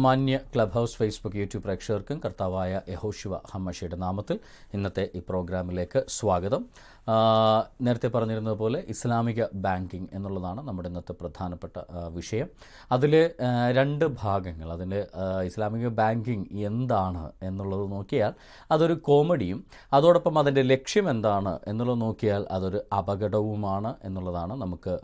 മാന്യ club house Facebook YouTube പ്രേക്ഷകർക്കും കർത്താവായ യഹോശുവ ഹമ്മശയുടെ നാമത്തിൽ ഇന്നത്തെ ഈ പ്രോഗ്രാമിലേക്ക് സ്വാഗതം. നേരത്തെ പറഞ്ഞിരുന്നത് പോലെ ഇസ്ലാമിക ബാങ്കിങ് എന്നുള്ളതാണ് നമ്മുടെ ഇന്നത്തെ പ്രധാനപ്പെട്ട വിഷയം. അതിൽ രണ്ട് ഭാഗങ്ങൾ. അതിൽ ഇസ്ലാമിക ബാങ്കിങ് എന്താണ് എന്നുള്ളത് നോക്കിയാൽ അതൊരു കോമഡിയും അതോടൊപ്പം അതിൻ്റെ ലക്ഷ്യം എന്താണ് എന്നുള്ളത് നോക്കിയാൽ അതൊരു അപകടവുമാണ് എന്നുള്ളതാണ് നമുക്ക്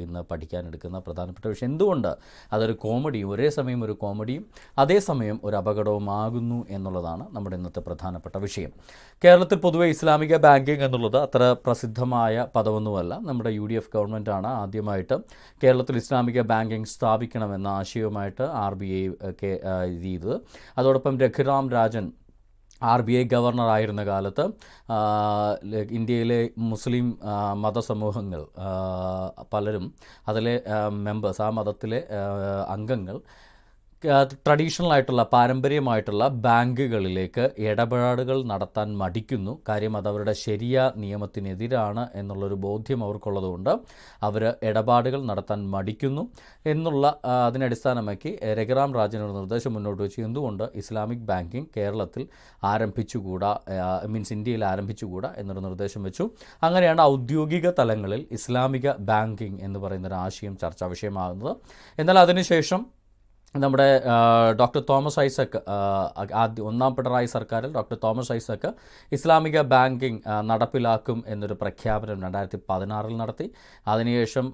ഇന്ന് പഠിക്കാനെടുക്കുന്ന പ്രധാനപ്പെട്ട വിഷയം. എന്തുകൊണ്ട് അതൊരു കോമഡിയും ഒരേ സമയം ഒരു കോമഡിയും അതേസമയം ഒരു അപകടവുമാകുന്നു എന്നുള്ളതാണ് നമ്മുടെ ഇന്നത്തെ പ്രധാനപ്പെട്ട വിഷയം. കേരളത്തിൽ പൊതുവെ ഇസ്ലാമിക ബാങ്കിങ് എന്നുള്ളത് അത്ര പ്രസിദ്ധമായ പദമൊന്നുമല്ല. നമ്മുടെ UDF ഗവൺമെൻറ്റാണ് ആദ്യമായിട്ട് കേരളത്തിൽ ഇസ്ലാമിക ബാങ്കിങ് സ്ഥാപിക്കണമെന്ന ആശയവുമായിട്ട് RBI ഒക്കെ ചെയ്തത്. അതോടൊപ്പം രഘുറാം രാജൻ RBI ഗവർണറായിരുന്ന കാലത്ത് ഇന്ത്യയിലെ മുസ്ലിം മതസമൂഹങ്ങൾ പലരും അതിലെ മെമ്പേഴ്സ്, ആ മതത്തിലെ അംഗങ്ങൾ ട്രഡീഷണൽ ആയിട്ടുള്ള പാരമ്പര്യമായിട്ടുള്ള ബാങ്കുകളിലേക്ക് ഇടപാടുകൾ നടത്താൻ മടിക്കുന്നു. കാര്യം അതവരുടെ ശരിയ നിയമത്തിനെതിരാണ് എന്നുള്ളൊരു ബോധ്യം അവർക്കുള്ളതുകൊണ്ട് അവർ ഇടപാടുകൾ നടത്താൻ മടിക്കുന്നു എന്നുള്ള അതിനടിസ്ഥാനമാക്കി രഘുറാം രാജൻ ഒരു നിർദ്ദേശം മുന്നോട്ട് വെച്ച് എന്തുകൊണ്ട് ഇസ്ലാമിക് ബാങ്കിങ് കേരളത്തിൽ ആരംഭിച്ചുകൂടാ, ഇന്ത്യയിൽ ആരംഭിച്ചുകൂടാ എന്നൊരു നിർദ്ദേശം വെച്ചു. അങ്ങനെയാണ് ഔദ്യോഗിക തലങ്ങളിൽ ഇസ്ലാമിക ബാങ്കിങ് എന്ന് പറയുന്നൊരു ആശയം ചർച്ചാ വിഷയമാകുന്നത്. എന്നാൽ അതിനുശേഷം നമ്മുടെ ഡോക്ടർ തോമസ് ഐസക്, ഒന്നാം പിണറായി സർക്കാരിൽ ഡോക്ടർ തോമസ് ഐസക് ഇസ്ലാമിക ബാങ്കിങ് നടപ്പിലാക്കും എന്നൊരു പ്രഖ്യാപനം 2016 നടത്തി. അതിനുശേഷം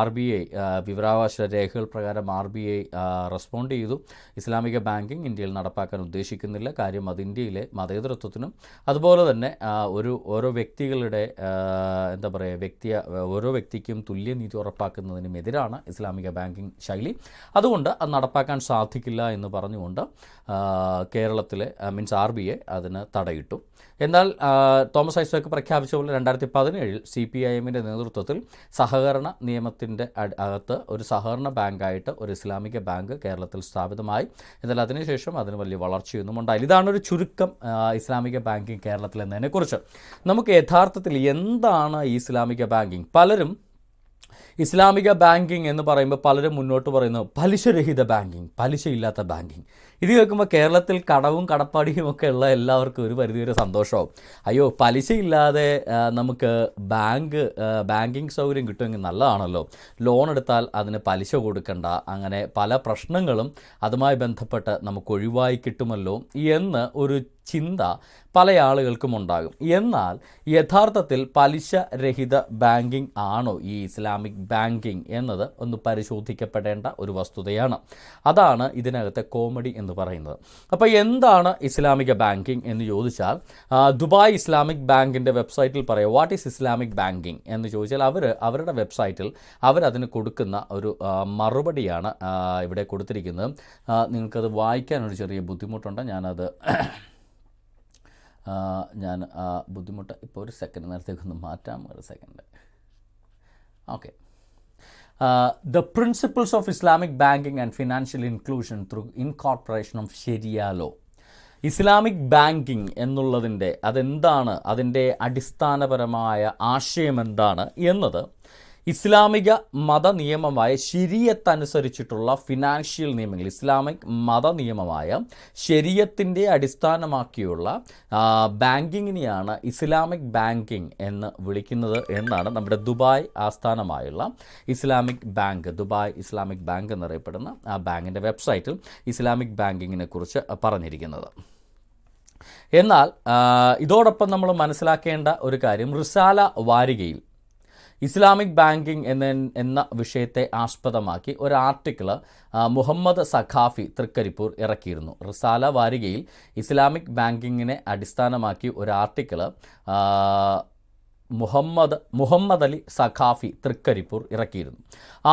RBI വിവരാവകാശ രേഖകൾ പ്രകാരം RBI റെസ്പോണ്ട് ചെയ്തു. ഇസ്ലാമിക ബാങ്കിങ് ഇന്ത്യയിൽ നടപ്പാക്കാൻ ഉദ്ദേശിക്കുന്നില്ല. കാര്യം അത് ഇന്ത്യയിലെ മതേതരത്വത്തിനും അതുപോലെ തന്നെ ഓരോ വ്യക്തികളുടെ ഓരോ വ്യക്തിക്കും തുല്യനീതി ഉറപ്പാക്കുന്നതിനും എതിരാണ് ഇസ്ലാമിക ബാങ്കിങ് ശൈലി. അതുകൊണ്ട് അത് നടപ്പാക്കാൻ സാധിക്കില്ല എന്ന് പറഞ്ഞുകൊണ്ട് കേരളത്തിലെ RBI അതിന് തടയിട്ടു. എന്നാൽ തോമസ് ഐസക് പ്രഖ്യാപിച്ച പോലെ 2017 CPIMൻ്റെ നേതൃത്വത്തിൽ സഹകരണ നിയമത്തിൻ്റെ അകത്ത് ഒരു സഹകരണ ബാങ്കായിട്ട് ഒരു ഇസ്ലാമിക ബാങ്ക് കേരളത്തിൽ സ്ഥാപിതമായി. എന്നാൽ അതിനുശേഷം അതിന് വലിയ വളർച്ചയൊന്നും ഉണ്ടായില്ല. ഇതാണൊരു ചുരുക്കം ഇസ്ലാമിക ബാങ്കിങ് കേരളത്തിൽ എന്നതിനെക്കുറിച്ച്. നമുക്ക് യഥാർത്ഥത്തിൽ എന്താണ് ഈ ഇസ്ലാമിക ബാങ്കിങ്? പലരും ഇസ്ലാമിക ബാങ്കിങ് എന്ന് പറയുമ്പോൾ പലരും മുന്നോട്ട് പറയുന്നു പലിശരഹിത ബാങ്കിങ്, പലിശയില്ലാത്ത ബാങ്കിങ്. ഇത് കേൾക്കുമ്പോൾ കേരളത്തിൽ കടവും കടപ്പാടിയും ഒക്കെ ഉള്ള എല്ലാവർക്കും ഒരു പരിധിവരെ സന്തോഷമാവും. അയ്യോ, പലിശയില്ലാതെ നമുക്ക് ബാങ്കിങ് സൗകര്യം കിട്ടുമെങ്കിൽ നല്ലതാണല്ലോ, ലോൺ എടുത്താൽ അതിന് പലിശ കൊടുക്കണ്ട, അങ്ങനെ പല പ്രശ്നങ്ങളും അതുമായി ബന്ധപ്പെട്ട് നമുക്ക് ഒഴിവായി കിട്ടുമല്ലോ എന്ന് ഒരു ചിന്ത പല ആളുകൾക്കും ഉണ്ടാകും. എന്നാൽ യഥാർത്ഥത്തിൽ പലിശ രഹിത ബാങ്കിങ് ആണോ ഈ ഇസ്ലാമിക് ബാങ്കിങ് എന്നത് ഒന്ന് പരിശോധിക്കപ്പെടേണ്ട ഒരു വസ്തുതയാണ്. അതാണ് ഇതിനകത്തെ കോമഡി എന്ന് പറയുന്നത്. അപ്പോൾ എന്താണ് ഇസ്ലാമിക ബാങ്കിങ് എന്ന് ചോദിച്ചാൽ, ദുബായ് ഇസ്ലാമിക് ബാങ്കിൻ്റെ വെബ്സൈറ്റിൽ പറയാം വാട്ട് ഈസ് ഇസ്ലാമിക് ബാങ്കിങ് എന്ന് ചോദിച്ചാൽ അവരുടെ വെബ്സൈറ്റിൽ അവരതിന് കൊടുക്കുന്ന ഒരു മറുപടിയാണ് ഇവിടെ കൊടുത്തിരിക്കുന്നത്. നിങ്ങൾക്കത് വായിക്കാനൊരു ചെറിയ ബുദ്ധിമുട്ടുണ്ട്. ഞാൻ ബുദ്ധിമുട്ട് ഇപ്പോൾ ഒരു സെക്കൻഡ് നേരത്തേക്കൊന്ന് മാറ്റാം. ഒരു second. Okay. The principles of Islamic banking and financial inclusion through incorporation of Sharia law. Islamic banking എന്നുള്ളതിൻ്റെ അതെന്താണ്, അതിൻ്റെ അടിസ്ഥാനപരമായ ആശയം എന്താണ് എന്നത് ഇസ്ലാമിക മതനിയമമായ ശരീഅത്തനുസരിച്ചിട്ടുള്ള ഫിനാൻഷ്യൽ നിയമങ്ങൾ, ഇസ്ലാമിക് മതനിയമമായ ശരീഅത്തിൻ്റെ അടിസ്ഥാനമാക്കിയുള്ള ബാങ്കിങ്ങിനെയാണ് ഇസ്ലാമിക് ബാങ്കിങ് എന്ന് വിളിക്കുന്നത് എന്നാണ് നമ്മുടെ ദുബായ് ആസ്ഥാനമായുള്ള Islamic bank, Dubai Islamic bank എന്നറിയപ്പെടുന്ന ആ ബാങ്കിൻ്റെ വെബ്സൈറ്റിൽ ഇസ്ലാമിക് ബാങ്കിങ്ങിനെ കുറിച്ച് പറഞ്ഞിരിക്കുന്നത്. എന്നാൽ ഇതോടൊപ്പം നമ്മൾ മനസ്സിലാക്കേണ്ട ഒരു കാര്യം, റിസാല വാരികയിൽ ഇസ്ലാമിക് ബാങ്കിങ് എന്ന വിഷയത്തെ ആസ്പദമാക്കി ഒരു ആർട്ടിക്കിൾ മുഹമ്മദ് സഖാഫി തൃക്കരിപ്പൂർ ഇറക്കിയിരുന്നു. റിസാല വാരികയിൽ ഇസ്ലാമിക് ബാങ്കിങ്ങിനെ അടിസ്ഥാനമാക്കി ഒരു ആർട്ടിക്കിൾ മുഹമ്മദ് അലി സഖാഫി തൃക്കരിപ്പൂർ ഇറക്കിയിരുന്നു.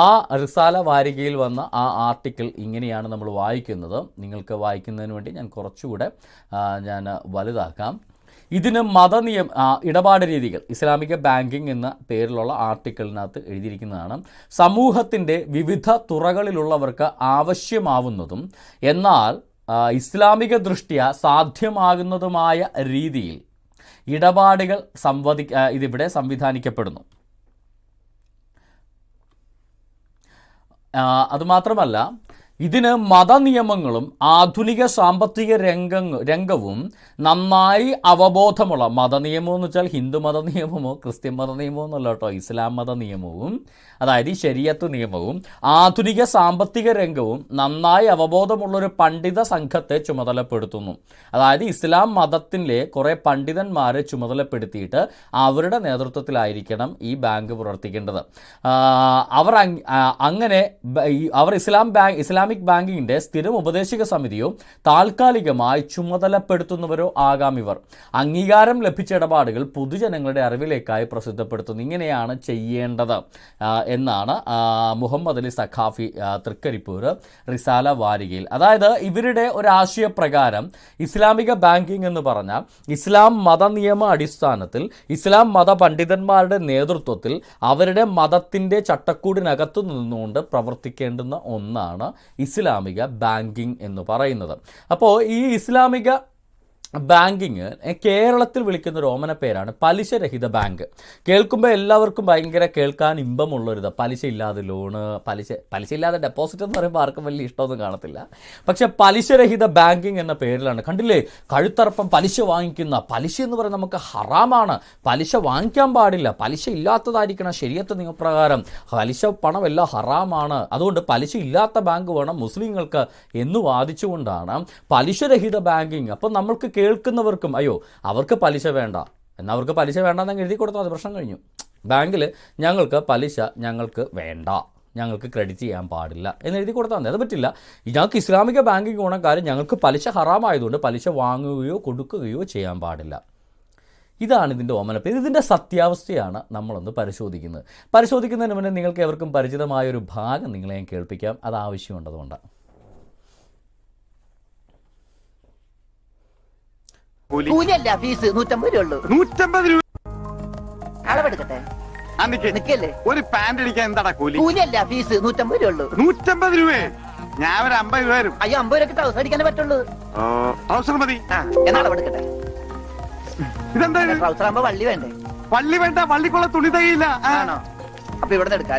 ആ റിസാല വാരികയിൽ വന്ന ആ ആർട്ടിക്കിൾ ഇങ്ങനെയാണ് നമ്മൾ വായിക്കുന്നത്. നിങ്ങൾക്ക് വായിക്കുന്നതിന് വേണ്ടി ഞാൻ കുറച്ചുകൂടെ വലുതാക്കാം. ഇതിന് ഇടപാട് രീതികൾ, ഇസ്ലാമിക ബാങ്കിങ് എന്ന പേരിലുള്ള ആർട്ടിക്കിളിനകത്ത് എഴുതിയിരിക്കുന്നതാണ്. സമൂഹത്തിൻ്റെ വിവിധ തുറകളിലുള്ളവർക്ക് ആവശ്യമാവുന്നതും എന്നാൽ ഇസ്ലാമിക ദൃഷ്ട്യാ സാധ്യമാകുന്നതുമായ രീതിയിൽ ഇടപാടുകൾ ഇതിവിടെ സംവിധാനിക്കപ്പെടുന്നു. അതുമാത്രമല്ല, ഇതിന് മതനിയമങ്ങളും ആധുനിക സാമ്പത്തിക രംഗവും നന്നായി അവബോധമുള്ള മതനിയമം എന്ന് വെച്ചാൽ ഹിന്ദു മത നിയമമോ ക്രിസ്ത്യൻ മത നിയമമോ എന്നല്ല കേട്ടോ, ഇസ്ലാം മത നിയമവും, അതായത് ഈ ശരീഅത്ത് നിയമവും ആധുനിക സാമ്പത്തിക രംഗവും നന്നായി അവബോധമുള്ളൊരു പണ്ഡിത സംഘത്തെ ചുമതലപ്പെടുത്തുന്നു. അതായത് ഇസ്ലാം മതത്തിലെ കുറേ പണ്ഡിതന്മാരെ ചുമതലപ്പെടുത്തിയിട്ട് അവരുടെ നേതൃത്വത്തിലായിരിക്കണം ഈ ബാങ്ക് പ്രവർത്തിക്കേണ്ടത്. അവർ ഇസ്ലാമിക് ബാങ്കിങ്ങിൻ്റെ സ്ഥിരം ഉപദേശക സമിതിയോ താൽക്കാലികമായി ചുമതലപ്പെടുത്തുന്നവരോ ആകാം ഇവർ. അംഗീകാരം ലഭിച്ച ഇടപാടുകൾ പൊതുജനങ്ങളുടെ അറിവിലേക്കായി പ്രസിദ്ധപ്പെടുത്തുന്നു. ഇങ്ങനെയാണ് ചെയ്യേണ്ടത് എന്നാണ് മുഹമ്മദ് അലി സഖാഫി തൃക്കരിപ്പൂർ റിസാല വാരികയിൽ. അതായത് ഇവരുടെ ഒരാശയപ്രകാരം ഇസ്ലാമിക ബാങ്കിങ് എന്ന് പറഞ്ഞാൽ ഇസ്ലാം മതനിയമ അടിസ്ഥാനത്തിൽ ഇസ്ലാം മത പണ്ഡിതന്മാരുടെ നേതൃത്വത്തിൽ അവരുടെ മതത്തിൻ്റെ ചട്ടക്കൂടിനകത്തു നിന്നുകൊണ്ട് പ്രവർത്തിക്കേണ്ടുന്ന ഒന്നാണ് ഇസ്ലാമിക ബാങ്കിങ് എന്ന് പറയുന്നത്. അപ്പോൾ ഈ ഇസ്ലാമിക ബാങ്കിങ് കേരളത്തിൽ വിളിക്കുന്നൊരു ഓമന പേരാണ് പലിശരഹിത ബാങ്ക്. കേൾക്കുമ്പോൾ എല്ലാവർക്കും ഭയങ്കര കേൾക്കാൻ ഇമ്പമുള്ളൊരിത്. പലിശ ഇല്ലാതെ ലോണ്, പലിശ ഇല്ലാതെ ഡെപ്പോസിറ്റ് എന്ന് പറയുമ്പോൾ ആർക്കും വലിയ ഇഷ്ടമൊന്നും കാണത്തില്ല. പക്ഷേ പലിശരഹിത ബാങ്കിങ് എന്ന പേരിലാണ്. കണ്ടില്ലേ, കഴുത്തറപ്പം പലിശ വാങ്ങിക്കുന്ന, പലിശ എന്ന് പറയുന്നത് നമുക്ക് ഹറാമാണ്, പലിശ വാങ്ങിക്കാൻ പാടില്ല, പലിശ ഇല്ലാത്തതായിരിക്കണം ശരീഅത്ത് നിയമപ്രകാരം, പലിശ പണമെല്ലാം ഹറാമാണ്, അതുകൊണ്ട് പലിശ ഇല്ലാത്ത ബാങ്ക് വേണം മുസ്ലിങ്ങൾക്ക് എന്ന് വാദിച്ചുകൊണ്ടാണ് പലിശരഹിത ബാങ്കിങ്. അപ്പം നമ്മൾക്ക് കേൾക്കുന്നവർക്കും അയ്യോ അവർക്ക് പലിശ വേണ്ട, എന്നാൽ അവർക്ക് പലിശ വേണ്ടെന്നങ്ങ് എഴുതി കൊടുത്താൽ അത് പ്രശ്നം കഴിഞ്ഞു. ബാങ്കിൽ ഞങ്ങൾക്ക് പലിശ ഞങ്ങൾക്ക് വേണ്ട, ഞങ്ങൾക്ക് ക്രെഡിറ്റ് ചെയ്യാൻ പാടില്ല എന്ന് എഴുതി കൊടുത്താൽ മതി. അത് പറ്റില്ല. ഞങ്ങൾക്ക് ഇസ്ലാമിക ബാങ്കിങ് ഗുണക്കാർ ഞങ്ങൾക്ക് പലിശ ഹറാമായതുകൊണ്ട് പലിശ വാങ്ങുകയോ കൊടുക്കുകയോ ചെയ്യാൻ പാടില്ല. ഇതാണ് ഇതിൻ്റെ ഓമനപ്പേര്. ഇതിൻ്റെ സത്യാവസ്ഥയാണ് നമ്മളൊന്ന് പരിശോധിക്കുന്നതിന് മുന്നേ നിങ്ങൾക്ക് എവർക്കും പരിചിതമായൊരു ഭാഗം നിങ്ങളെ ഞാൻ കേൾപ്പിക്കാം. അത് ആവശ്യമുണ്ടതുകൊണ്ടാണ്. കൂലിയല്ല, ഫീസ് 150 രൂപ. 150 രൂപ അളവെടുക്കട്ടെ. നിക്കല്ലേ, ഒരു പാന്റ് അടിക്കാൻ എന്താടാ കൂലി? കൂലിയല്ല, ഫീസ് 150 രൂപ. 150 രൂപ? ഞാൻ ഒരു 50 രൂപ വരും. അയ്യോ 50 രൂപ ട്രൗസർ അടിക്കാനേ പറ്റുള്ളൂ. ട്രൗസർ മതി. എന്നാ അളവെടുക്കട്ടെ. ഇതെന്താ ട്രൗസർ ആകുമ്പോ വള്ളി വേണ്ടേ? വള്ളി വേണ്ട, വള്ളിക്കുള്ള തുണി തയ്യില്ല. ആണോ? അപ്പൊ ഇവിടെ എടുക്കാം.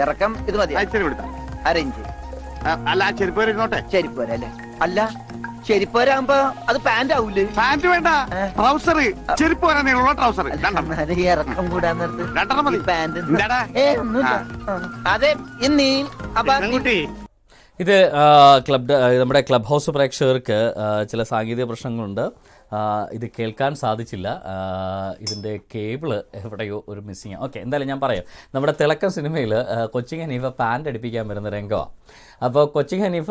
ഇറക്കം ഇത് മതി. അരയിഞ്ച്. അല്ല ചെരുപ്പ് വരെ ഇരുന്നോട്ടെ. ചെരുപ്പ് വരെ അല്ലേ? അല്ല ചെരുപ്പോരാകുമ്പോ അത് പാന്റ് ആവൂലേ? പാന്റ് വേണ്ട, ട്രൗസർ. ചെരുപ്പ് വരാനുള്ള ട്രൗസർ ഇറക്കം കൂടാൻ പാന്റ്. അതെ ഇത് നമ്മുടെ ക്ലബ് ഹൗസ് പ്രേക്ഷകർക്ക് ചില സാങ്കേതിക പ്രശ്നങ്ങളുണ്ട്. ഇത് കേൾക്കാൻ സാധിച്ചില്ല. ഇതിൻ്റെ കേബിള് എവിടെയോ ഒരു മിസ്സിങ്. ഓക്കെ, എന്തായാലും ഞാൻ പറയാം. നമ്മുടെ തിളക്കം സിനിമയിൽ കൊച്ചിൻ ഹനീഫ പാൻറ് അടിപ്പിക്കാൻ വരുന്ന രംഗമാണ്. അപ്പോൾ കൊച്ചിൻ ഹനീഫ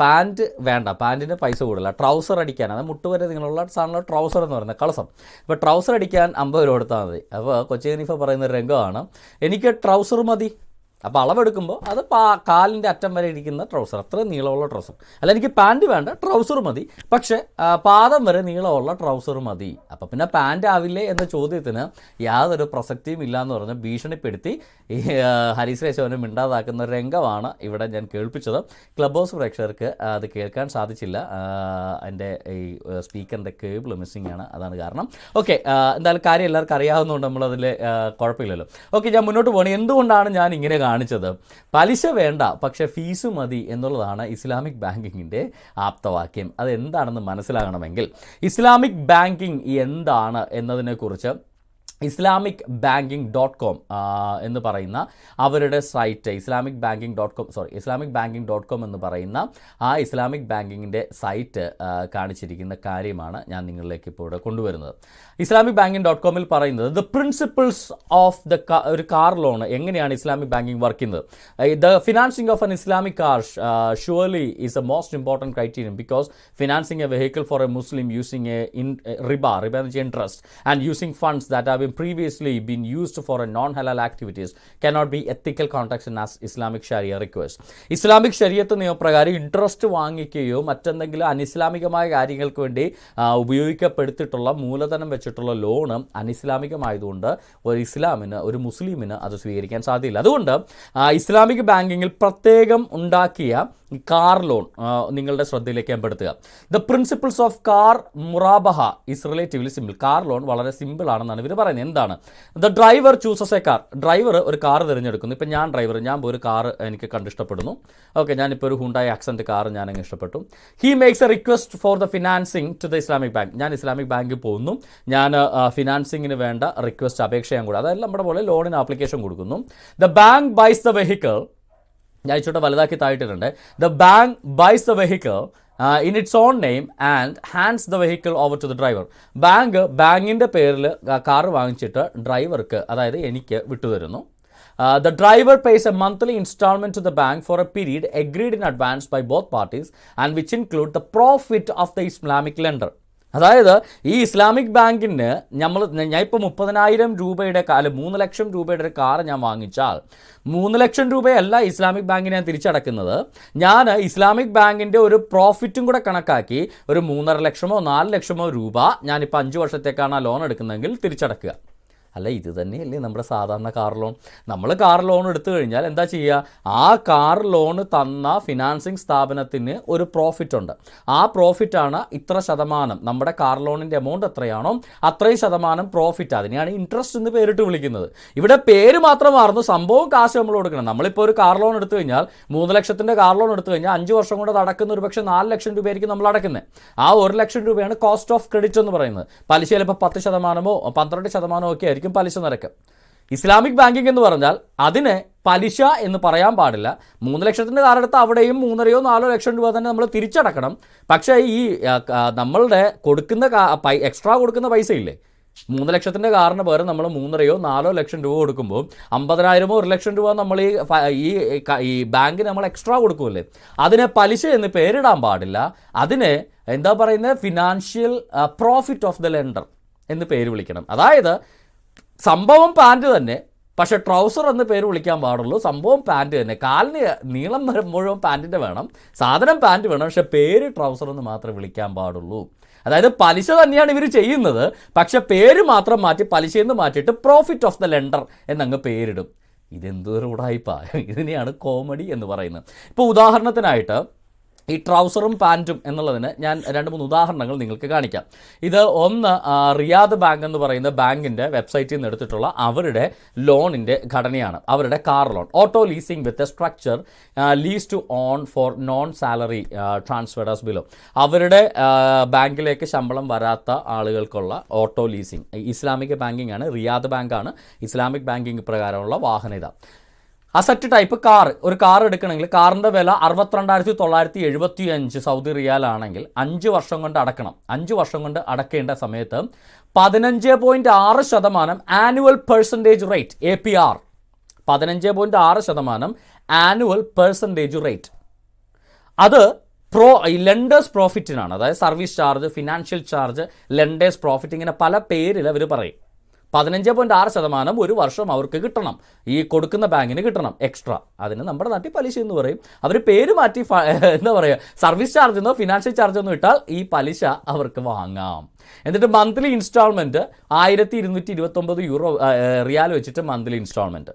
പാൻറ് വേണ്ട, പാൻറ്റിന് പൈസ കൂടുതല, ട്രൗസർ അടിക്കാൻ, അത് മുട്ടുവരെ നിങ്ങളുള്ള സാധനമുള്ള ട്രൗസർ എന്ന് പറയുന്നത് കളസം. അപ്പോൾ ട്രൗസർ അടിക്കാൻ 50 രൂപ കൊടുത്താൽ മതി. അപ്പോൾ കൊച്ചിൻ ഹനീഫ പറയുന്ന രംഗമാണ്, എനിക്ക് ട്രൗസർ മതി. അപ്പോൾ അളവെടുക്കുമ്പോൾ അത് കാലിൻ്റെ അറ്റം വരെ ഇരിക്കുന്ന ട്രൗസർ, അത്രയും നീളമുള്ള ട്രൗസർ. അല്ല എനിക്ക് പാൻറ്റ് വേണ്ട, ട്രൗസർ മതി, പക്ഷേ പാദം വരെ നീളമുള്ള ട്രൗസർ മതി. അപ്പോൾ പിന്നെ പാൻറ്റ് ആവില്ലേ എന്ന ചോദ്യത്തിന് യാതൊരു പ്രസക്തിയും ഇല്ല എന്ന് പറഞ്ഞ് ഭീഷണിപ്പെടുത്തി ഈ ഹരീസ് രേശവനെ മിണ്ടാതാക്കുന്ന രംഗമാണ് ഇവിടെ ഞാൻ കേൾപ്പിച്ചത്. ക്ലബ് ഹൗസ് പ്രേക്ഷകർക്ക് അത് കേൾക്കാൻ സാധിച്ചില്ല. എൻ്റെ ഈ സ്പീക്കറിൻ്റെ കേബിൾ മിസ്സിംഗ് ആണ്, അതാണ് കാരണം. ഓക്കെ, എന്തായാലും കാര്യം എല്ലാവർക്കും അറിയാവുന്നതുകൊണ്ട് നമ്മളതിൽ കുഴപ്പമില്ലല്ലോ. ഓക്കെ, ഞാൻ മുന്നോട്ട് പോകണം. എന്തുകൊണ്ടാണ് ഞാൻ ഇങ്ങനെ കാണിച്ചത്? പലിശ വേണ്ട, പക്ഷേ ഫീസ് മതി എന്നുള്ളതാണ് ഇസ്ലാമിക് ബാങ്കിങ്ങിൻ്റെ ആപ്തവാക്യം. അത് എന്താണെന്ന് മനസ്സിലാകണമെങ്കിൽ ഇസ്ലാമിക് ബാങ്കിങ് എന്താണ് എന്നതിനെക്കുറിച്ച് islamic.com എന്ന് പറയുന്ന അവരുടെ സൈറ്റ്, ഇസ്ലാമിക് ബാങ്കിങ് .com എന്ന് പറയുന്ന ആ ഇസ്ലാമിക് ബാങ്കിങ്ങിൻ്റെ സൈറ്റ് കാണിച്ചിരിക്കുന്ന കാര്യമാണ് ഞാൻ നിങ്ങളിലേക്ക് ഇപ്പോൾ ഇവിടെ കൊണ്ടുവരുന്നത്. ഇസ്ലാമിക് ബാങ്കിങ് .comൽ പറയുന്നത് ദ പ്രിൻസിപ്പിൾസ് ഓഫ് ഒരു കാർ ലോൺ എങ്ങനെയാണ് ഇസ്ലാമിക് ബാങ്കിങ് വർക്ക് ചെയ്യുന്നത്. The financing of an Islamic car surely is a most important criterion because financing a vehicle for a Muslim using riba എന്ന് വെച്ചാൽ interest and using funds that have previously been used for a non-halal activities cannot be ethical context as Islamic Sharia requires. Islamic ശരീഅത്ത് നിയമപ്രകാരം interest വാങ്ങിക്കുകയോ മറ്റെന്തെങ്കിലും അനിസ്ലാമികമായ കാര്യങ്ങൾക്ക് വേണ്ടി ഉപയോഗിക്കപ്പെടുത്തിയിട്ടുള്ള മൂലധനം വെച്ചിട്ടുള്ള loan അനിസ്ലാമികമായതുകൊണ്ട് ഒരു മുസ്ലിമിന് അത് സ്വീകരിക്കാൻ സാധ്യതയില്ല. അതുകൊണ്ട് ഇസ്ലാമിക് ബാങ്കിങ്ങിൽ പ്രത്യേകം ഉണ്ടാക്കിയ കാർ ലോൺ നിങ്ങളുടെ ശ്രദ്ധയിലേക്ക് ഞാൻ പെടുത്തുക. ദ പ്രിൻസിപ്പിൾസ് ഓഫ് കാർ മുറാബഹ is relatively simple. Car loan വളരെ സിമ്പിൾ ആണെന്നാണ് ഇവർ പറയുന്നത്. പറയുന്നത് എന്താണ്? The driver chooses a car. Driver ഒരു കാർ തിരഞ്ഞെടുക്കുന്നു. ഇപ്പം ഞാൻ ഡ്രൈവർ, ഞാൻ ഒരു കാർ എനിക്ക് കണ്ടിഷ്ടപ്പെടുന്നു. ഓക്കെ, ഞാനിപ്പോൾ ഒരു ഹുണ്ടായി ആക്സെൻറ്റ് കാർ ഞാൻ അങ്ങ് ഇഷ്ടപ്പെട്ടു. He makes a request for the financing to the Islamic bank. ഞാൻ ഇസ്ലാമിക് ബാങ്കിൽ പോകുന്നു, ഞാൻ ഫിനാൻസിങ്ങിന് വേണ്ട റിക്വസ്റ്റ് അപേക്ഷ ഞാൻ കൊടുക്കും. അതായത് നമ്മുടെ പോലെ ലോണിന് ആപ്ലിക്കേഷൻ കൊടുക്കുന്നു. The bank buys the vehicle. ഞാൻ ഇച്ചോട്ടെ വലുതാക്കി താഴ്ത്തിട്ടുണ്ട്. The bank buys the vehicle in its own name and hands the vehicle over to the driver. ബാങ്കിൻ്റെ പേരിൽ കാർ വാങ്ങിച്ചിട്ട് ഡ്രൈവർക്ക്, അതായത് എനിക്ക് വിട്ടുതരുന്നു. The driver pays a monthly installment to the bank for a period agreed in advance by both parties and which include the profit of the Islamic lender. അതായത് ഈ Islamic ബാങ്കിന് ഞാൻ ഇപ്പോൾ 30,000 രൂപയുടെ 3 ലക്ഷം രൂപയുടെ ഒരു കാർ ഞാൻ വാങ്ങിച്ചാൽ 3 ലക്ഷം രൂപയല്ല ഇസ്ലാമിക് ബാങ്കിന് ഞാൻ തിരിച്ചടക്കുന്നത്. ഞാൻ ഇസ്ലാമിക് ബാങ്കിൻ്റെ ഒരു പ്രോഫിറ്റും കൂടെ കണക്കാക്കി ഒരു 3.5 ലക്ഷമോ 4 ലക്ഷമോ രൂപ ഞാനിപ്പോൾ 5 വർഷത്തേക്കാണ് ആ ലോൺ എടുക്കുന്നതെങ്കിൽ തിരിച്ചടക്കുക. അല്ല, ഇത് തന്നെയല്ലേ നമ്മുടെ സാധാരണ കാർ ലോൺ? നമ്മൾ കാർ ലോൺ എടുത്തു കഴിഞ്ഞാൽ എന്താ ചെയ്യുക? ആ കാർ ലോൺ തന്ന ഫിനാൻസിങ് സ്ഥാപനത്തിന് ഒരു പ്രോഫിറ്റ് ഉണ്ട്. ആ പ്രോഫിറ്റാണ് ഇത്ര ശതമാനം, നമ്മുടെ കാർ ലോണിൻ്റെ എമൗണ്ട് എത്രയാണോ അത്രയും ശതമാനം പ്രോഫിറ്റ്. അതിനെയാണ് ഇൻട്രസ്റ്റ് എന്ന് പേരിട്ട് വിളിക്കുന്നത്. ഇവിടെ പേര് മാത്രം മാറുന്നു, സംഭവം കാശ് നമ്മൾ കൊടുക്കണം. നമ്മളിപ്പോൾ ഒരു കാർ ലോൺ എടുത്തു കഴിഞ്ഞാൽ 3 ലക്ഷത്തിൻ്റെ കാർ ലോൺ എടുത്തു കഴിഞ്ഞാൽ 5 വർഷം കൊണ്ട് അത് അടക്കുന്ന ഒരു പക്ഷേ 4 ലക്ഷം രൂപയായിരിക്കും നമ്മൾ അടക്കുന്നത്. ആ 1 ലക്ഷം രൂപയാണ് കോസ്റ്റ് ഓഫ് ക്രെഡിറ്റ് എന്ന് പറയുന്നത്. പലിശ ചിലപ്പോൾ 10% 12% ഒക്കെ ആയിരിക്കും പലിശ നിരക്ക്. ഇസ്ലാമിക് ബാങ്കിങ് എന്ന് പറഞ്ഞാൽ അതിന് പലിശ എന്ന് പറയാൻ പാടില്ല. 3 ലക്ഷത്തിൻ്റെ കാറെടുത്ത് അവിടെയും 3.5-4 ലക്ഷം രൂപ തന്നെ നമ്മൾ തിരിച്ചടക്കണം. പക്ഷേ ഈ നമ്മളുടെ കൊടുക്കുന്ന എക്സ്ട്രാ കൊടുക്കുന്ന പൈസ ഇല്ലേ, 3 ലക്ഷത്തിൻ്റെ കാറിന് പകരം നമ്മൾ 3.5-4 ലക്ഷം രൂപ കൊടുക്കുമ്പോൾ 50,000 1 ലക്ഷം രൂപ നമ്മൾ ഈ ബാങ്കിന് നമ്മൾ എക്സ്ട്രാ കൊടുക്കുമല്ലേ, അതിനെ പലിശ എന്ന് പേരിടാൻ പാടില്ല. അതിന് എന്താ പറയുന്നത്, financial profit of the lender എന്ന് പേര് വിളിക്കണം. അതായത് സംഭവം പാൻറ്റ് തന്നെ, പക്ഷേ ട്രൗസർ എന്ന് പേര് വിളിക്കാൻ പാടുള്ളൂ. സംഭവം പാൻറ്റ് തന്നെ, കാലിന് നീളം മുഴുവൻ പാൻറ്റിൻ്റെ വേണം, സാധനം പാൻറ്റ് വേണം, പക്ഷേ പേര് ട്രൗസർ എന്ന് മാത്രമേ വിളിക്കാൻ പാടുള്ളൂ. അതായത് പലിശ തന്നെയാണ് ഇവർ ചെയ്യുന്നത്, പക്ഷെ പേര് മാത്രം മാറ്റി പലിശയെന്ന് മാറ്റിയിട്ട് പ്രോഫിറ്റ് ഓഫ് ദ ലെൻഡർ എന്നങ്ങ് പേരിടും. ഇതെന്തൊരു ഉടായിപ്പാ! ഇതിനെയാണ് കോമഡി എന്ന് പറയുന്നത്. ഇപ്പോൾ ഉദാഹരണത്തിനായിട്ട് ഈ ട്രൗസറും പാൻറ്റും എന്നുള്ളതിന് ഞാൻ 2-3 ഉദാഹരണങ്ങൾ നിങ്ങൾക്ക് കാണിക്കാം. ഇത് ഒന്ന് റിയാദ് ബാങ്ക് എന്ന് പറയുന്ന ബാങ്കിൻ്റെ വെബ്സൈറ്റിൽ നിന്ന് എടുത്തിട്ടുള്ള അവരുടെ ലോണിൻ്റെ ഘടനയാണ്. അവരുടെ car loan, auto leasing with a structure lease to own for non salary transferred as below. അവരുടെ ബാങ്കിലേക്ക് ശമ്പളം വരാത്ത ആളുകൾക്കുള്ള ഓട്ടോ ലീസിംഗ്. ഇസ്ലാമിക് ബാങ്കിങ് ആണ്, റിയാദ് ബാങ്കാണ് ഇസ്ലാമിക് ബാങ്കിങ് പ്രകാരമുള്ള വാഹന ഇതാ. Asset type car. ഒരു കാർ എടുക്കണമെങ്കിൽ കാറിൻ്റെ വില 62,975 സൗദി റിയാലാണെങ്കിൽ 5 വർഷം കൊണ്ട് അടക്കണം. 5 വർഷം കൊണ്ട് അടക്കേണ്ട സമയത്ത് 15.6% annual percentage rate APR. 15.6% annual percentage rate. അത് ലെൻഡേഴ്സ് പ്രോഫിറ്റിനാണ്. അതായത് service charge, financial charge, lenders profit, ഇങ്ങനെ പല പേരിൽ അവർ പറയും. 15.6% ഒരു വർഷം അവർക്ക് കിട്ടണം, ഈ കൊടുക്കുന്ന ബാങ്കിന് കിട്ടണം എക്സ്ട്രാ. അതിന് നമ്മുടെ നാട്ടിൽ പലിശ എന്ന് പറയും. അവർ പേര് മാറ്റി എന്താ പറയുക, സർവീസ് ചാർജ് എന്നോ ഫിനാൻഷ്യൽ ചാർജ് എന്നോ ഇട്ടാൽ ഈ പലിശ അവർക്ക് വാങ്ങാം. എന്നിട്ട് മന്ത്ലി ഇൻസ്റ്റാൾമെൻറ്റ് 1,229 റിയാൽ വെച്ചിട്ട് മന്ത്ലി ഇൻസ്റ്റാൾമെൻറ്റ്.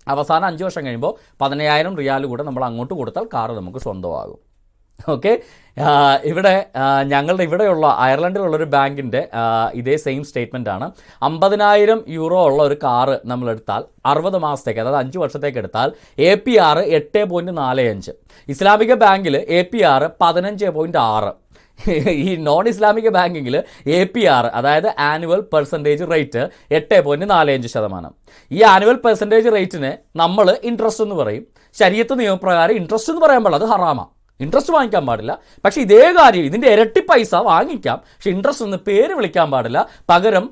അവസാനം 5 വർഷം കഴിയുമ്പോൾ 15,000 റിയാൽ കൂടെ നമ്മൾ അങ്ങോട്ട് കൊടുത്താൽ കാർ നമുക്ക് സ്വന്തമാകും. ഓക്കെ, ഇവിടെ ഞങ്ങളുടെ ഇവിടെയുള്ള അയർലൻഡിലുള്ളൊരു ബാങ്കിൻ്റെ ഇതേ സെയിം സ്റ്റേറ്റ്മെൻ്റ് ആണ്. 50,000 യൂറോ ഉള്ള ഒരു കാറ് നമ്മളെടുത്താൽ 60 മാസത്തേക്ക്, അതായത് 5 വർഷത്തേക്ക് എടുത്താൽ APR 8.45. ഇസ്ലാമിക ബാങ്കിൽ APR 15.6. ഈ നോൺ ഇസ്ലാമിക് ബാങ്കിങ്ങിൽ APR, അതായത് ആനുവൽ പെർസെൻറ്റേജ് റേറ്റ് 8.45%. ഈ ആനുവൽ പെർസെൻറ്റേജ് റേറ്റിന് നമ്മൾ ഇൻട്രസ്റ്റ് എന്ന് പറയും. ശരീഅത്ത് നിയമപ്രകാരം ഇൻട്രസ്റ്റ് എന്ന് പറയാൻ പാടില്ല, അത് ഹറാമാണ്. ഇൻട്രസ്റ്റ് വാങ്ങിക്കാൻ പാടില്ല. പക്ഷേ ഇതേ കാര്യം ഇതിൻ്റെ ഇരട്ടി പൈസ വാങ്ങിക്കാം, പക്ഷേ ഇൻട്രസ്റ്റ് എന്ന് പേര് വിളിക്കാൻ പാടില്ല. പകരം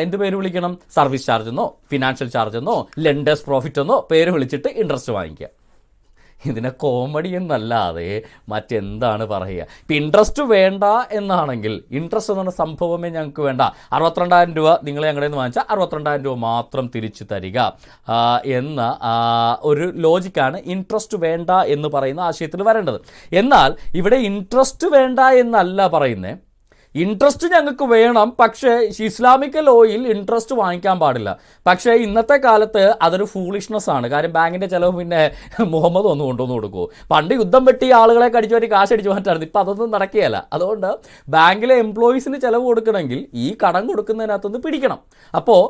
എന്ത് പേര് വിളിക്കണം? സർവീസ് ചാർജ് എന്നോ ഫിനാൻഷ്യൽ ചാർജ് എന്നോ ലെൻഡേഴ്സ് പ്രോഫിറ്റ് എന്നോ പേര് വിളിച്ചിട്ട് ഇൻട്രസ്റ്റ് വാങ്ങിക്കുക. ഇതിനെ കോമഡി എന്നല്ലാതെ മറ്റെന്താണ് പറയുക? ഇപ്പം ഇൻട്രസ്റ്റ് വേണ്ട എന്നാണെങ്കിൽ, ഇൻട്രസ്റ്റ് എന്ന് പറഞ്ഞ സംഭവമേ ഞങ്ങൾക്ക് വേണ്ട, 62,000 രൂപ നിങ്ങൾ ഞങ്ങളുടെ നിന്ന് വാങ്ങിച്ചാൽ 62,000 രൂപ മാത്രം തിരിച്ചു തരിക എന്ന ഒരു ലോജിക്കാണ് ഇൻട്രസ്റ്റ് വേണ്ട എന്ന് പറയുന്ന ആശയത്തിൽ വരേണ്ടത്. എന്നാൽ ഇവിടെ ഇൻട്രസ്റ്റ് വേണ്ട എന്നല്ല പറയുന്നത്. ഇൻട്രസ്റ്റ് ഞങ്ങൾക്ക് വേണം, പക്ഷേ ഇസ്ലാമിക് ലോയിൽ ഇൻട്രസ്റ്റ് വാങ്ങിക്കാൻ പാടില്ല. പക്ഷേ ഇന്നത്തെ കാലത്ത് അതൊരു ഫൂളിഷ്നെസ് ആണ്. കാര്യം ബാങ്കിൻ്റെ ചിലവ് പിന്നെ മുഹമ്മദ് ഒന്ന് കൊണ്ടുവന്ന് കൊടുക്കുമോ? പണ്ട് യുദ്ധം വെട്ടി ആളുകളെ കടിച്ചു പറ്റി കാശ് അടിച്ചു മാറ്റായിരുന്നു. ഇപ്പം അതൊന്നും നടക്കുകയല്ല. അതുകൊണ്ട് ബാങ്കിലെ എംപ്ലോയീസിന് ചിലവ് കൊടുക്കണമെങ്കിൽ ഈ കടം കൊടുക്കുന്നതിനകത്തുനിന്ന് പിടിക്കണം. അപ്പോൾ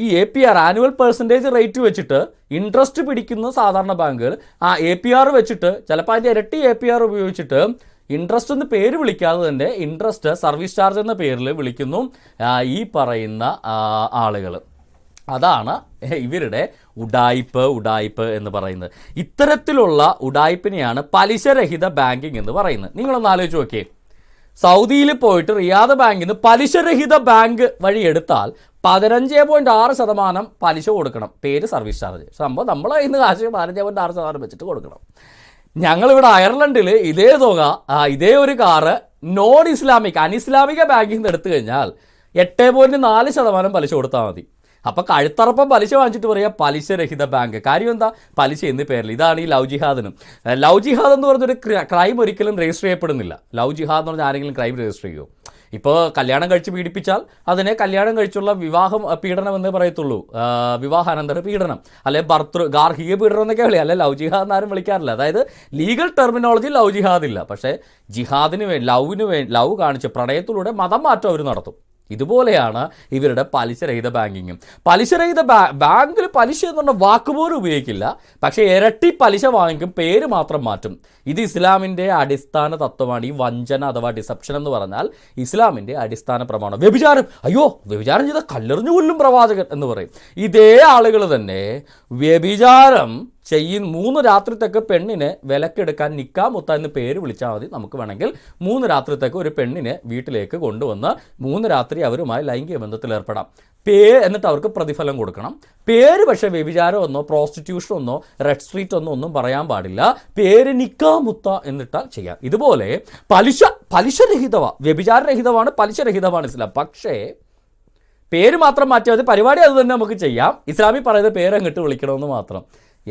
ഈ APR ആനുവൽ പെർസെൻറ്റേജ് റേറ്റ് വെച്ചിട്ട് ഇൻട്രസ്റ്റ് പിടിക്കുന്ന സാധാരണ ബാങ്കുകൾ ആ APR വെച്ചിട്ട് ചിലപ്പോൾ അതിൻ്റെ ഇരട്ടി APR ഉപയോഗിച്ചിട്ട് ഇൻട്രസ്റ്റ് എന്ന് പേര് വിളിക്കാതെ തന്നെ ഇൻട്രസ്റ്റ് സർവീസ് ചാർജ് എന്ന പേരിൽ വിളിക്കുന്നു ഈ പറയുന്ന ആളുകൾ. അതാണ് ഇവരുടെ ഉഡായിപ്പ് എന്ന് പറയുന്നത്. ഇത്തരത്തിലുള്ള ഉഡായിപ്പിനെയാണ് പലിശരഹിത ബാങ്കിങ് എന്ന് പറയുന്നത്. നിങ്ങളൊന്ന് ആലോചിച്ച് നോക്കിയേ, സൗദിയിൽ പോയിട്ട് റിയാദ് ബാങ്കിൽ നിന്ന് പലിശരഹിത ബാങ്ക് വഴി എടുത്താൽ 15.6% പലിശ കൊടുക്കണം. പേര് സർവീസ് ചാർജ്. സംഭവം നമ്മൾ ഇന്ന് കാശ് 15.6% വെച്ചിട്ട് കൊടുക്കണം. ഞങ്ങളിവിടെ അയർലൻഡിൽ ഇതേ തുക ഇതേ ഒരു കാറ് നോൺ ഇസ്ലാമിക് അനിസ്ലാമിക ബാങ്കിൽ നിന്ന് എടുത്തു കഴിഞ്ഞാൽ 8.4% പലിശ കൊടുത്താൽ മതി. അപ്പോൾ കഴുത്തറപ്പം പലിശ വാങ്ങിച്ചിട്ട് പറയുക പലിശരഹിത ബാങ്ക്. കാര്യം എന്താ? പലിശ എന്ന പേരിൽ. ഇതാണ് ഈ ലവ് ജിഹാദിനും. ലവ് ജിഹാദ് എന്ന് പറഞ്ഞൊരു ക്രൈം ഒരിക്കലും രജിസ്റ്റർ ചെയ്യപ്പെടുന്നില്ല. ലവ് ജിഹാദ് എന്ന് പറഞ്ഞാൽ ആരെങ്കിലും ക്രൈം രജിസ്റ്റർ ചെയ്യുമോ? ഇപ്പോൾ കല്യാണം കഴിച്ച് പീഡിപ്പിച്ചാൽ അതിനെ കല്യാണം കഴിച്ചുള്ള വിവാഹം പീഡനം എന്നേ പറയത്തുള്ളൂ. വിവാഹാനന്തര പീഡനം അല്ലെ ഗാർഹിക പീഡനം എന്നൊക്കെ വിളിക്കുക. അല്ലെ ലവ് ജിഹാദ് എന്നാരും വിളിക്കാറില്ല. അതായത് ലീഗൽ ടെർമിനോളജി ലവ് ജിഹാദ് ഇല്ല. പക്ഷേ ജിഹാദിന് ലവ് കാണിച്ച് പ്രണയത്തിലൂടെ മതം മാറ്റം അവർ നടത്തും. ഇതുപോലെയാണ് ഇവരുടെ പലിശരഹിത ബാങ്കിങ്ങും. പലിശരഹിത ബാങ്കിൽ പലിശ എന്ന് പറഞ്ഞ വാക്കുപോലും ഉപയോഗിക്കില്ല. പക്ഷേ ഇരട്ടി പലിശ വാങ്ങിക്കും, പേര് മാത്രം മാറ്റും. ഇത് ഇസ്ലാമിൻ്റെ അടിസ്ഥാന തത്വമാണ്. ഈ വഞ്ചന അഥവാ ഡിസപ്ഷൻ എന്ന് പറഞ്ഞാൽ ഇസ്ലാമിൻ്റെ അടിസ്ഥാന പ്രമാണം. വ്യഭിചാരം, അയ്യോ വ്യഭിചാരം ചെയ്ത കല്ലെറിഞ്ഞു കൊല്ലും പ്രവാചകൻ എന്ന് പറയും. ഇതേ ആളുകൾ തന്നെ വ്യഭിചാരം 3 രാത്രിത്തേക്ക് പെണ്ണിനെ വിലക്കെടുക്കാൻ നിക്കാമുത്ത എന്ന് പേര് വിളിച്ചാൽ മതി. നമുക്ക് വേണമെങ്കിൽ 3 രാത്രിത്തേക്ക് ഒരു പെണ്ണിനെ വീട്ടിലേക്ക് കൊണ്ടുവന്ന് 3 രാത്രി അവരുമായി ലൈംഗിക ബന്ധത്തിൽ ഏർപ്പെടാം. എന്നിട്ട് അവർക്ക് പ്രതിഫലം കൊടുക്കണം. പേര് പക്ഷേ വ്യഭിചാരം എന്നോ പ്രോസ്റ്റിറ്റ്യൂഷൻ എന്നോ റെഡ് സ്ട്രീറ്റ് എന്നോ ഒന്നും പറയാൻ പാടില്ല. പേര് നിക്കാമുത്ത എന്നിട്ടാൽ ചെയ്യാം. ഇതുപോലെ പലിശരഹിതമാണ്, വ്യഭിചാരരഹിതമാണ്, പലിശരഹിതമാണ് ഇസ്ലാം. പക്ഷേ പേര് മാത്രം മാറ്റിയാൽ മതി. പരിപാടി അത് തന്നെ നമുക്ക് ചെയ്യാം. ഇസ്ലാമിൽ പറയുന്നത് പേര് അങ്ങോട്ട് വിളിക്കണമെന്ന് മാത്രം.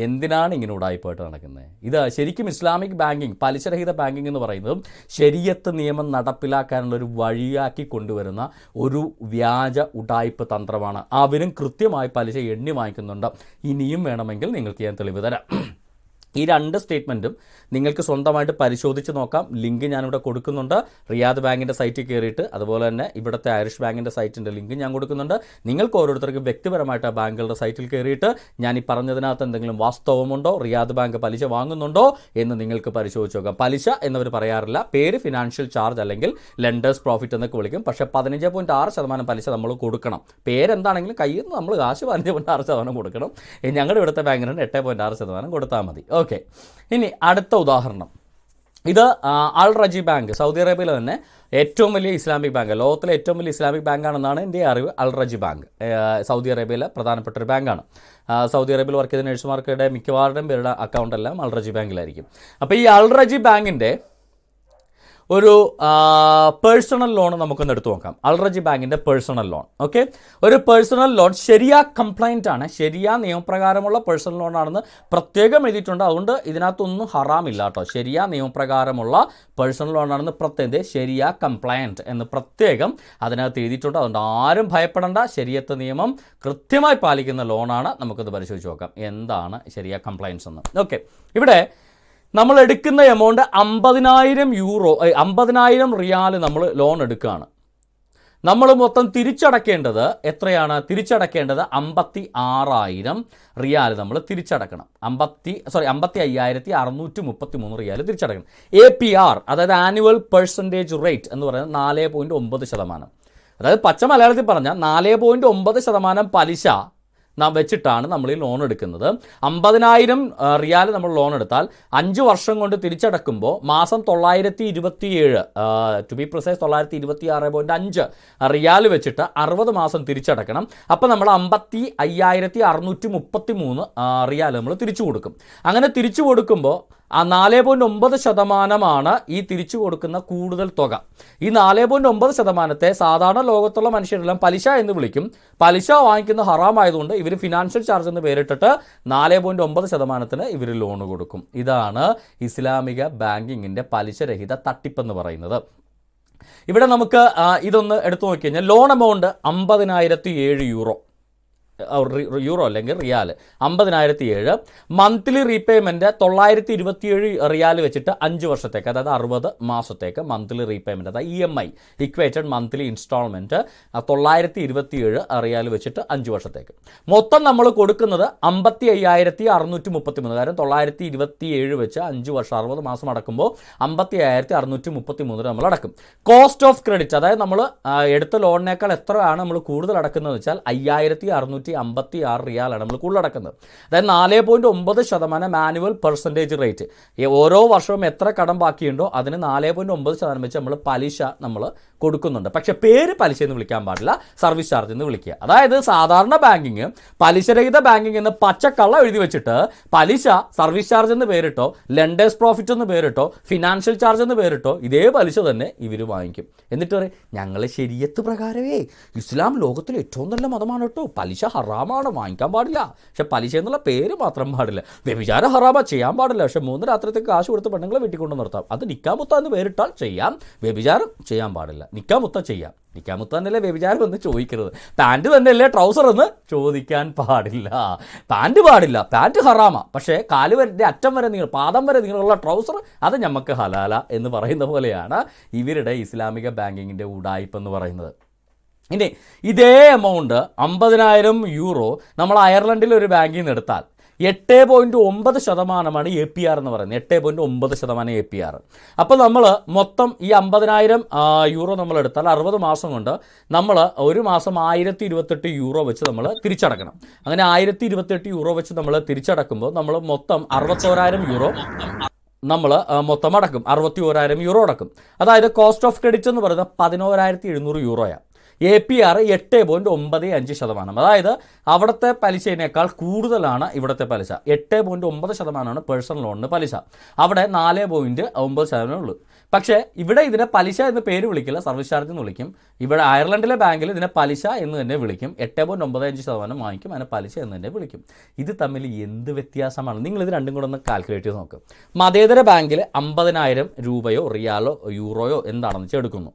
എന്തിനാണ് ഇങ്ങനെ ഉടായിപ്പായിട്ട് നടക്കുന്നത്? ഇത് ശരിക്കും ഇസ്ലാമിക് ബാങ്കിങ്, പലിശരഹിത ബാങ്കിങ് എന്ന് പറയുന്നതും ശരീഅത്ത് നിയമം നടപ്പിലാക്കാനുള്ള ഒരു വഴിയാക്കി കൊണ്ടുവരുന്ന ഒരു വ്യാജ ഉടായിപ്പ് തന്ത്രമാണ്. അവരും കൃത്യമായി പലിശ എണ്ണി വാങ്ങിക്കുന്നുണ്ട്. ഇനിയും വേണമെങ്കിൽ നിങ്ങൾക്ക് ഞാൻ തെളിവ് തരാം. ഈ 2 സ്റ്റേറ്റ്മെൻറ്റും നിങ്ങൾക്ക് സ്വന്തമായിട്ട് പരിശോധിച്ച് നോക്കാം. ലിങ്ക് ഞാനിവിടെ കൊടുക്കുന്നുണ്ട്. റിയാദ് ബാങ്കിൻ്റെ സൈറ്റിൽ കയറിയിട്ട്, അതുപോലെ തന്നെ ഇവിടുത്തെ ഐറിഷ് ബാങ്കിൻ്റെ സൈറ്റിൻ്റെ ലിങ്ക് ഞാൻ കൊടുക്കുന്നുണ്ട്. നിങ്ങൾക്ക് ഓരോരുത്തർക്കും വ്യക്തിപരമായിട്ട് ആ ബാങ്കുകളുടെ സൈറ്റിൽ കയറിയിട്ട് ഞാൻ ഈ പറഞ്ഞതിനകത്ത് എന്തെങ്കിലും വാസ്തവമുണ്ടോ, റിയാദ് ബാങ്ക് പലിശ വാങ്ങുന്നുണ്ടോ എന്ന് നിങ്ങൾക്ക് പരിശോധിച്ച് നോക്കാം. പലിശ എന്നവർ പറയാറില്ല. പേര് ഫിനാൻഷ്യൽ ചാർജ് അല്ലെങ്കിൽ ലെൻഡേഴ്സ് പ്രോഫിറ്റ് എന്നൊക്കെ വിളിക്കും. പക്ഷേ 15.6% പലിശ നമ്മൾ കൊടുക്കണം. പേരെന്താണെങ്കിലും കയ്യിൽ നിന്ന് നമ്മൾ കാശ് 15.6% കൊടുക്കണം. ഞങ്ങളുടെ ഇവിടുത്തെ ബാങ്കിന് 8.6% കൊടുത്താൽ മതി. ഓക്കെ, ഇനി അടുത്ത ഉദാഹരണം. ഇത് അൽ റജി ബാങ്ക്, സൗദി അറേബ്യയിലെ തന്നെ ഏറ്റവും വലിയ ഇസ്ലാമിക് ബാങ്ക്, ലോകത്തിലെ ഏറ്റവും വലിയ ഇസ്ലാമിക് ബാങ്കാണെന്നാണ് എൻ്റെ അറിവ്. അൽ റജി ബാങ്ക് സൗദി അറേബ്യയിലെ പ്രധാനപ്പെട്ട ഒരു ബാങ്കാണ്. സൗദി അറേബ്യയിൽ വർക്ക് ചെയ്ത നഴ്സുമാർക്കിടെ മിക്കവാറും പേരുടെ അക്കൗണ്ടെല്ലാം അൽ റജി ബാങ്കിലായിരിക്കും. അപ്പോൾ ഈ അൽ റജി ബാങ്കിൻ്റെ ഒരു പേഴ്സണൽ ലോൺ നമുക്കൊന്ന് എടുത്തു നോക്കാം. അൽ റജി ബാങ്കിൻ്റെ പേഴ്സണൽ ലോൺ. ഓക്കെ, ഒരു പേഴ്സണൽ ലോൺ ശരിയ കംപ്ലൈൻ്റ് ആണ്, ശരിയ നിയമപ്രകാരമുള്ള പേഴ്സണൽ ലോണാണെന്ന് പ്രത്യേകം എഴുതിയിട്ടുണ്ട്. അതുകൊണ്ട് ഇതിനകത്തൊന്നും ഹറാമില്ല കേട്ടോ. ശരിയ നിയമപ്രകാരമുള്ള പേഴ്സണൽ ലോണാണെന്ന് പ്രത്യേകം ശരിയ കംപ്ലയൻറ്റ് എന്ന് പ്രത്യേകം അതിനകത്ത് എഴുതിയിട്ടുണ്ട്. അതുകൊണ്ട് ആരും ഭയപ്പെടേണ്ട. ശരിയത്ത് നിയമം കൃത്യമായി പാലിക്കുന്ന ലോണാണ്. നമുക്കത് പരിശോധിച്ച് നോക്കാം എന്താണ് ശരിയ കംപ്ലയൻസ് എന്ന്. ഓക്കെ, ഇവിടെ നമ്മൾ എടുക്കുന്ന എമൗണ്ട് 50,000 റിയാൽ നമ്മൾ ലോൺ എടുക്കുകയാണ്. നമ്മൾ മൊത്തം തിരിച്ചടക്കേണ്ടത് എത്രയാണ്? തിരിച്ചടക്കേണ്ടത് 56,000 റിയാൽ നമ്മൾ തിരിച്ചടക്കണം. 55,633 റിയാൽ തിരിച്ചടക്കണം. APR അതായത് ആനുവൽ പെർസെൻറ്റേജ് റേറ്റ് എന്ന് പറയുന്നത് 4.9%. അതായത് പച്ച മലയാളത്തിൽ പറഞ്ഞാൽ 4.9% പലിശ വെച്ചിട്ടാണ് നമ്മൾ ഈ ലോൺ എടുക്കുന്നത്. 50,000 റിയാൽ നമ്മൾ ലോൺ എടുത്താൽ 5 വർഷം കൊണ്ട് തിരിച്ചടക്കുമ്പോൾ മാസം 927, ടു ബി പ്രിസൈസ് 926.5 റിയാൽ വെച്ചിട്ട് 60 മാസം തിരിച്ചടക്കണം. അപ്പോൾ നമ്മൾ 55,633 റിയാൽ നമ്മൾ തിരിച്ചു കൊടുക്കും. അങ്ങനെ തിരിച്ചു കൊടുക്കുമ്പോൾ ആ 4.9% ഈ തിരിച്ചു കൊടുക്കുന്ന കൂടുതൽ തുക. ഈ 4.9% സാധാരണ ലോകത്തുള്ള മനുഷ്യരെല്ലാം പലിശ എന്ന് വിളിക്കും. പലിശ വാങ്ങിക്കുന്ന ഹറാമായതുകൊണ്ട് ഇവർ ഫിനാൻഷ്യൽ ചാർജ് എന്ന് പേരിട്ടിട്ട് 4.9% ഇവർ ലോൺ കൊടുക്കും. ഇതാണ് ഇസ്ലാമിക ബാങ്കിങ്ങിൻ്റെ പലിശരഹിത തട്ടിപ്പെന്ന് പറയുന്നത്. ഇവിടെ നമുക്ക് ഇതൊന്ന് എടുത്തു നോക്കി കഴിഞ്ഞാൽ ലോൺ എമൗണ്ട് 50,007 യൂറോ അല്ലെങ്കിൽ റിയാൽ 50,007, മന്ത്ലി റീപേയ്മെൻറ്റ് 927 റിയാൽ വെച്ചിട്ട് 5 വർഷത്തേക്ക്, അതായത് 60 മാസത്തേക്ക് മന്ത്ലി റീപേയ്മെൻറ്റ്, അതായത് EMI ഇക്വേറ്റഡ് മന്ത്ലി ഇൻസ്റ്റാൾമെൻറ്റ് 927 റിയാൽ വെച്ചിട്ട് 5 വർഷത്തേക്ക്. മൊത്തം നമ്മൾ കൊടുക്കുന്നത് 55,633, കാരണം 927 വെച്ച് 5 വർഷം 60 മാസം അടക്കുമ്പോൾ 55,633 നമ്മൾ അടക്കും. കോസ്റ്റ് ഓഫ് ക്രെഡിറ്റ്, അതായത് നമ്മൾ എടുത്ത ലോണിനേക്കാൾ എത്രയാണ് നമ്മൾ കൂടുതൽ അടക്കുന്നത് വെച്ചാൽ 5,656 റിയാലാണ് നമ്മൾ കൂടുതൽ അടക്കുന്നത്. അതായത് 4.9% ആനുവൽ പെർസെൻറ്റേജ് റേറ്റ്. ഓരോ വർഷവും എത്ര കടം ബാക്കിയുണ്ടോ അതിന് 4.9% വെച്ച് നമ്മൾ പലിശ നമ്മൾ കൊടുക്കുന്നുണ്ട്. പക്ഷേ പേര് പലിശ എന്ന് വിളിക്കാൻ പാടില്ല, സർവീസ് ചാർജ് എന്ന് വിളിക്കുക. അതായത് സാധാരണ ബാങ്കിങ് പലിശരഹിത ബാങ്കിങ് എന്ന് പച്ചക്കള്ള എഴുതി വെച്ചിട്ട് പലിശ സർവീസ് ചാർജ് എന്ന് പേരിട്ടോ, ലെൻഡേഴ്സ് പ്രോഫിറ്റ് എന്ന് പേരിട്ടോ, ഫിനാൻഷ്യൽ ചാർജ് എന്ന് പേരിട്ടോ ഇതേ പലിശ തന്നെ ഇവർ വാങ്ങിക്കും. എന്നിട്ട് പറയും ഞങ്ങൾ ശരീഅത്ത് പ്രകാരമേ ഇസ്ലാം ലോകത്തിലെ ഏറ്റവും നല്ല മതമാണ് കേട്ടോ, പലിശ ഹറാമാണ്, വാങ്ങിക്കാൻ പാടില്ല. പക്ഷെ പലിശ എന്നുള്ള പേര് മാത്രം പാടില്ല. വ്യഭിചാരം ഹറാമ, ചെയ്യാൻ പാടില്ല. പക്ഷെ 3 രാത്രിത്തേക്ക് കാശ് കൊടുത്ത് പെണ്ണുങ്ങളെ വീട്ടിൽ കൊണ്ട് നിർത്താം. അത് നിക്കാമുത്ത എന്ന് പേരിട്ടാൽ ചെയ്യാം, വ്യഭിചാരം ചെയ്യാൻ പാടില്ല. നിക്കാമുത്ത ചെയ്യാം. നിക്കാമുത്ത തന്നെയല്ലേ വ്യഭിചാരം എന്ന് ചോദിക്കരുത്. പാൻറ്റ് തന്നെയല്ലേ ട്രൗസർ എന്ന് ചോദിക്കാൻ പാടില്ല. പാൻറ്റ് പാടില്ല, പാൻറ്റ് ഹറാമ. പക്ഷേ കാല് വരെ അറ്റം വരെ നിങ്ങൾ പാദം വരെ നിങ്ങളുള്ള ട്രൗസർ അത് ഞമ്മക്ക് ഹലാല എന്ന് പറയുന്ന പോലെയാണ് ഇവരുടെ ഇസ്ലാമിക ബാങ്കിങ്ങിൻ്റെ ഉഡായിപ്പ് എന്ന് പറയുന്നത്. ഇനി ഇതേ എമൗണ്ട് 50,000 യൂറോ നമ്മൾ അയർലൻഡിൽ ഒരു ബാങ്കിൽ നിന്ന് എടുത്താൽ 8.9% APR എന്ന് പറയുന്നത്. 8.9% APR. അപ്പോൾ നമ്മൾ മൊത്തം ഈ 50,000 യൂറോ നമ്മൾ എടുത്താൽ 60 മാസം കൊണ്ട് നമ്മൾ ഒരു മാസം 1,028 യൂറോ വെച്ച് നമ്മൾ തിരിച്ചടക്കണം. അങ്ങനെ 1,028 യൂറോ വെച്ച് നമ്മൾ തിരിച്ചടക്കുമ്പോൾ നമ്മൾ മൊത്തം 61,000 യൂറോ നമ്മൾ മൊത്തം അടക്കും. 61,000 യൂറോ അടക്കും. അതായത് കോസ്റ്റ് ഓഫ് ക്രെഡിറ്റ് എന്ന് പറയുന്നത് 11,700 യൂറോയാണ്. APR 8.95%. അതായത് അവിടുത്തെ പലിശയിനേക്കാൾ കൂടുതലാണ് ഇവിടുത്തെ പലിശ. 8.9% പേഴ്സണൽ ലോണിന് പലിശ. അവിടെ 4.9% ഉള്ളൂ. പക്ഷേ ഇവിടെ ഇതിനെ പലിശ എന്ന് പേര് വിളിക്കില്ല, സർവീസ് ചാർജ് എന്ന് വിളിക്കും. ഇവിടെ അയർലൻഡിലെ ബാങ്കിൽ ഇതിനെ പലിശ എന്ന് തന്നെ വിളിക്കും. 8.95% വാങ്ങിക്കും, അതിനെ പലിശ എന്ന് തന്നെ വിളിക്കും. ഇത് തമ്മിൽ എന്ത് വ്യത്യാസമാണ്? നിങ്ങളിത് രണ്ടും കൂടെ ഒന്ന് കാൽക്കുലേറ്റ് ചെയ്ത് നോക്കും. മതേതര ബാങ്കിൽ 50,000 രൂപയോ റിയാലോ യൂറോയോ എന്താണെന്ന് വെച്ചാൽ എടുക്കുന്നു.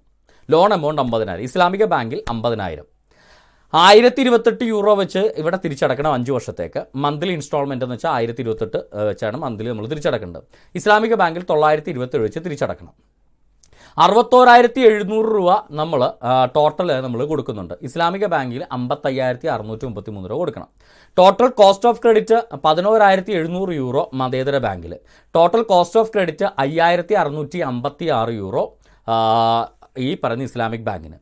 Loan amount 50,000. ഇസ്ലാമിക ബാങ്കിൽ 50,000. 1,028 യൂറോ വെച്ച് ഇവിടെ തിരിച്ചടക്കണം 5 വർഷത്തേക്ക്. മന്ത്ലി ഇൻസ്റ്റാൾമെൻറ്റ് എന്ന് വെച്ചാൽ 1,028 വെച്ചാണ് മന്ത്ലി നമ്മൾ തിരിച്ചടക്കേണ്ടത്. ഇസ്ലാമിക ബാങ്കിൽ 927 വെച്ച് തിരിച്ചടക്കണം. 61,700 രൂപ നമ്മൾ ടോട്ടൽ നമ്മൾ കൊടുക്കുന്നുണ്ട്. ഇസ്ലാമിക ബാങ്കിൽ 55,633 രൂപ കൊടുക്കണം. Total cost of credit 11,700 euro മതേതര ബാങ്കിൽ. Total cost of credit 5,656 euro ഈ പറഞ്ഞ ഇസ്ലാമിക് ബാങ്കിന്.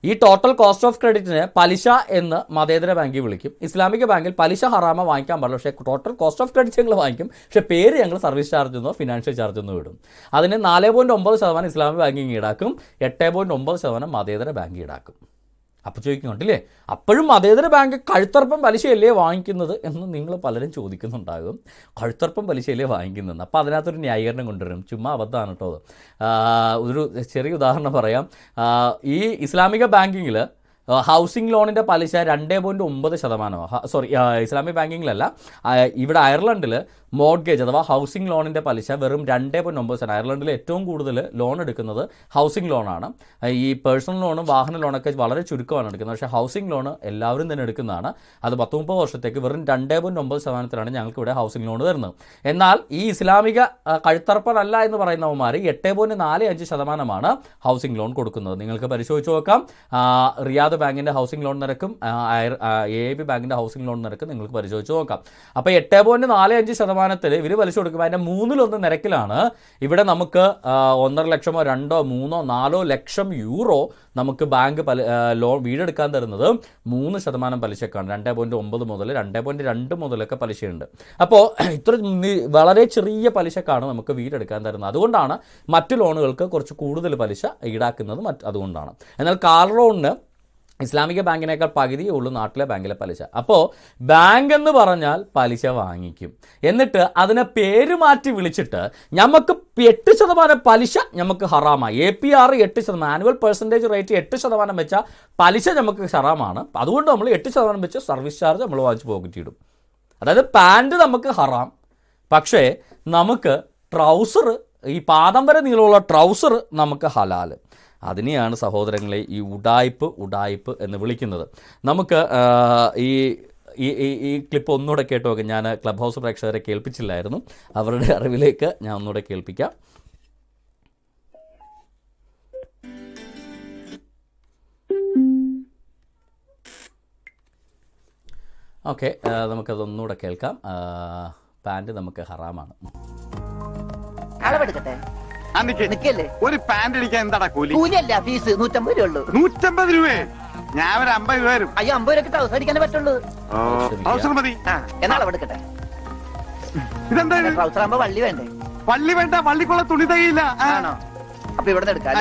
ഈ ടോട്ടൽ കോസ്റ്റ് ഓഫ് ക്രെഡിറ്റിന് പലിശ എന്ന് മതേതര ബാങ്കിൽ വിളിക്കും. ഇസ്ലാമിക ബാങ്കിൽ പലിശ ഹറാമ വാങ്ങിക്കാൻ പാടില്ല, പക്ഷേ ടോട്ടൽ കോസ്റ്റ് ഓഫ് ക്രെഡിറ്റ് ഞങ്ങൾ വാങ്ങിക്കും. പക്ഷേ പേര് ഞങ്ങൾ സർവീസ് ചാർജ് എന്നോ ഫിനാൻഷ്യൽ ചാർജ് എന്നോ ഇടും. അതിന് 4.9% ഇസ്ലാമിക് ബാങ്കിങ് ഈടാക്കും, 8.9% മതേതര ബാങ്ക് ഈടാക്കും. അപ്പോൾ ചോദിക്കുന്നുണ്ടല്ലേ, അപ്പോഴും മതേതര ബാങ്ക് കഴുത്തർപ്പം പലിശയല്ലേ വാങ്ങിക്കുന്നത് എന്ന് നിങ്ങൾ പലരും ചോദിക്കുന്നുണ്ടാകും. കഴുത്തർപ്പം പലിശയല്ലേ വാങ്ങിക്കുന്നത്. അപ്പോൾ അതിനകത്തൊരു ന്യായീകരണം കൊണ്ടുവരും. ചുമ്മാ അബദ്ധമാണ് കേട്ടോ അത്. ഒരു ചെറിയ ഉദാഹരണം പറയാം. ഈ ഇസ്ലാമിക ബാങ്കിങ്ങിൽ ഹൗസിംഗ് ലോണിൻ്റെ പലിശ 2.9%. സോറി, ഇസ്ലാമിക് ബാങ്കിങ്ങിലല്ല, ഇവിടെ അയർലൻഡിൽ മോർഗേജ് അഥവാ ഹൗസിംഗ് ലോണിൻ്റെ പലിശ വെറും 2.9%. അയർലൻഡിൽ ഏറ്റവും കൂടുതൽ ലോൺ എടുക്കുന്നത് ഹൗസിംഗ് ലോണാണ്. ഈ പേഴ്സണൽ ലോണും വാഹന ലോണൊക്കെ വളരെ ചുരുക്കമാണ് എടുക്കുന്നത്. പക്ഷേ ഹൗസിംഗ് ലോൺ എല്ലാവരും തന്നെ എടുക്കുന്നതാണ്. അത് 10-30 വർഷത്തേക്ക് വെറും 2.9%-ലാണ് ഞങ്ങൾക്ക് ഇവിടെ ഹൗസിംഗ് ലോൺ തരുന്നത്. എന്നാൽ ഈ ഇസ്ലാമിക കഴുത്തർപ്പനല്ല എന്ന് പറയുന്നവന്മാർ 8.45% ഹൗസിംഗ് ലോൺ കൊടുക്കുന്നത്. നിങ്ങൾക്ക് പരിശോധിച്ച് നോക്കാം. റിയാദ് ബാങ്കിൻ്റെ ഹൗസിംഗ് ലോൺ നിരക്കും AIB ബാങ്കിൻ്റെ ഹൗസിംഗ് ലോൺ നിരക്കും നിങ്ങൾക്ക് പരിശോധിച്ച് നോക്കാം. അപ്പോൾ 8.45% ഇവർ പലിശ കൊടുക്കുമ്പോൾ അതിൻ്റെ 1/3 നിരക്കിലാണ് ഇവിടെ നമുക്ക് 1.5 ലക്ഷമോ 2, 3, 4 ലക്ഷം യൂറോ നമുക്ക് ബാങ്ക് ലോൺ വീടെടുക്കാൻ തരുന്നത് 3% പലിശക്കാണ്. 2.9 മുതൽ 2.2 മുതലൊക്കെ പലിശയുണ്ട്. അപ്പോൾ ഇത്ര വളരെ ചെറിയ പലിശക്കാണ് നമുക്ക് വീടെടുക്കാൻ തരുന്നത്. അതുകൊണ്ടാണ് മറ്റു ലോണുകൾക്ക് കുറച്ച് കൂടുതൽ പലിശ ഈടാക്കുന്നത്. അതുകൊണ്ടാണ്. എന്നാൽ കാർ ലോണിന് ഇസ്ലാമിക ബാങ്കിനേക്കാൾ പകുതിയേ ഉള്ളൂ നാട്ടിലെ ബാങ്കിലെ പലിശ. അപ്പോൾ ബാങ്ക് എന്ന് പറഞ്ഞാൽ പലിശ വാങ്ങിക്കും. എന്നിട്ട് അതിനെ പേര് മാറ്റി വിളിച്ചിട്ട് നമുക്ക് 8% പലിശ നമുക്ക് ഹറാമായി. APR 8%, ആനുവൽ പെർസെൻറ്റേജ് റേറ്റ് 8% വെച്ചാൽ പലിശ നമുക്ക് ഹറാമാണ്. അതുകൊണ്ട് നമ്മൾ 8% വെച്ച് സർവീസ് ചാർജ് നമ്മൾ വാങ്ങിച്ച് പോക്കറ്റിടും. അതായത് പാൻറ്റ് നമുക്ക് ഹറാം, പക്ഷേ നമുക്ക് ട്രൗസർ ഈ പാദം വരെ നീളമുള്ള ട്രൗസർ നമുക്ക് ഹലാൽ. അതിനെയാണ് സഹോദരങ്ങളെ ഈ ഉഡായിപ്പ് എന്ന് വിളിക്കുന്നത്. നമുക്ക് ഈ ഈ ഈ ക്ലിപ്പ് ഒന്നുകൂടെ കേട്ട് നോക്കാം. ഞാൻ ക്ലബ് ഹൗസ് പ്രേക്ഷകരെ കേൾപ്പിച്ചില്ലായിരുന്നു, അവരുടെ അറിവിലേക്ക് ഞാൻ ഒന്നുകൂടെ കേൾപ്പിക്കാം. ഓക്കെ, നമുക്കതൊന്നുകൂടെ കേൾക്കാം. പാൻറ് നമുക്ക് ഹറാമാണ്. അളവെടുക്കട്ടെ. ഒരു പാന്റ് അടിക്കാൻ എന്താടാ കൂലി? കൂലിയല്ല, ഫീസ് 150 രൂപ ഉള്ളൂ. 150 രൂപയെ? ഞാൻ ഒരു 50 രൂപ വരും. അയ്യോ, 50 രൂപ ട്രൗസർ അടിക്കാനേ പറ്റുള്ളൂ. ട്രൗസർ മതി. എന്നാ അളവെടുക്കട്ടെ. ഇതെന്താ ട്രൗസർ ആകുമ്പോ വള്ളി വേണ്ടേ? വള്ളി വേണ്ട, വള്ളിക്കുള്ള തുണി തയ്യില്ല. ആണോ? അപ്പൊ ഇവിടെ എടുക്കാം.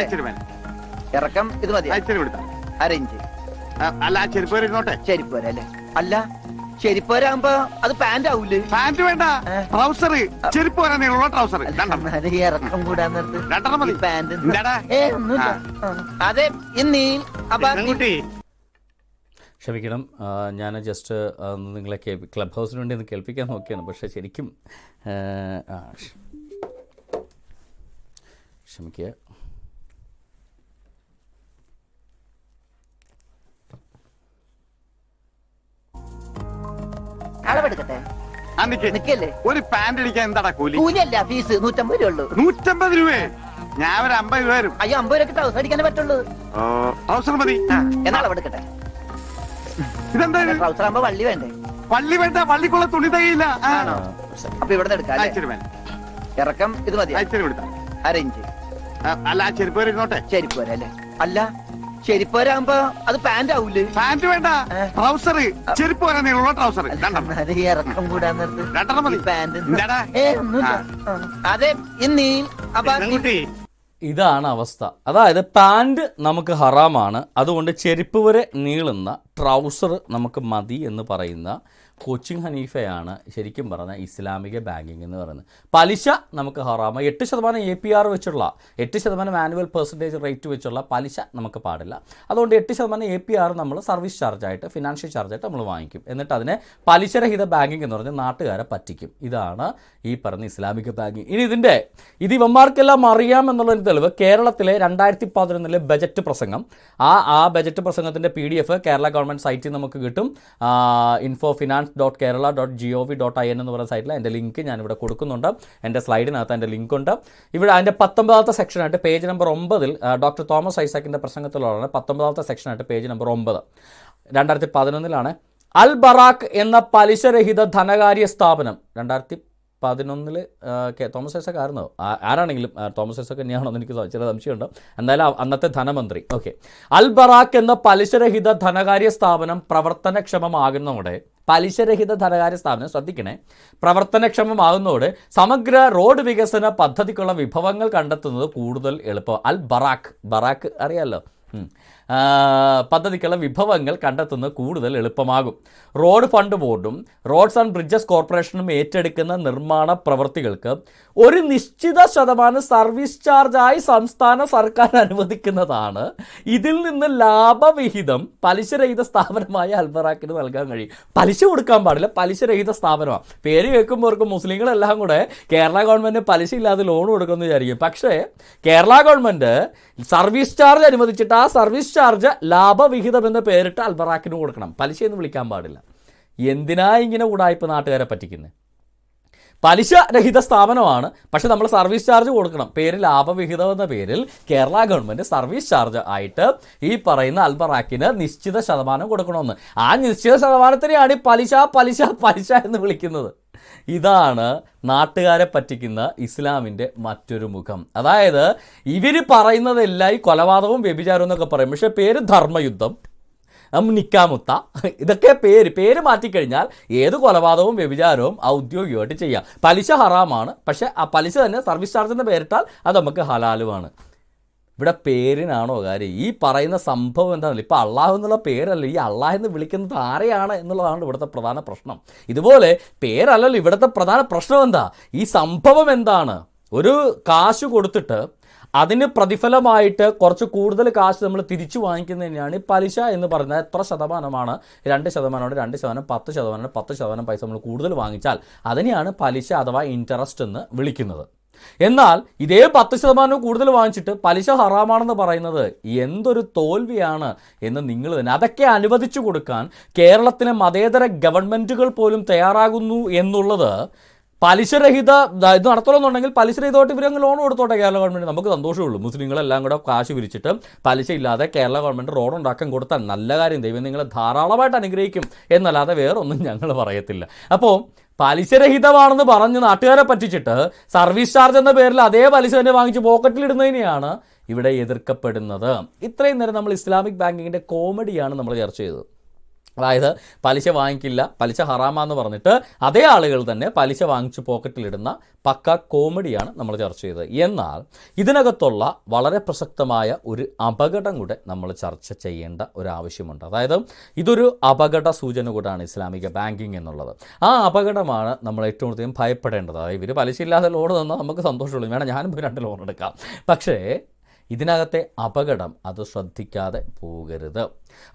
ഇറക്കം ഇത് മതി. അരയിഞ്ച്. അല്ല, ചെരുപ്പ് വരെ ഇരുന്നോട്ടെ. ചെരുപ്പ് വരെ അല്ലേ? അല്ല, ചെരുപ്പ് വരാകുമ്പോ അത് പാന്റ് ആവൂലേ? പാന്റ് വേണ്ട, ട്രൗസർ. ചെരുപ്പ് വരാനുള്ള ട്രൗസർ ഇറക്കം കൂടാൻ നിർത്തി പാന്റ്. അതെ, ക്ഷമിക്കണം, ഞാൻ ജസ്റ്റ് നിങ്ങളെ ക്ലബ് ഹൗസിന് വേണ്ടി ഒന്ന് കേൾപ്പിക്കാൻ നോക്കിയാണ്. പക്ഷേ ശരിക്കും ക്ഷമിക്കുക. അളവെടുക്കട്ടെ. ഒരു പാന്റ് അടിക്കാൻ എന്താടാ കൂലി? കൂലിയല്ല, ഫീസ് 150 രൂപ ഉള്ളൂ. 150 രൂപയെ? ഞാൻ ഒരു 50 രൂപ വരും. അയ്യോ, 50 രൂപ ട്രൗസർ അടിക്കാനേ പറ്റുള്ളൂ. ട്രൗസർ മതി. എന്നാ അളവെടുക്കട്ടെ. ഇതെന്താ ട്രൗസർ ആകുമ്പോ വള്ളി വേണ്ടേ? വള്ളി വേണ്ട, വള്ളിക്കുള്ള തുണി തയ്യില്ല. ആണോ? അപ്പൊ ഇവിടെ എടുക്കാം. ഇറക്കം ഇത് മതി. അരയിഞ്ച്. അല്ല, ചെരുപ്പ് വരെ ഇരുന്നോട്ടെ. ചെരുപ്പ് വരെ അല്ലേ? അല്ല, ചെരുപ്പ് വരാകുമ്പോ അത് പാന്റ് ആവൂലേ? പാന്റ് വേണ്ട, ട്രൗസർ. ചെരുപ്പ് വരാനുള്ള ട്രൗസർ ഇറക്കം കൂടാൻ നിർത്തി പാന്റ്. അതെ, ഇതാണ് അവസ്ഥ. അതായത് പാൻറ് നമുക്ക് ഹറാമാണ്, അതുകൊണ്ട് ചെരുപ്പ് വരെ നീളുന്ന ട്രൗസർ നമുക്ക് മതി എന്ന് പറയുന്ന കൊച്ചിൻ ഹനീഫയാണ് ശരിക്കും പറഞ്ഞാൽ ഇസ്ലാമിക ബാങ്കിങ് എന്ന് പറയുന്നത്. പലിശ നമുക്ക് ഹറാമ. 8% APR വെച്ചുള്ള 8% ആനുവൽ പെർസെൻറ്റേജ് റേറ്റ് വെച്ചുള്ള പലിശ നമുക്ക് പാടില്ല. അതുകൊണ്ട് 8% APR നമ്മൾ സർവീസ് ചാർജായിട്ട്, ഫിനാൻഷ്യൽ ചാർജായിട്ട് നമ്മൾ വാങ്ങിക്കും. എന്നിട്ട് അതിനെ പലിശരഹിത ബാങ്കിങ് എന്ന് പറഞ്ഞ് നാട്ടുകാരെ പറ്റിക്കും. ഇതാണ് ഈ പറഞ്ഞ ഇസ്ലാമിക ബാങ്കിങ്. ഇനി ഇത് ഇവന്മാർക്കെല്ലാം അറിയാമെന്നുള്ളൊരു തെളിവ് കേരളത്തിലെ 2011 ബജറ്റ് പ്രസംഗം. ആ ബജറ്റ് പ്രസംഗത്തിൻ്റെ PDF കേരള ഗവൺമെൻറ് സൈറ്റിൽ നമുക്ക് കിട്ടും. info.finance.kerala.gov.in എന്ന് പറയുന്ന സൈറ്റിൽ എൻ്റെ ലിങ്ക് ഞാനിവിടെ കൊടുക്കുന്നുണ്ട്. എൻ്റെ സ്ലൈഡിനകത്ത് എൻ്റെ ലിങ്ക് ഉണ്ട്. ഇവിടെ അതിൻ്റെ 19ാമത്തെ സെക്ഷനായിട്ട് പേജ് നമ്പർ 9 ഡോക്ടർ തോമസ് ഐസക്കിൻ്റെ പ്രസംഗത്തിലുള്ളതാണ്. 19ാമത്തെ സെക്ഷനായിട്ട് പേജ് നമ്പർ 9, 2011 അൽ ബറാക്ക് എന്ന പലിശരഹിത ധനകാര്യ സ്ഥാപനം. 2011 തോമസ് ഐസക് ആയിരുന്നോ? ആരാണെങ്കിലും തോമസ് ഐസക് തന്നെയാണോ എന്ന് എനിക്ക് ചില സംശയമുണ്ട്. എന്തായാലും അന്നത്തെ ധനമന്ത്രി. ഓക്കെ, അൽ ബറാക്ക് എന്ന പലിശരഹിത ധനകാര്യ സ്ഥാപനം പ്രവർത്തനക്ഷമമാകുന്നതോടെ, പലിശരഹിത ധനകാര്യ സ്ഥാപനം ശ്രദ്ധിക്കണേ, പ്രവർത്തനക്ഷമമാകുന്നതോടെ സമഗ്ര റോഡ് വികസന പദ്ധതിക്കുള്ള വിഭവങ്ങൾ കണ്ടെത്തുന്നത് കൂടുതൽ എളുപ്പം. അൽ ബറാക്ക് അറിയാമല്ലോ. പദ്ധതിക്കുള്ള വിഭവങ്ങൾ കണ്ടെത്തുന്നത് കൂടുതൽ എളുപ്പമാകും. റോഡ് ഫണ്ട് ബോർഡും റോഡ്സ് ആൻഡ് ബ്രിഡ്ജസ് കോർപ്പറേഷനും ഏറ്റെടുക്കുന്ന നിർമ്മാണ പ്രവൃത്തികൾക്ക് ഒരു നിശ്ചിത ശതമാനം സർവീസ് ചാർജായി സംസ്ഥാന സർക്കാർ അനുവദിക്കുന്നതാണ്. ഇതിൽ നിന്ന് ലാഭവിഹിതം പലിശരഹിത സ്ഥാപനമായ അൽബറാക്കിന് നൽകാൻ കഴിയും. പലിശ കൊടുക്കാൻ പാടില്ല, പലിശരഹിത സ്ഥാപനമാണ്. പേര് കേൾക്കുമ്പോഴേക്കും മുസ്ലിങ്ങളെല്ലാം കൂടെ കേരള ഗവൺമെൻറ് പലിശ ഇല്ലാതെ ലോൺ കൊടുക്കുമെന്ന് വിചാരിക്കും. പക്ഷേ കേരള ഗവൺമെൻറ് സർവീസ് ചാർജ് അനുവദിച്ചിട്ട് ആ സർവീസ് ചാർജ് ലാഭവിഹിതം എന്ന് പേരിട്ട് അൽബറാക്കിന് കൊടുക്കണം. പലിശയെന്ന് വിളിക്കാൻ പാടില്ല. എന്തിനാ ഇങ്ങനെ ഉടായ്പ നാട്ടുകാരെ പറ്റിക്കുന്നത്? പലിശ രഹിത സ്ഥാപനമാണ്, പക്ഷെ നമ്മൾ സർവീസ് ചാർജ് കൊടുക്കണം. പേര് ലാഭവിഹിതം എന്ന പേരിൽ കേരള ഗവൺമെൻറ് സർവീസ് ചാർജ് ആയിട്ട് ഈ പറയുന്ന അൽബറാക്കിന് നിശ്ചിത ശതമാനം കൊടുക്കണമെന്ന്. ആ നിശ്ചിത ശതമാനത്തിനെയാണ് പലിശ എന്ന് വിളിക്കുന്നത്. ഇതാണ് നാട്ടുകാരെ പറ്റിക്കുന്ന ഇസ്ലാമിൻ്റെ മറ്റൊരു മുഖം. അതായത് ഇവർ പറയുന്നതെല്ലാം ഈ കൊലപാതകവും വ്യഭിചാരവും എന്നൊക്കെ പറയും. പക്ഷേ പേര് ധർമ്മയുദ്ധം, നിക്കാമുത്ത, ഇതൊക്കെ പേര് മാറ്റിക്കഴിഞ്ഞാൽ ഏത് കൊലപാതകവും വ്യഭിചാരവും ഔദ്യോഗികമായിട്ട് ചെയ്യാം. പലിശ ഹറാമാണ്, പക്ഷേ ആ പലിശ തന്നെ സർവീസ് ചാർജെന്ന് പേരിട്ടാൽ അത് നമുക്ക് ഹലാലുമാണ്. ഇവിടെ പേരിനാണോ കാര്യം? ഈ പറയുന്ന സംഭവം എന്താണെന്നില്ല. ഇപ്പോൾ അള്ളാഹു എന്നുള്ള പേരല്ല, ഈ അള്ളാഹ് എന്ന് വിളിക്കുന്നത് ആരെയാണ് എന്നുള്ളതാണ് ഇവിടുത്തെ പ്രധാന പ്രശ്നം. ഇതുപോലെ പേരല്ലല്ലോ ഇവിടുത്തെ പ്രധാന പ്രശ്നം. എന്താ ഈ സംഭവം? എന്താണ്? ഒരു കാശ് കൊടുത്തിട്ട് അതിന് പ്രതിഫലമായിട്ട് കുറച്ച് കൂടുതൽ കാശ് നമ്മൾ തിരിച്ചു വാങ്ങിക്കുന്നതിനാണ് ഈ പലിശ എന്ന് പറയുന്നത്. എത്ര ശതമാനമാണ്? 2%, 2%, 10%, 10% പൈസ നമ്മൾ കൂടുതൽ വാങ്ങിച്ചാൽ അതിനെയാണ് പലിശ അഥവാ ഇൻട്രസ്റ്റ് എന്ന് വിളിക്കുന്നത്. എന്നാൽ ഇതേ 10% കൂടുതൽ വാങ്ങിച്ചിട്ട് പലിശ ഹറാമാണെന്ന് പറയുന്നത് എന്തൊരു തോൽവിയാണ് എന്ന് നിങ്ങൾ തന്നെ. അതൊക്കെ അനുവദിച്ചു കൊടുക്കാൻ കേരളത്തിലെ മതേതര ഗവൺമെൻറ്റുകൾ പോലും തയ്യാറാകുന്നു എന്നുള്ളത് പലിശരഹിത ഇത് നടത്തണമെന്നുണ്ടെങ്കിൽ പലിശരഹിതമായിട്ട് ഇവരങ്ങ് ലോൺ കൊടുത്തോട്ടെ കേരള ഗവൺമെൻറ്. നമുക്ക് സന്തോഷമുള്ളൂ. മുസ്ലിങ്ങളെല്ലാം കൂടെ കാശ് പിരിച്ചിട്ട് പലിശ ഇല്ലാതെ കേരള ഗവൺമെൻറ് റോഡ് ഉണ്ടാക്കാൻ കൊടുത്താൽ നല്ല കാര്യം. ദൈവം നിങ്ങളെ ധാരാളമായിട്ട് അനുഗ്രഹിക്കും എന്നല്ലാതെ വേറൊന്നും ഞങ്ങൾ പറയത്തില്ല. അപ്പോൾ പലിശരഹിതമാണെന്ന് പറഞ്ഞ് നാട്ടുകാരെ പറ്റിച്ചിട്ട് സർവീസ് ചാർജ് എന്ന പേരിൽ അതേ പലിശ തന്നെ വാങ്ങിച്ച് പോക്കറ്റിലിടുന്നതിനെയാണ് ഇവിടെ എതിർക്കപ്പെടുന്നത്. ഇത്രയും നേരം നമ്മൾ ഇസ്ലാമിക് ബാങ്കിങ്ങിൻ്റെ കോമഡിയാണ് നമ്മൾ ചർച്ച ചെയ്തത്. അതായത് പലിശ വാങ്ങിക്കില്ല, പലിശ ഹറാമാന്ന് പറഞ്ഞിട്ട് അതേ ആളുകൾ തന്നെ പലിശ വാങ്ങിച്ച് പോക്കറ്റിലിടുന്ന പക്ക കോമഡിയാണ് നമ്മൾ ചർച്ച ചെയ്തത്. എന്നാൽ ഇതിനകത്തുള്ള വളരെ പ്രസക്തമായ ഒരു അപകടം കൂടെ നമ്മൾ ചർച്ച ചെയ്യേണ്ട ഒരു ആവശ്യമുണ്ട്. അതായത് ഇതൊരു അപകട സൂചന കൂടാണ് ഇസ്ലാമിക ബാങ്കിങ് എന്നുള്ളത്. ആ അപകടമാണ് നമ്മൾ ഏറ്റവും അധികം ഭയപ്പെടേണ്ടത്. അതായത് ഇവർ പലിശ ഇല്ലാതെ ലോൺ തന്നാൽ നമുക്ക് സന്തോഷമുള്ളൂ, വേണം ഞാനും 2 ലോൺ എടുക്കാം. പക്ഷേ ഇതിനകത്തെ അപകടം അത് ശ്രദ്ധിക്കാതെ പോകരുത്.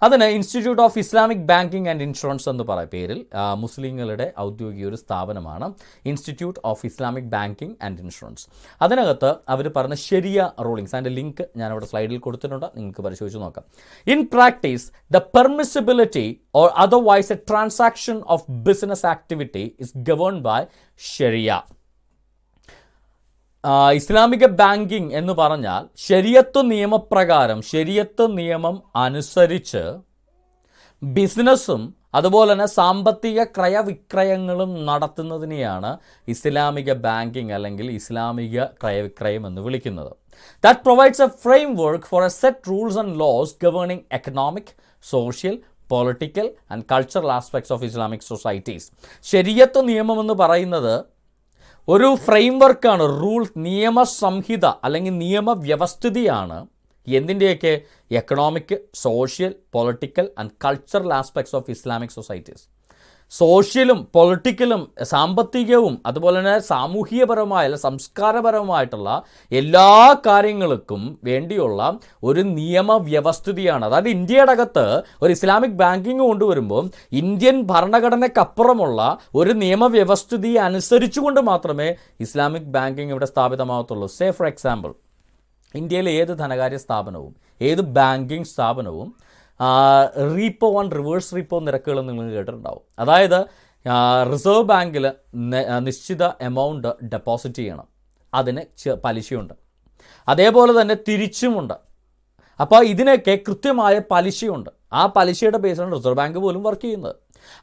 അതിന് institute of Islamic banking and insurance എന്ന് പറയുന്ന പേരിൽ മുസ്ലിങ്ങളുടെ ഔദ്യോഗിക ഒരു സ്ഥാപനമാണ് institute of Islamic banking and insurance. അതിനകത്ത് അവർ പറഞ്ഞ ശരിയ റൂളിങ്സ്, അതിൻ്റെ ലിങ്ക് ഞാനവിടെ സ്ലൈഡിൽ കൊടുത്തിട്ടുണ്ട്, നിങ്ങൾക്ക് പരിശോധിച്ച് നോക്കാം. In practice the permissibility or otherwise a transaction of business activity is governed by Sharia. ഇസ്ലാമിക ബാങ്കിങ് എന്ന് പറഞ്ഞാൽ ശരിയത്ത് നിയമപ്രകാരം, ശരിയത്ത് നിയമം അനുസരിച്ച് ബിസിനസ്സും അതുപോലെ തന്നെ സാമ്പത്തിക ക്രയവിക്രയങ്ങളും നടത്തുന്നതിനെയാണ് ഇസ്ലാമിക ബാങ്കിങ് അല്ലെങ്കിൽ ഇസ്ലാമിക ക്രയവിക്രയം എന്ന് വിളിക്കുന്നത്. That provides a framework for a set rules and laws governing economic, social, political and cultural aspects of Islamic societies. ശരിയത്ത് നിയമം എന്ന് പറയുന്നത് ഒരു ഫ്രെയിംവർക്കാണ്, റൂൾസ്, നിയമസംഹിത അല്ലെങ്കിൽ നിയമവ്യവസ്ഥിതിയാണ്. എന്തിൻ്റെയൊക്കെ? Economic, social, political and cultural aspects of Islamic societies. സോഷ്യലും പൊളിറ്റിക്കലും സാമ്പത്തികവും അതുപോലെ തന്നെ സാമൂഹികപരമായ സംസ്കാരപരമായിട്ടുള്ള എല്ലാ കാര്യങ്ങൾക്കും വേണ്ടിയുള്ള ഒരു നിയമവ്യവസ്ഥിതിയാണ്. അതായത് ഇന്ത്യയുടെ അകത്ത് ഒരു ഇസ്ലാമിക് ബാങ്കിങ് കൊണ്ടുവരുമ്പോൾ ഇന്ത്യൻ ഭരണഘടനയ്ക്കപ്പുറമുള്ള ഒരു നിയമവ്യവസ്ഥിതി അനുസരിച്ചുകൊണ്ട് മാത്രമേ ഇസ്ലാമിക് ബാങ്കിങ് ഇവിടെ സ്ഥാപിതമാകത്തുള്ളൂ. സേ ഫോർ എക്സാമ്പിൾ, ഇന്ത്യയിലെ ഏത് ധനകാര്യ സ്ഥാപനവും ഏത് ബാങ്കിങ് സ്ഥാപനവും റീപ്പോ ആൻഡ് റിവേഴ്സ് റീപ്പോ നിരക്കുകൾ നിങ്ങൾ കേട്ടിട്ടുണ്ടാവും. അതായത് റിസർവ് ബാങ്കിൽ നിശ്ചിത എമൗണ്ട് ഡെപ്പോസിറ്റ് ചെയ്യണം, അതിന് പലിശയുണ്ട്. അതേപോലെ തന്നെ തിരിച്ചുമുണ്ട്. അപ്പോൾ ഇതിനൊക്കെ കൃത്യമായ പലിശയുണ്ട്. ആ പലിശയുടെ ബേസിലാണ് റിസർവ് ബാങ്ക് പോലും വർക്ക് ചെയ്യുന്നത്.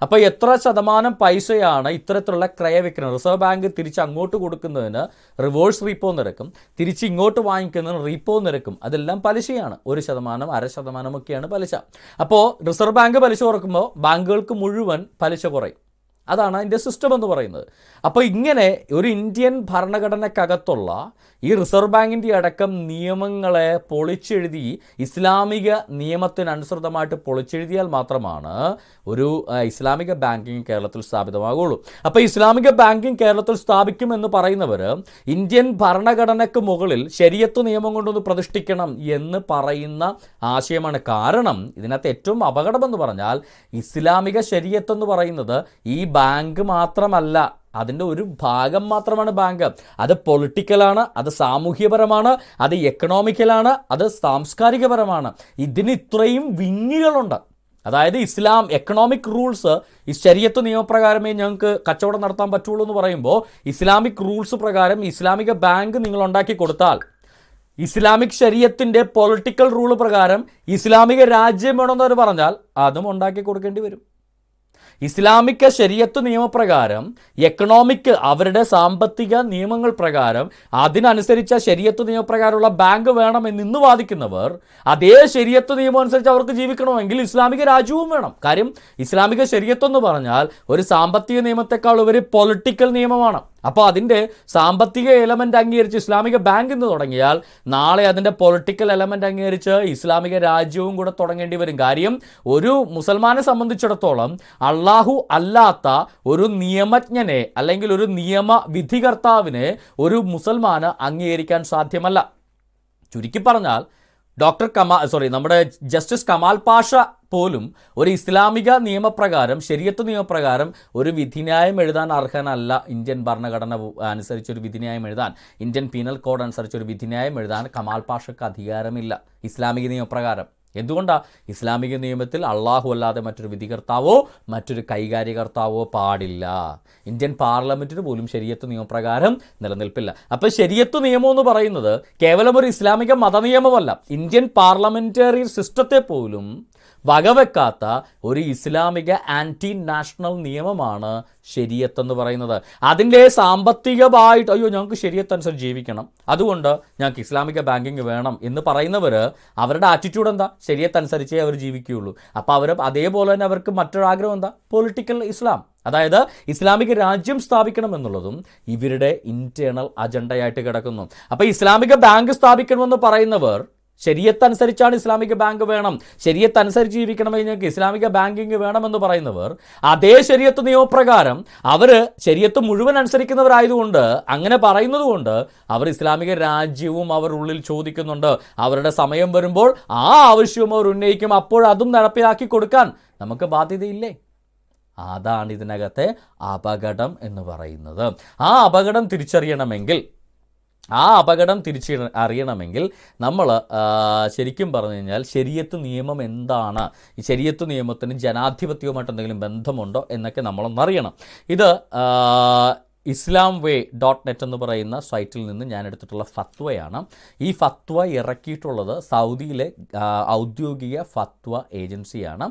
അപ്പോൾ എത്ര ശതമാനം പൈസയാണ് ഇത്തരത്തിലുള്ള ക്രയവിക്രയം, റിസർവ് ബാങ്ക് തിരിച്ച് അങ്ങോട്ട് കൊടുക്കുന്നതിന് റിവേഴ്സ് റീപ്പോ നിരക്കും, തിരിച്ച് ഇങ്ങോട്ട് വാങ്ങിക്കുന്നതിന് റീപ്പോ നിരക്കും, അതെല്ലാം പലിശയാണ്. 1%, 0.5% ഒക്കെയാണ് പലിശ. അപ്പോൾ റിസർവ് ബാങ്ക് പലിശ കുറക്കുമ്പോൾ ബാങ്കുകൾക്ക് മുഴുവൻ പലിശ കുറയും. അതാണ് അതിൻ്റെ സിസ്റ്റം എന്ന് പറയുന്നത്. അപ്പോൾ ഇങ്ങനെ ഒരു ഇന്ത്യൻ ഭരണഘടനയ്ക്കകത്തുള്ള ഈ റിസർവ് ബാങ്കിൻ്റെ അടക്കം നിയമങ്ങളെ പൊളിച്ചെഴുതി ഇസ്ലാമിക നിയമത്തിനനുസൃതമായിട്ട് പൊളിച്ചെഴുതിയാൽ മാത്രമാണ് ഒരു ഇസ്ലാമിക ബാങ്കിങ് കേരളത്തിൽ സ്ഥാപിതമാകുള്ളൂ. അപ്പോൾ ഇസ്ലാമിക ബാങ്കിങ് കേരളത്തിൽ സ്ഥാപിക്കുമെന്ന് പറയുന്നവർ ഇന്ത്യൻ ഭരണഘടനയ്ക്ക് മുകളിൽ ശരിയത്ത് നിയമം കൊണ്ടൊന്ന് പ്രതിഷ്ഠിക്കണം എന്ന് പറയുന്ന ആശയമാണ്. കാരണം ഇതിനകത്ത് ഏറ്റവും അപകടമെന്ന് പറഞ്ഞാൽ ഇസ്ലാമിക ശരിയത്ത് എന്ന് പറയുന്നത് ഈ ബാങ്ക് മാത്രമല്ല, അതിൻ്റെ ഒരു ഭാഗം മാത്രമാണ് ബാങ്ക്. അത് പൊളിറ്റിക്കലാണ്, അത് സാമൂഹ്യപരമാണ്, അത് എക്കണോമിക്കലാണ്, അത് സാംസ്കാരികപരമാണ്. ഇതിന് ഇത്രയും വിങ്ങുകളുണ്ട്. അതായത് ഇസ്ലാം എക്കണോമിക് റൂൾസ് ഈ ശരീഅത്ത് നിയമപ്രകാരമേ ഞങ്ങൾക്ക് കച്ചവടം നടത്താൻ പറ്റുള്ളൂ എന്ന് പറയുമ്പോൾ ഇസ്ലാമിക് റൂൾസ് പ്രകാരം ഇസ്ലാമിക ബാങ്ക് നിങ്ങൾ ഉണ്ടാക്കി കൊടുത്താൽ ഇസ്ലാമിക് ശരീഅത്തിൻ്റെ പൊളിറ്റിക്കൽ റൂൾ പ്രകാരം ഇസ്ലാമിക രാജ്യം വേണമെന്നവർ പറഞ്ഞാൽ അതും ഉണ്ടാക്കി കൊടുക്കേണ്ടി വരും. ഇസ്ലാമിക ശരീഅത്ത് നിയമപ്രകാരം എക്കണോമിക് അവരുടെ സാമ്പത്തിക നിയമങ്ങൾ പ്രകാരം അതിനനുസരിച്ച ശരീഅത്ത് നിയമപ്രകാരമുള്ള ബാങ്ക് വേണമെന്ന് ഇന്ന് വാദിക്കുന്നവർ അതേ ശരീഅത്ത് നിയമം അനുസരിച്ച് അവർക്ക് ജീവിക്കണമെങ്കിൽ ഇസ്ലാമിക രാജ്യവും വേണം. കാര്യം ഇസ്ലാമിക ശരീഅത്ത് എന്ന് പറഞ്ഞാൽ ഒരു സാമ്പത്തിക നിയമത്തെക്കാൾ ഉപരി പൊളിറ്റിക്കൽ നിയമമാണ്. അപ്പോൾ അതിൻ്റെ സാമ്പത്തിക എലമെൻ്റ് അംഗീകരിച്ച് ഇസ്ലാമിക ബാങ്ക് എന്ന് തുടങ്ങിയാൽ നാളെ അതിൻ്റെ പൊളിറ്റിക്കൽ എലമെൻ്റ് അംഗീകരിച്ച് ഇസ്ലാമിക രാജ്യവും കൂടെ തുടങ്ങേണ്ടി വരും. കാര്യം ഒരു മുസൽമാനെ സംബന്ധിച്ചിടത്തോളം അള്ളാഹു അല്ലാത്ത ഒരു നിയമജ്ഞനെ അല്ലെങ്കിൽ ഒരു നിയമ വിധികർത്താവിനെ ഒരു മുസൽമാന് അംഗീകരിക്കാൻ സാധ്യമല്ല. ചുരുക്കി പറഞ്ഞാൽ നമ്മുടെ ജസ്റ്റിസ് കമാൽ പാഷ പോലും ഒരു ഇസ്ലാമിക നിയമപ്രകാരം, ശരീഅത്ത് നിയമപ്രകാരം ഒരു വിധിന്യായം എഴുതാൻ അർഹനല്ല. ഇന്ത്യൻ ഭരണഘടന അനുസരിച്ച് ഒരു വിധിന്യായം എഴുതാൻ, ഇന്ത്യൻ പീനൽ കോഡ് അനുസരിച്ച് ഒരു വിധിന്യായം എഴുതാൻ കമാൽ പാഷയ്ക്ക് അധികാരമില്ല ഇസ്ലാമിക നിയമപ്രകാരം. എന്തുകൊണ്ടാണ്? ഇസ്ലാമിക നിയമത്തിൽ അള്ളാഹു അല്ലാതെ മറ്റൊരു വിധികർത്താവോ മറ്റൊരു കൈകാര്യകർത്താവോ പാടില്ല. ഇന്ത്യൻ പാർലമെൻറ്റിന് പോലും ശരീഅത്ത് നിയമപ്രകാരം നിലനിൽപ്പില്ല. അപ്പോൾ ശരീഅത്ത് നിയമം എന്ന് പറയുന്നത് കേവലം ഒരു ഇസ്ലാമിക മതനിയമമല്ല, ഇന്ത്യൻ പാർലമെൻ്ററി സിസ്റ്റത്തെ പോലും വകവെക്കാത്ത ഒരു ഇസ്ലാമിക ആൻറ്റി നാഷണൽ നിയമമാണ് ശരീഅത്ത് എന്ന് പറയുന്നത്. അതിൻ്റെ സാമ്പത്തികമായിട്ട് ഞങ്ങൾക്ക് ശരീഅത്ത് അനുസരിച്ച് ജീവിക്കണം, അതുകൊണ്ട് ഞങ്ങൾക്ക് ഇസ്ലാമിക ബാങ്കിങ് വേണം എന്ന് പറയുന്നവർ അവരുടെ ആറ്റിറ്റ്യൂഡ് എന്താ? ശരീഅത്ത് അനുസരിച്ചേ അവർ ജീവിക്കുകയുള്ളൂ. അപ്പോൾ അവർ അതേപോലെ തന്നെ അവർക്ക് മറ്റൊരാഗ്രഹം എന്താ? പൊളിറ്റിക്കൽ ഇസ്ലാം, അതായത് ഇസ്ലാമിക രാജ്യം സ്ഥാപിക്കണം എന്നുള്ളതും ഇവരുടെ ഇൻറ്റേർണൽ അജണ്ടയായിട്ട് കിടക്കുന്നു. അപ്പോൾ ഇസ്ലാമിക ബാങ്ക് സ്ഥാപിക്കണമെന്ന് പറയുന്നവർ ശരീഅത്ത് അനുസരിച്ചാണ് ഇസ്ലാമിക ബാങ്ക് വേണം, ശരീഅത്ത് അനുസരിച്ച് ജീവിക്കണമെങ്കിൽ ഞങ്ങൾക്ക് ഇസ്ലാമിക ബാങ്കിങ് വേണമെന്ന് പറയുന്നവർ അതേ ശരീഅത്ത് നിയമപ്രകാരം അവർ ശരീഅത്ത് മുഴുവൻ അനുസരിക്കുന്നവരായതുകൊണ്ട്, അങ്ങനെ പറയുന്നത് കൊണ്ട് അവർ ഇസ്ലാമിക രാജ്യവും അവർ ഉള്ളിൽ ചോദിക്കുന്നുണ്ട്. അവരുടെ സമയം വരുമ്പോൾ ആ ആവശ്യവും അവർ ഉന്നയിക്കും. അപ്പോൾ അതും നടപ്പിലാക്കി കൊടുക്കാൻ നമുക്ക് ബാധ്യതയില്ലേ? അതാണ് ഇതിനകത്തെ അപകടം എന്ന് പറയുന്നത്. ആ അപകടം തിരിച്ചറിയണമെങ്കിൽ നമ്മൾ ശരിക്കും പറഞ്ഞു കഴിഞ്ഞാൽ ശരീഅത്ത് നിയമം എന്താണ്, ഈ ശരീഅത്ത് നിയമത്തിന് ജനാധിപത്യവുമായിട്ട് എന്തെങ്കിലും ബന്ധമുണ്ടോ എന്നൊക്കെ നമ്മളൊന്നറിയണം. ഇത് islamway.net എന്ന് പറയുന്ന സൈറ്റിൽ നിന്ന് ഞാൻ എടുത്തിട്ടുള്ള ഫത്വയാണ്. ഈ ഫത്വ ഇറക്കിയിട്ടുള്ളത് സൗദിയിലെ ഔദ്യോഗിക ഫത്വ ഏജൻസിയാണ്.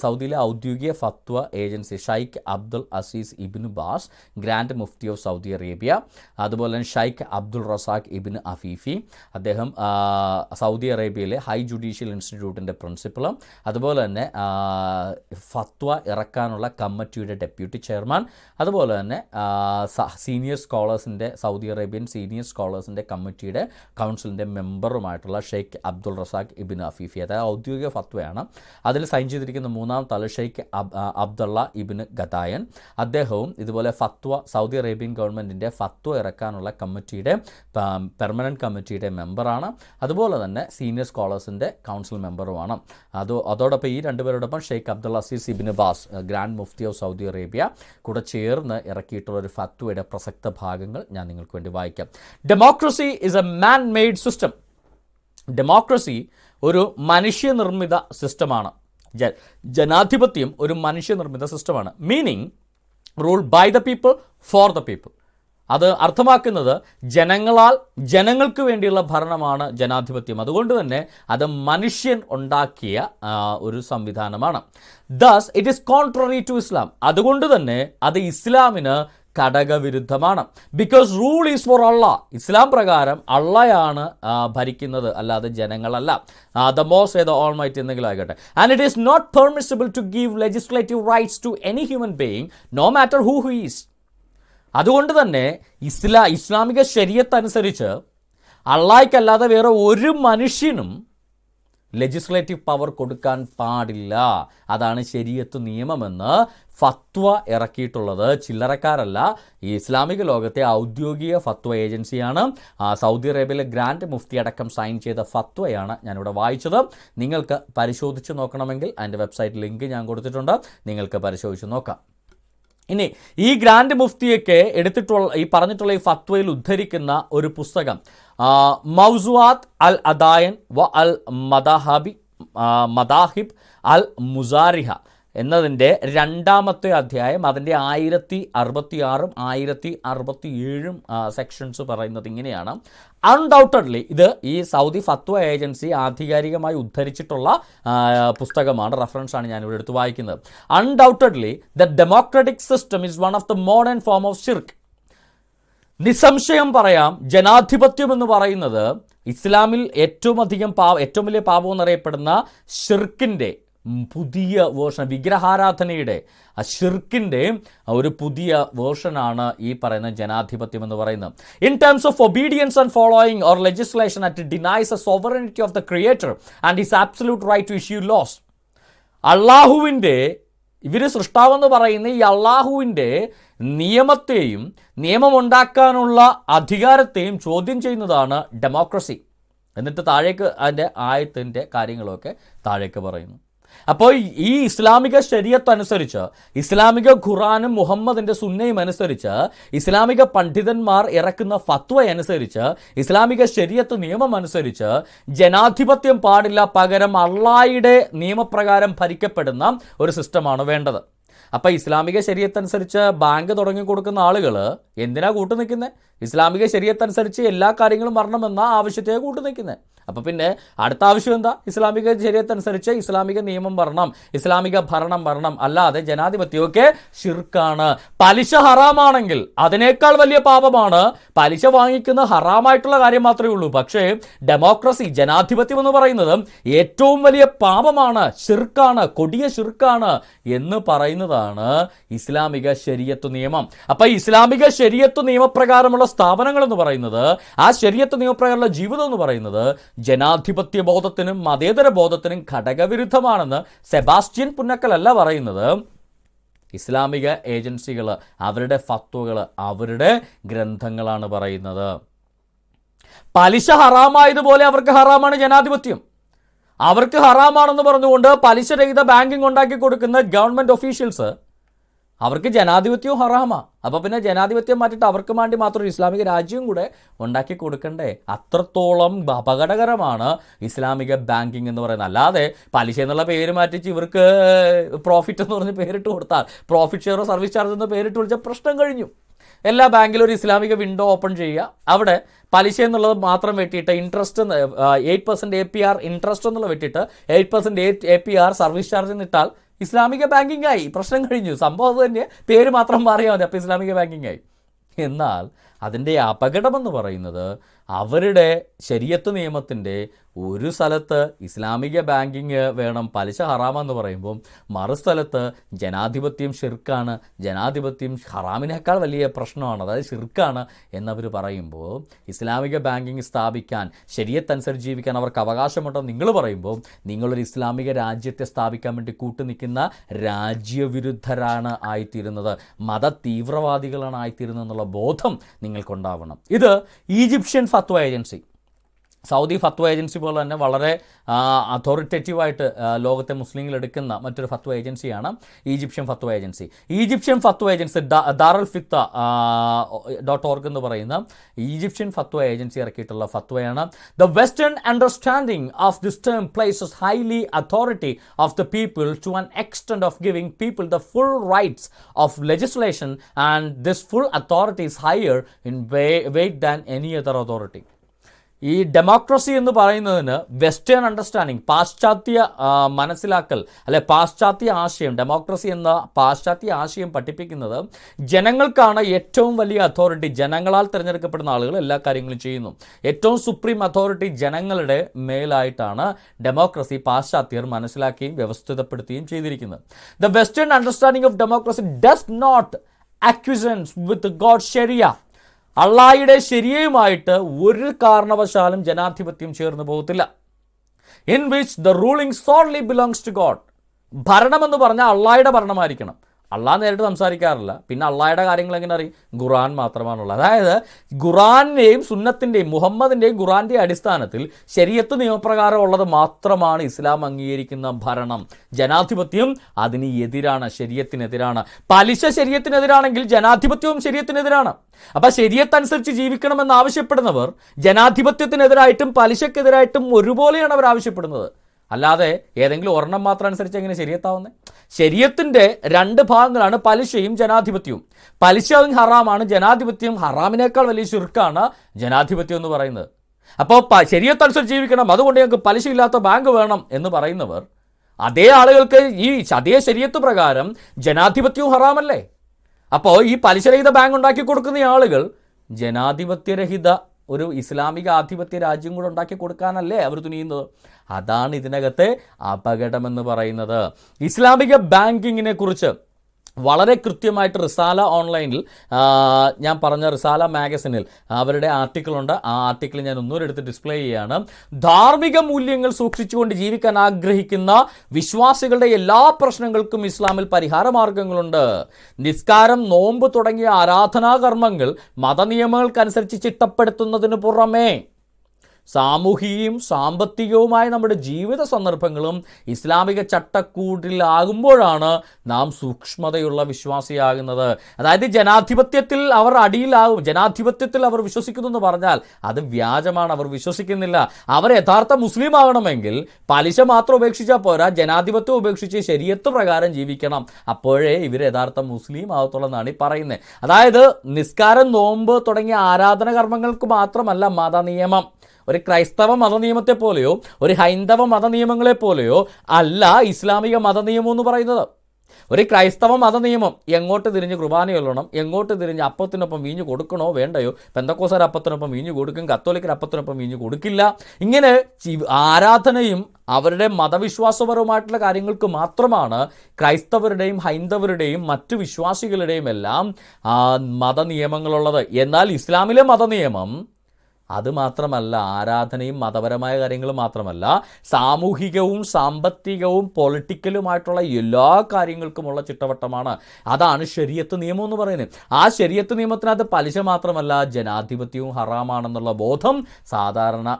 സൗദിയിലെ ഔദ്യോഗിക ഫത്വ agency Sheikh Abdul Aziz ibn Baz, grand mufti of Saudi Arabia, അതുപോലെ തന്നെ ഷൈഖ് അബ്ദുൾ റസാഖ് ഇബ്നു അഫീഫി, അദ്ദേഹം സൗദി അറേബ്യയിലെ ഹൈ ജുഡീഷ്യൽ ഇൻസ്റ്റിറ്റ്യൂട്ടിൻ്റെ പ്രിൻസിപ്പളും, അതുപോലെ തന്നെ ഫത്വ ഇറക്കാനുള്ള കമ്മിറ്റിയുടെ ഡെപ്യൂട്ടി ചെയർമാൻ, അതുപോലെ തന്നെ സീനിയർ സ്കോളേഴ്സിൻ്റെ സൗദി അറേബ്യൻ സീനിയർ സ്കോളേഴ്സിൻ്റെ കമ്മിറ്റിയുടെ കൗൺസിലിൻ്റെ മെമ്പറുമായിട്ടുള്ള ഷെയ്ഖ് അബ്ദുൾ റസാഖ് ഇബ്നു അഫീഫി, അതായത് ഔദ്യോഗിക ഫത്വയാണ്. അതിൽ സൈൻ ചെയ്തിരിക്കുന്ന മൂന്നാം തല ഷെയ്ഖ് അബ്ദുള്ള ഇബ്നു ഗദായൻ, അദ്ദേഹവും ഇതുപോലെ ഫത്വ സൗദി അറേബ്യൻ ഗവൺമെൻറ്റിൻ്റെ ഫത്വ ഇറക്കാനുള്ള കമ്മിറ്റിയുടെ പെർമനൻറ്റ് കമ്മിറ്റിയുടെ മെമ്പറാണ്. അതുപോലെ തന്നെ സീനിയർ സ്കോളേഴ്സിൻ്റെ കൗൺസിൽ മെമ്പറുമാണ്. അതോടൊപ്പം ഈ രണ്ടുപേരോടൊപ്പം Sheikh Abdul Aziz ibn Baz, grand mufti of Saudi Arabia കൂടെ ചേർന്ന് ഇറക്കിയിട്ടുള്ള ഒരു ഫത്വയുടെ പ്രസക്ത ഭാഗങ്ങൾ ഞാൻ നിങ്ങൾക്ക് വേണ്ടി വായിക്കാം. Democracy is a man made system. Democracy ഒരു മനുഷ്യനിർമ്മിത സിസ്റ്റമാണ്. ജനാധിപത്യം ഒരു മനുഷ്യനിർമ്മിത സിസ്റ്റമാണ്. Meaning rule by the people for the people. അത് അർത്ഥമാക്കുന്നത് ജനങ്ങളാൽ ജനങ്ങൾക്ക് വേണ്ടിയുള്ള ഭരണമാണ് ജനാധിപത്യം. അതുകൊണ്ട് തന്നെ അത് മനുഷ്യൻ ഉണ്ടാക്കിയ ഒരു സംവിധാനമാണ്. Thus it is contrary to Islam. അതുകൊണ്ട് തന്നെ അത് ഇസ്ലാമിന് ഘടകവിരുദ്ധമാണ്. Because rule is for Allah. ഇസ്ലാം പ്രകാരം അള്ളയാണ് ഭരിക്കുന്നത്, അല്ലാതെ ജനങ്ങളല്ല. ദ മോസ്റ്റ് ദ ഓൾമൈറ്റി എന്തെങ്കിലും ആയിക്കോട്ടെ. And it is not permissible to give legislative rights to any human being no matter who is. അതുകൊണ്ട് തന്നെ ഇസ്ലാമിക ശരീഅത്ത് അനുസരിച്ച് അള്ളാഹ്ക്കല്ലാതെ വേറെ ഒരു മനുഷ്യനും ലെജിസ്ലേറ്റീവ് പവർ കൊടുക്കാൻ പാടില്ല. അതാണ് ശരീഅത്ത് നിയമമെന്ന് ഫത്വ ഇറക്കിയിട്ടുള്ളത് ചില്ലറക്കാരല്ല. ഈ ഇസ്ലാമിക ലോകത്തെ ഔദ്യോഗിക ഫത്വ ഏജൻസിയാണ്. സൗദി അറേബ്യയിലെ ഗ്രാൻഡ് മുഫ്തി അടക്കം സൈൻ ചെയ്ത ഫത്വയാണ് ഞാനിവിടെ വായിച്ചത്. നിങ്ങൾക്ക് പരിശോധിച്ച് നോക്കണമെങ്കിൽ അതിൻ്റെ വെബ്സൈറ്റ് ലിങ്ക് ഞാൻ കൊടുത്തിട്ടുണ്ട്, നിങ്ങൾക്ക് പരിശോധിച്ച് നോക്കാം. ഇനി ഈ ഗ്രാൻഡ് മുഫ്തിയൊക്കെ എടുത്തിട്ടുള്ള ഈ പറഞ്ഞിട്ടുള്ള ഈ ഫത്വയിൽ ഉദ്ധരിക്കുന്ന ഒരു പുസ്തകം മൗസുആത്ത് അൽ അദായൻ വ അൽ മദാഹിബ് അൽ മുസാരിഹ എന്നതിൻ്റെ 2ാമത്തെ അധ്യായം, അതിൻ്റെ 1066 1067 സെക്ഷൻസ് പറയുന്നത് ഇങ്ങനെയാണ്. അൺഡൗട്ടഡ്ലി ഇത് ഈ സൗദി ഫത്വ ഏജൻസി ആധികാരികമായി ഉദ്ധരിച്ചിട്ടുള്ള പുസ്തകമാണ്, റെഫറൻസാണ് ഞാനിവിടെ എടുത്ത് വായിക്കുന്നത്. Undoubtedly the democratic system is one of the modern form of ഷിർക്ക്. നിസ്സംശയം പറയാം, ജനാധിപത്യം എന്ന് പറയുന്നത് ഇസ്ലാമിൽ ഏറ്റവും വലിയ പാപം എന്നറിയപ്പെടുന്ന ഷിർക്കിൻ്റെ പുതിയ വേർഷൻ, വിഗ്രഹാരാധനയുടെ ഷിർക്കിൻ്റെ ഒരു പുതിയ വേർഷനാണ് ഈ പറയുന്ന ജനാധിപത്യം എന്ന് പറയുന്നത്. In terms of obedience and following or legislation at denies a sovereignty of the creator and his absolute right to issue laws. അള്ളാഹുവിൻ്റെ, ഇവർ സൃഷ്ടാവെന്ന് പറയുന്ന ഈ അള്ളാഹുവിൻ്റെ നിയമത്തെയും നിയമമുണ്ടാക്കാനുള്ള അധികാരത്തെയും ചോദ്യം ചെയ്യുന്നതാണ് ഡെമോക്രസി. എന്നിട്ട് താഴേക്ക് അതിൻ്റെ ആയത്തിൻ്റെ കാര്യങ്ങളൊക്കെ താഴേക്ക് പറയുന്നു. അപ്പോൾ ഈ ഇസ്ലാമിക ശരീഅത്ത് അനുസരിച്ച്, ഇസ്ലാമിക ഖുറാനും മുഹമ്മദിൻ്റെ സുന്നയും അനുസരിച്ച്, ഇസ്ലാമിക പണ്ഡിതന്മാർ ഇറക്കുന്ന ഫത്വ അനുസരിച്ച്, ഇസ്ലാമിക ശരീഅത്ത് നിയമം അനുസരിച്ച് ജനാധിപത്യം പാടില്ല, പകരം അള്ളാഹയുടെ നിയമപ്രകാരം ഭരിക്കപ്പെടുന്ന ഒരു സിസ്റ്റമാണ് വേണ്ടത്. അപ്പോൾ ഇസ്ലാമിക ശരീഅത്ത് അനുസരിച്ച് ബാങ്ക് തുടങ്ങി കൊടുക്കുന്ന ആളുകൾ എന്തിനാ കൂട്ടു നിൽക്കുന്നത്? ഇസ്ലാമിക ശരീഅത്ത് അനുസരിച്ച് എല്ലാ കാര്യങ്ങളും വരണമെന്ന ആവശ്യത്തെ കൂട്ടു നിൽക്കുന്നത്. അപ്പോൾ പിന്നെ അടുത്ത ആവശ്യം എന്താ? ഇസ്ലാമിക ശരീഅത്ത് അനുസരിച്ച് ഇസ്ലാമിക നിയമം വരണം, ഇസ്ലാമിക ഭരണം വരണം, അല്ലാതെ ജനാധിപത്യമൊക്കെ ശിർക്കാണ്. പലിശ ഹറാമാണെങ്കിൽ അതിനേക്കാൾ വലിയ പാപമാണ്. പലിശ വാങ്ങിക്കുന്ന ഹറാമായിട്ടുള്ള കാര്യം മാത്രമേ ഉള്ളൂ. പക്ഷേ ഡെമോക്രസി, ജനാധിപത്യം എന്ന് പറയുന്നത് ഏറ്റവും വലിയ പാപമാണ്, ശിർക്കാണ്, കൊടിയ ശിർക്കാണ് എന്ന് പറയുന്നതാണ് ഇസ്ലാമിക ശരീഅത്ത് നിയമം. അപ്പോൾ ഇസ്ലാമിക ശരീഅത്ത് നിയമപ്രകാരമുള്ള സ്ഥാപനങ്ങൾ എന്ന് പറയുന്നത്, ആ ശരീഅത്ത് നിയമപ്രകാരമുള്ള ജീവിതം എന്ന് പറയുന്നത് ജനാധിപത്യ ബോധത്തിനും മതേതര ബോധത്തിനും ഘടകവിരുദ്ധമാണെന്ന് സെബാസ്റ്റ്യൻ പുന്നക്കലല്ല പറയുന്നത്. ഇസ്ലാമിക ഏജൻസികൾ, അവരുടെ ഫത്വകൾ, അവരുടെ ഗ്രന്ഥങ്ങളാണ് പറയുന്നത്. പലിശ ഹറാമായതുപോലെ അവർക്ക് ഹറാമാണ് ജനാധിപത്യം. അവർക്ക് ഹറാമാണെന്ന് പറഞ്ഞുകൊണ്ട് പലിശ രഹിത ബാങ്കിങ് ഉണ്ടാക്കി കൊടുക്കുന്ന ഗവൺമെൻറ് ഒഫീഷ്യൽസ്, അവർക്ക് ജനാധിപത്യവും ഹറാമാണ്. അപ്പോൾ പിന്നെ ജനാധിപത്യം മാറ്റിയിട്ട് അവർക്ക് വേണ്ടി മാത്രം ഒരു ഇസ്ലാമിക രാജ്യവും കൂടെ ഉണ്ടാക്കി കൊടുക്കണ്ടേ? അത്രത്തോളം അപകടകരമാണ് ഇസ്ലാമിക ബാങ്കിങ് എന്ന് പറയുന്നത്. അല്ലാതെ പലിശ എന്നുള്ള പേര് മാറ്റിച്ച് ഇവർക്ക് പ്രോഫിറ്റ് എന്ന് പറഞ്ഞ് പേരിട്ട് കൊടുത്താൽ, പ്രോഫിറ്റ് ഷെയറോ സർവീസ് ചാർജ് എന്ന് പേരിട്ട് വിളിച്ചാൽ പ്രശ്നം കഴിഞ്ഞു. എല്ലാ ബാങ്കിലും ഒരു ഇസ്ലാമിക വിൻഡോ ഓപ്പൺ ചെയ്യുക, അവിടെ പലിശ എന്നുള്ളത് മാത്രം വെട്ടിയിട്ട് ഇൻട്രസ്റ്റ് 8% APR ഇൻട്രസ്റ്റ് എന്നുള്ളത് വെട്ടിയിട്ട് 8% APR സർവീസ് ചാർജ് എന്നിട്ടാൽ ഇസ്ലാമിക ബാങ്കിങ് ആയി, പ്രശ്നം കഴിഞ്ഞു. സംഭവം അത് തന്നെ, പേര് മാത്രം മാറിയാൽ മതി, അപ്പോൾ ഇസ്ലാമിക ബാങ്കിങ് ആയി. എന്നാൽ അതിൻ്റെ അപകടമെന്ന് പറയുന്നത് അവരുടെ ശരീഅത്ത് നിയമത്തിൻ്റെ ഒരു സ്ഥലത്ത് ഇസ്ലാമിക ബാങ്കിങ് വേണം, പലിശ ഹറാമെന്ന് പറയുമ്പോൾ മറുസ്ഥലത്ത് ജനാധിപത്യം ഷിർക്കാണ്, ജനാധിപത്യം ഹറാമിനേക്കാൾ വലിയ പ്രശ്നമാണ്, അതായത് ഷിർക്കാണ് എന്നവർ പറയുമ്പോൾ ഇസ്ലാമിക ബാങ്കിങ് സ്ഥാപിക്കാൻ, ശരീഅത്ത് അനുസരിച്ച് ജീവിക്കാൻ അവർക്ക് അവകാശമുണ്ടെന്ന് നിങ്ങൾ പറയുമ്പോൾ നിങ്ങളൊരു ഇസ്ലാമിക രാജ്യത്തെ സ്ഥാപിക്കാൻ വേണ്ടി കൂട്ടുനിൽക്കുന്ന രാജ്യവിരുദ്ധരാണ് ആയിത്തീരുന്നത്, മത തീവ്രവാദികളാണ് ആയിത്തീരുന്നത് എന്നുള്ള ബോധം നിങ്ങൾക്കുണ്ടാവണം. ഇത് ഈജിപ്ഷ്യൻ ഫത്വ ഏജൻസി, സൗദി ഫത്വ ഏജൻസി പോലെ തന്നെ വളരെ അതോറിറ്റേറ്റീവായിട്ട് ലോകത്തെ മുസ്ലിങ്ങൾ എടുക്കുന്ന മറ്റൊരു ഫത്വ ഏജൻസിയാണ് ഈജിപ്ഷ്യൻ ഫത്വ ഏജൻസി. ഈജിപ്ഷ്യൻ ഫത്വ ഏജൻസി ദാറുൽ ഫിത്ത .org എന്ന് പറയുന്ന ഈജിപ്ഷ്യൻ ഫത്വ ഏജൻസി ഇറക്കിയിട്ടുള്ള ഫത്വയാണ്. The western understanding of this term places highly authority of the people to an extent of giving people the full rights of legislation and this full authority is higher in weight than any other authority. ഈ democracy എന്ന് പറയുന്നതിന് western understanding, പാശ്ചാത്യ മനസ്സിലാക്കൽ, അല്ലെ പാശ്ചാത്യ ആശയം, democracy എന്ന പാശ്ചാത്യ ആശയം പഠിപ്പിക്കുന്നത് ജനങ്ങൾക്കാണ് ഏറ്റവും വലിയ അതോറിറ്റി, ജനങ്ങളാൽ തിരഞ്ഞെടുക്കപ്പെടുന്ന ആളുകൾ എല്ലാ കാര്യങ്ങളും ചെയ്യുന്നു. ഏറ്റവും സുപ്രീം അതോറിറ്റി ജനങ്ങളുടെ മേലായിട്ടാണ് ഡെമോക്രസി പാശ്ചാത്യർ മനസ്സിലാക്കുകയും വ്യവസ്ഥിതപ്പെടുത്തുകയും ചെയ്തിരിക്കുന്നത്. The western understanding of democracy does not acquiesce with God Sharia. അള്ളാഹയുടെ ശരിയയുമായിട്ട് ഒരു കാരണവശാലും ജനാധിപത്യം ചേർന്ന് പോകത്തില്ല. In which the ruling solely belongs to God. ഭരണമെന്ന് പറഞ്ഞാൽ അള്ളാഹയുടെ ഭരണമായിരിക്കണം. അള്ളാഹ് നേരിട്ട് സംസാരിക്കാറില്ല, പിന്നെ അള്ളാഹയുടെ കാര്യങ്ങൾ എങ്ങനെ അറിയും? ഖുറാൻ മാത്രമാണുള്ളത്. അതായത് ഖുറാൻ്റെയും സുന്നത്തിൻ്റെയും മുഹമ്മദിൻ്റെയും ഖുറാൻ്റെയും അടിസ്ഥാനത്തിൽ ശരീഅത്ത് നിയമപ്രകാരം ഉള്ളത് മാത്രമാണ് ഇസ്ലാം അംഗീകരിക്കുന്ന ഭരണം. ജനാധിപത്യം അതിന് എതിരാണ്, ശരീഅത്തിനെതിരാണ്. പലിശ ശരീഅത്തിനെതിരാണെങ്കിൽ ജനാധിപത്യവും ശരീഅത്തിനെതിരാണ്. അപ്പം ശരീഅത്ത് അനുസരിച്ച് ജീവിക്കണമെന്ന് ആവശ്യപ്പെടുന്നവർ ജനാധിപത്യത്തിനെതിരായിട്ടും പലിശക്കെതിരായിട്ടും ഒരുപോലെയാണ് അവർ ആവശ്യപ്പെടുന്നത്. അല്ലാതെ ഏതെങ്കിലും ഒരെണ്ണം മാത്രം അനുസരിച്ച് എങ്ങനെ ശരീഅത്താവുന്നത്? ശരീഅത്തിൻ്റെ രണ്ട് ഭാഗങ്ങളാണ് പലിശയും ജനാധിപത്യവും. പലിശ ഹറാമാണ്, ജനാധിപത്യം ഹറാമിനേക്കാൾ വലിയ ശിർക്കാണ് ജനാധിപത്യം എന്ന് പറയുന്നത്. അപ്പോൾ ശരീഅത്ത് അനുസരിച്ച് ജീവിക്കണം, അതുകൊണ്ട് ഞങ്ങൾക്ക് പലിശയില്ലാത്ത ബാങ്ക് വേണം എന്ന് പറയുന്നവർ, അതേ ആളുകൾക്ക് ഈ അതേ ശരീഅത്ത് പ്രകാരം ജനാധിപത്യവും ഹറാമല്ലേ? അപ്പോൾ ഈ പലിശരഹിത ബാങ്ക് ഉണ്ടാക്കി കൊടുക്കുന്ന ആളുകൾ ജനാധിപത്യരഹിത ഒരു ഇസ്ലാമിക ആധിപത്യ രാജ്യം കൂടെ ഉണ്ടാക്കി കൊടുക്കാനല്ലേ അവർ തുനിയുന്നത്? അതാണ് ഇതിനകത്തെ അപകടമെന്ന് പറയുന്നത്. ഇസ്ലാമിക ബാങ്കിങ്ങിനെ കുറിച്ച് വളരെ കൃത്യമായിട്ട് റിസാല ഓൺലൈനിൽ, ഞാൻ പറഞ്ഞ റിസാല മാഗസിനിൽ അവരുടെ ആർട്ടിക്കിളുണ്ട്. ആ ആർട്ടിക്കിൾ ഞാൻ ഒന്നുകൂടെ എടുത്ത് ഡിസ്പ്ലേ ചെയ്യുകയാണ്. ധാർമ്മിക മൂല്യങ്ങൾ സൂക്ഷിച്ചുകൊണ്ട് ജീവിക്കാൻ ആഗ്രഹിക്കുന്ന വിശ്വാസികളുടെ എല്ലാ പ്രശ്നങ്ങൾക്കും ഇസ്ലാമിൽ പരിഹാര മാർഗങ്ങളുണ്ട്. നിസ്കാരം, നോമ്പ് തുടങ്ങിയ ആരാധനാകർമ്മങ്ങൾ മതനിയമങ്ങൾക്കനുസരിച്ച് ചിട്ടപ്പെടുത്തുന്നതിന് പുറമേ സാമൂഹികവും സാമ്പത്തികവുമായ നമ്മുടെ ജീവിത സന്ദർഭങ്ങളും ഇസ്ലാമിക ചട്ടക്കൂടിലാകുമ്പോഴാണ് നാം സൂക്ഷ്മതയുള്ള വിശ്വാസിയാകുന്നത്. അതായത് ജനാധിപത്യത്തിൽ അവർ അടിയിലാകും, ജനാധിപത്യത്തിൽ അവർ വിശ്വസിക്കുന്നു എന്ന് പറഞ്ഞാൽ അത് വ്യാജമാണ്. അവർ വിശ്വസിക്കുന്നില്ല. അവർ യഥാർത്ഥ മുസ്ലിം ആകണമെങ്കിൽ പലിശ മാത്രം ഉപേക്ഷിച്ചാൽ പോരാ, ജനാധിപത്യം ഉപേക്ഷിച്ച് ശരീഅത്ത് പ്രകാരം ജീവിക്കണം. അപ്പോഴേ ഇവർ യഥാർത്ഥ മുസ്ലിം ആകത്തുള്ളൂ എന്നാണ് ഈ പറയുന്നത്. അതായത് നിസ്കാരം, നോമ്പ് തുടങ്ങിയ ആരാധന കർമ്മങ്ങൾക്ക് മാത്രമല്ല മതനിയമം. ഒരു ക്രൈസ്തവ മതനിയമത്തെ പോലെയോ ഒരു ഹൈന്ദവ മതനിയമങ്ങളെ പോലെയോ അല്ല ഇസ്ലാമിക മതനിയമം എന്ന് പറയുന്നത്. ഒരു ക്രൈസ്തവ മതനിയമം എങ്ങോട്ട് തിരിഞ്ഞ് കുർബാന ചൊല്ലണം, എങ്ങോട്ട് തിരിഞ്ഞ് അപ്പത്തിനൊപ്പം വീഞ്ഞ് കൊടുക്കണോ വേണ്ടയോ, പെന്തക്കോസ്തർ അപ്പത്തിനൊപ്പം വീഞ്ഞ് കൊടുക്കും, കത്തോലിക്കർ അപ്പത്തിനൊപ്പം വീഞ്ഞ് കൊടുക്കില്ല. ഇങ്ങനെ ആരാധനയും അവരുടെ മതവിശ്വാസപരമായിട്ടുള്ള കാര്യങ്ങൾക്ക് മാത്രമാണ് ക്രൈസ്തവരുടെയും ഹൈന്ദവരുടെയും മറ്റു വിശ്വാസികളുടെയും എല്ലാം മതനിയമങ്ങളുള്ളത്. എന്നാൽ ഇസ്ലാമിലെ മതനിയമം അത് മാത്രമല്ല, ആരാധനയും മതപരമായ കാര്യങ്ങളും മാത്രമല്ല, സാമൂഹികവും സാമ്പത്തികവും പൊളിറ്റിക്കലുമായിട്ടുള്ള എല്ലാ കാര്യങ്ങൾക്കുമുള്ള ചിട്ടവട്ടമാണ്. അതാണ് ശരീഅത്ത് നിയമം എന്ന് പറയുന്നത്. ആ ശരീഅത്ത് നിയമത്തിനകത്ത് പലിശ മാത്രമല്ല, ജനാധിപത്യവും ഹറാമാണെന്നുള്ള ബോധം സാധാരണ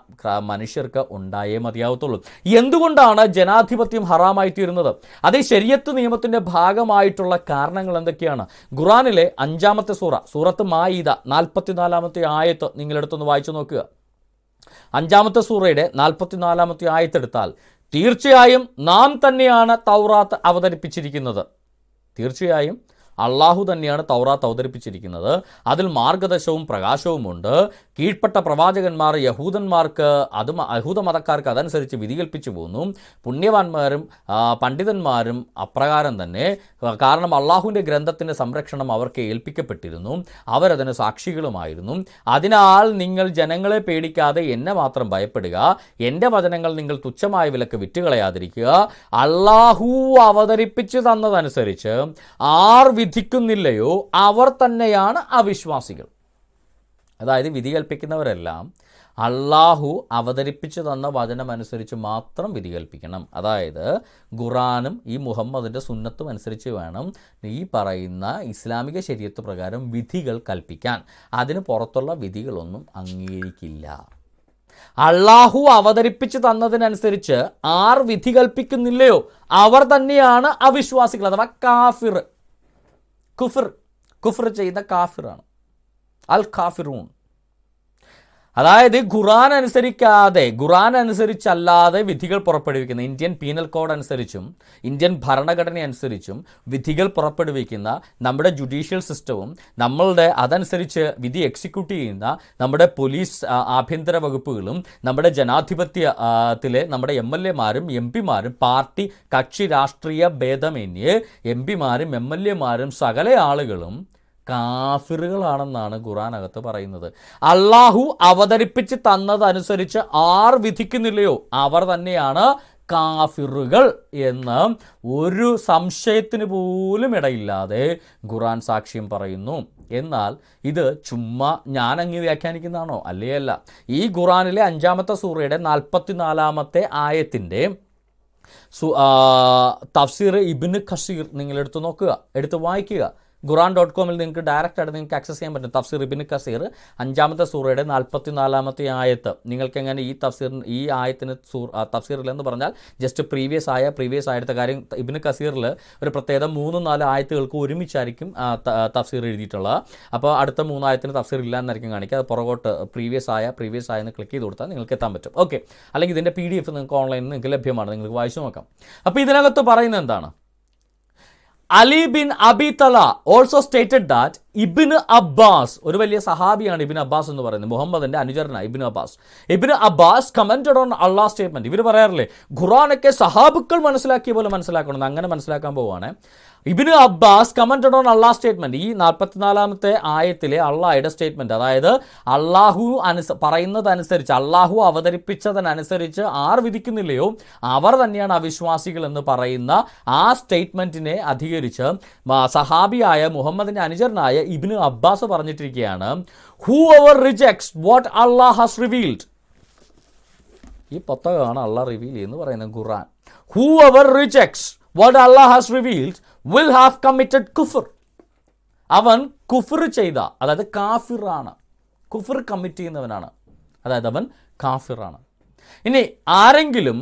മനുഷ്യർക്ക് ഉണ്ടായേ മതിയാവത്തുള്ളൂ. എന്തുകൊണ്ടാണ് ജനാധിപത്യം ഹറാമായി തീരുന്നത്? അത് ശരീഅത്ത് നിയമത്തിൻ്റെ ഭാഗമായിട്ടുള്ള കാരണങ്ങൾ എന്തൊക്കെയാണ്? ഖുർആനിലെ 5-ാമത്തെ സൂറത്ത് മാഇദ 44-ാമത്തെ ആയത്ത് നിങ്ങളെടുത്തൊന്ന് വായിച്ചു നോക്കുക. 5-ാമത്തെ സൂറയുടെ 44-ാമത്തെ ആയത്തെടുത്താൽ, തീർച്ചയായും നാം തന്നെയാണ് തൗറാത്ത് അവതരിപ്പിച്ചിരിക്കുന്നത്. തീർച്ചയായും അള്ളാഹു തന്നെയാണ് തൗറാത്ത് അവതരിപ്പിച്ചിരിക്കുന്നത്. അതിൽ മാർഗദർശവും പ്രകാശവുമുണ്ട്. കീഴ്പ്പെട്ട പ്രവാചകന്മാർ യഹൂദന്മാർക്ക് യഹൂദ മതക്കാർക്ക് അതനുസരിച്ച് വിധി കൽപ്പിച്ചു പോന്നു. പുണ്യവാന്മാരും പണ്ഡിതന്മാരും അപ്രകാരം തന്നെ. കാരണം അള്ളാഹുവിൻ്റെ ഗ്രന്ഥത്തിൻ്റെ സംരക്ഷണം അവർക്ക് ഏൽപ്പിക്കപ്പെട്ടിരുന്നു. അവരതിന് സാക്ഷികളുമായിരുന്നു. അതിനാൽ നിങ്ങൾ ജനങ്ങളെ പേടിക്കാതെ എന്നെ മാത്രം ഭയപ്പെടുക. എൻ്റെ വചനങ്ങൾ നിങ്ങൾ തുച്ഛമായ വിലക്ക് വിറ്റുകളയാതിരിക്കുക. അള്ളാഹു അവതരിപ്പിച്ചു തന്നതനുസരിച്ച് ആർ വിധിക്കുന്നില്ലയോ അവർ തന്നെയാണ് അവിശ്വാസികൾ. അതായത് വിധി കൽപ്പിക്കുന്നവരെല്ലാം അള്ളാഹു അവതരിപ്പിച്ചു തന്ന വചനമനുസരിച്ച് മാത്രം വിധി കൽപ്പിക്കണം. അതായത് ഖുറാനും ഈ മുഹമ്മദിൻ്റെ സുന്നത്തും അനുസരിച്ച് വേണം ഈ പറയുന്ന ഇസ്ലാമിക ശരീഅത്ത് പ്രകാരം വിധികൾ കൽപ്പിക്കാൻ. അതിന് പുറത്തുള്ള വിധികളൊന്നും അംഗീകരിക്കില്ല. അള്ളാഹു അവതരിപ്പിച്ചു തന്നതിനനുസരിച്ച് ആർ വിധി കൽപ്പിക്കുന്നില്ലയോ അവർ തന്നെയാണ് അവിശ്വാസികൾ, അഥവാ കാഫിർ. കുഫർ ചെയ്യുന്ന കാഫിറാണ് അൽ കാഫിറൂൺ. അതായത് ഖുറാൻ അനുസരിച്ചല്ലാതെ വിധികൾ പുറപ്പെടുവിക്കുന്ന, ഇന്ത്യൻ പീനൽ കോഡ് അനുസരിച്ചും ഇന്ത്യൻ ഭരണഘടന അനുസരിച്ചും വിധികൾ പുറപ്പെടുവിക്കുന്ന നമ്മുടെ ജുഡീഷ്യൽ സിസ്റ്റവും നമ്മളുടെ അതനുസരിച്ച് വിധി എക്സിക്യൂട്ട് ചെയ്യുന്ന നമ്മുടെ പോലീസ് ആഭ്യന്തര വകുപ്പുകളും നമ്മുടെ ജനാധിപത്യത്തിലെ നമ്മുടെ MLA-മാരും MP-മാരും പാർട്ടി കക്ഷി രാഷ്ട്രീയ ഭേദമന്യേ MP-മാരും MLA-മാരും സകല ആളുകളും കാഫിറുകളാണെന്നാണ് ഖുറാനകത്ത് പറയുന്നത്. അള്ളാഹു അവതരിപ്പിച്ച് തന്നതനുസരിച്ച് ആർ വിധിക്കുന്നില്ലയോ അവർ തന്നെയാണ് കാഫിറുകൾ എന്ന് ഒരു സംശയത്തിന് പോലും ഇടയില്ലാതെ ഖുറാൻ സാക്ഷ്യം പറയുന്നു. എന്നാൽ ഇത് ചുമ്മാ ഞാനങ്ങ് വ്യാഖ്യാനിക്കുന്നതാണോ? അല്ല. ഈ ഖുറാനിലെ 5-ാമത്തെ സൂറയുടെ 44-ാമത്തെ ആയത്തിൻ്റെ തഫ്സീർ ഇബ്നു കസീർ നിങ്ങൾ എടുത്ത് നോക്കുക, എടുത്ത് വായിക്കുക. Quran.com നിങ്ങൾക്ക് ഡയറക്റ്റായിട്ട് നിങ്ങൾക്ക് ആക്സസ് ചെയ്യാൻ പറ്റും. തഫ്സീർ ഇബ്നു കസീർ 5-ാമത്തെ സൂറയുടെ 44-ാമത്തെ ആയത്ത്. നിങ്ങൾക്ക് എങ്ങനെ ഈ ആയത്തിന് തഫ്സീറിലെന്ന് പറഞ്ഞാൽ ജസ്റ്റ് പ്രീവിയസ് ആയത്തെ കാര്യം. ഇബ്നു കസീറിൽ ഒരു പ്രത്യേകത 3-4 ആയത്തുകൾക്ക് ഒരുമിച്ചായിരിക്കും തഫ്സീർ എഴുതിയിട്ടുള്ളത്. അപ്പോൾ അടുത്ത 3 ആയത്തിന് തഫ്സീർ ഇല്ല എന്നായിരിക്കും കാണിക്കുക. അത് പുറകോട്ട് പ്രീവിയസ് ആയെന്ന് ക്ലിക്ക് ചെയ്ത് കൊടുത്താൽ നിങ്ങൾക്ക് എത്താൻ പറ്റും. ഓക്കെ, അല്ലെങ്കിൽ ഇതിൻ്റെ PDF നിങ്ങൾക്ക് ഓൺലൈനിൽ നിങ്ങൾക്ക് ലഭ്യമാണ്, നിങ്ങൾക്ക് വായിച്ചു നോക്കാം. അപ്പോൾ ഇതിനകത്ത് പറയുന്നത് എന്താണ്? Ali bin Abi Talha also stated that Ibn Abbas, ഒരു വലിയ സഹാബിയാണ് ഇബ്നു അബ്ബാസ് എന്ന് പറയുന്നത്, മുഹമ്മദിന്റെ അനുചരനാണ് ibn Abbas commented on Allah statement. ഇവർ പറയാറില്ലേ ഖുറാനൊക്കെ സഹാബുക്കൾ മനസ്സിലാക്കിയ പോലെ മനസ്സിലാക്കണം, അങ്ങനെ മനസ്സിലാക്കാൻ പോവുകയാണ്. Ibn Abbas commented on Allah statement, ഈ 44-ാമത്തെ ആയത്തിലെ അള്ളാഹയുടെ സ്റ്റേറ്റ്മെന്റ്, അതായത് അള്ളാഹു പറയുന്നതനുസരിച്ച് അള്ളാഹു അവതരിപ്പിച്ചതനുസരിച്ച് ആർ വിധിക്കുന്നില്ലയോ അവർ തന്നെയാണ് അവിശ്വാസികൾ എന്ന് പറയുന്ന ആ സ്റ്റേറ്റ്മെന്റിനെ അധികരിച്ച് സഹാബിയായ മുഹമ്മദിന്റെ അനുചരനായ ഇബ്നു അബ്ബാസ് പറഞ്ഞിട്ടിരിക്കുകയാണ്, whoever rejects what Allah has revealed, ഈ പുസ്തകമാണ് അള്ളാഹ് റിവീൽ എന്ന് പറയുന്നത് ഖുർആൻ. whoever rejects what Allah has revealed will have committed kufr, അവൻ കുഫർ ചെയ്ത, അതായത് കാഫിറാണ്, കുഫർ കമ്മിറ്റ് ചെയ്യുന്നവനാണ്, അതായത് അവൻ കാഫിറാണ്. ഇനി ആരെങ്കിലും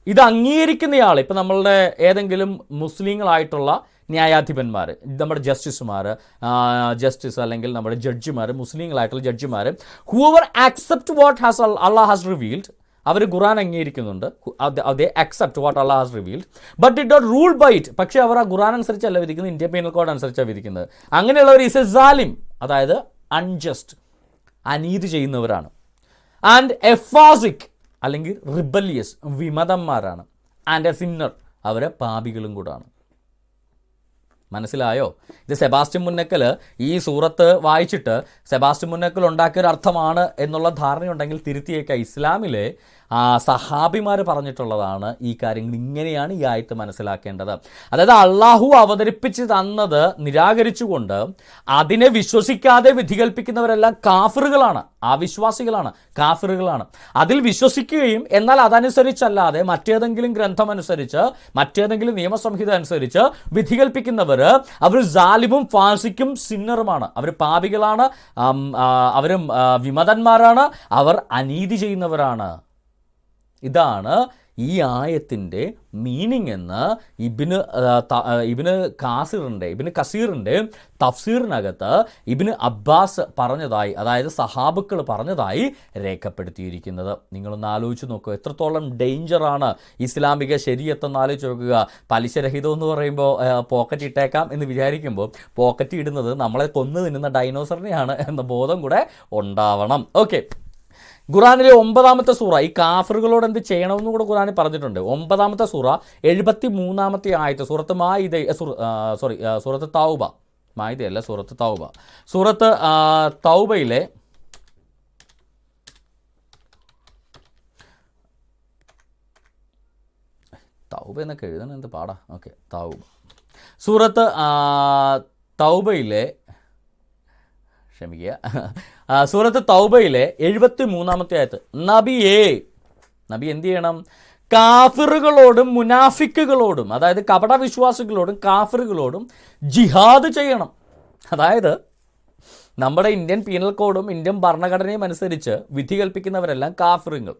ഇത് അംഗീകരിക്കുന്നയാൾ, ഇപ്പം നമ്മളുടെ ഏതെങ്കിലും മുസ്ലിങ്ങളായിട്ടുള്ള ന്യായാധിപന്മാർ, നമ്മുടെ ജസ്റ്റിസ് അല്ലെങ്കിൽ നമ്മുടെ ജഡ്ജിമാർ, മുസ്ലിങ്ങളായിട്ടുള്ള ജഡ്ജിമാർ, whoever accept what Allah has revealed, അവർ ഖുറാൻ അംഗീകരിക്കുന്നുണ്ട്, they accept what Allah has revealed but did not rule by it. പക്ഷേ അവർ ആ ഖുറാൻ അനുസരിച്ചല്ല വിധിക്കുന്നത്, ഇന്ത്യൻ പീനൽ കോഡ് അനുസരിച്ചാണ് വിധിക്കുന്നത്. അങ്ങനെയുള്ളവർ ഈസ് എ സാലിം, അതായത് അൺജസ്റ്റ്, അനീതി ചെയ്യുന്നവരാണ്. ആൻഡ് എ ഫാസിക് അല്ലെങ്കിൽ റിബല്യസ്, വിമതന്മാരാണ്. ആൻഡ് എ സിന്നർ, അവർ പാപികളും കൂടാണ്. മനസ്സിലായോ? ഇത് സെബാസ്റ്റ്യൻ മുന്നക്കൽ ഈ സൂറത്ത് വായിച്ചിട്ട് സെബാസ്റ്റ്യൻ മുന്നക്കൽ ഉണ്ടാക്കിയൊരു അർത്ഥമാണ് എന്നുള്ള ധാരണയുണ്ടെങ്കിൽ തിരുത്തിയേക്കാം. ഇസ്ലാമിലെ സഹാബിമാർ പറഞ്ഞിട്ടുള്ളതാണ് ഈ കാര്യങ്ങൾ. ഇങ്ങനെയാണ് ഈ ആയത്ത് മനസ്സിലാക്കേണ്ടത്. അതായത് അള്ളാഹു അവതരിപ്പിച്ച് തന്നത് നിരാകരിച്ചുകൊണ്ട് അതിനെ വിശ്വസിക്കാതെ വിധി കൽപ്പിക്കുന്നവരെല്ലാം കാഫിറുകളാണ്, അവിശ്വാസികളാണ്, കാഫിറുകളാണ്. അതിൽ വിശ്വസിക്കുകയും എന്നാൽ അതനുസരിച്ചല്ലാതെ മറ്റേതെങ്കിലും ഗ്രന്ഥമനുസരിച്ച്, മറ്റേതെങ്കിലും നിയമസംഹിത അനുസരിച്ച് വിധി കൽപ്പിക്കുന്നവർ അവർ സാലിമും ഫാസിക്കും സിന്നറുമാണ്. അവർ പാപികളാണ്, അവരും വിമതന്മാരാണ്, അവർ അനീതി ചെയ്യുന്നവരാണ്. ഇതാണ് ഈ ആയത്തിൻ്റെ മീനിങ് എന്ന് ഇബ്നു കസീറിൻ്റെ തഫ്സീറിനകത്ത് ഇബ്നു അബ്ബാസ് പറഞ്ഞതായി, അതായത് സഹാബുക്കൾ പറഞ്ഞതായി രേഖപ്പെടുത്തിയിരിക്കുന്നത്. നിങ്ങളൊന്ന് ആലോചിച്ച് നോക്കുക, എത്രത്തോളം ഡേഞ്ചറാണ് ഇസ്ലാമിക ശരീഅത്തെന്ന് ആലോചിച്ച് നോക്കുക. പലിശരഹിതം എന്ന് പറയുമ്പോൾ പോക്കറ്റ് ഇട്ടേക്കാം എന്ന് വിചാരിക്കുമ്പോൾ പോക്കറ്റ് ഇടുന്നത് നമ്മളെ കൊന്നു തിന്നുന്ന ഡൈനോസറിനെയാണ് എന്ന ബോധം കൂടെ ഉണ്ടാവണം. ഓക്കെ, ഖുറാനിലെ 9-ാമത്തെ സൂറ ഈ കാഫറുകളോട് എന്ത് ചെയ്യണമെന്നും കൂടെ ഖുറാനിൽ പറഞ്ഞിട്ടുണ്ട്. 9-ാമത്തെ സൂറ 73-ാമത്തെ ആയത്ത്, സൂറത്ത് തൗബ, മായിദയല്ല, സൂറത്ത് തൗബ. സൂറത്ത് തൗബയിലെ തൗബ എന്നൊക്കെ എഴുതണം, എന്ത് പാടാ. ഓക്കെ, തൗബ, സൂറത്ത് തൗബയിലെ, ക്ഷമിക്കുക, സൂറത്ത് തൗബയിലെ 73-ാമത്തെ ആയത്ത്. നബി എന്ത് ചെയ്യണം? കാഫിറുകളോടും മുനാഫിക്കുകളോടും, അതായത് കപടവിശ്വാസികളോടും കാഫിറുകളോടും ജിഹാദ് ചെയ്യണം. അതായത് നമ്മുടെ ഇന്ത്യൻ പീനൽ കോഡും ഇന്ത്യൻ ഭരണഘടനയും അനുസരിച്ച് വിധി കൽപ്പിക്കുന്നവരെല്ലാം കാഫിറുകൾ.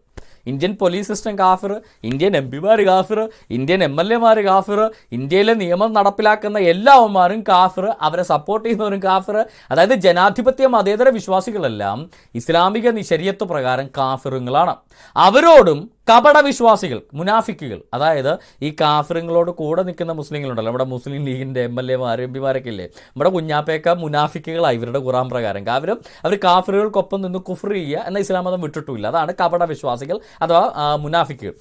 ഇന്ത്യൻ പോലീസ് സിസ്റ്റം കാഫിർ, ഇന്ത്യൻ MP-മാർ കാഫിർ, ഇന്ത്യൻ MLA-മാർ കാഫിർ, ഇന്ത്യയിലെ നിയമം നടപ്പിലാക്കുന്ന എല്ലാവന്മാരും കാഫിർ, അവരെ സപ്പോർട്ട് ചെയ്യുന്നവരും കാഫിർ. അതായത് ജനാധിപത്യ മതേതര വിശ്വാസികളെല്ലാം ഇസ്ലാമിക ശരീഅത്ത് പ്രകാരം കാഫിറുകളാണ്. അവരോടും കപടവിശ്വാസികൾ, മുനാഫിക്കുകൾ, അതായത് ഈ കാഫിറുകളോട് കൂടെ നിൽക്കുന്ന മുസ്ലിങ്ങളുണ്ടല്ലോ, നമ്മുടെ മുസ്ലിം ലീഗിൻ്റെ MLA-മാർ MP-മാരൊക്കെ ഇല്ലേ, നമ്മുടെ കുഞ്ഞാപ്പയൊക്കെ മുനാഫിക്കുകളാണ് ഇവരുടെ ഖുറാൻ പ്രകാരം. കാരണം അവർ കാഫിറുകൾക്കൊപ്പം നിന്ന് കുഫ്ർ ചെയ്യുക എന്ന ഇസ്ലാം മതം വിട്ടിട്ടില്ല. അതാണ് കപടവിശ്വാസികൾ അഥവാ മുനാഫിക്കുകൾ.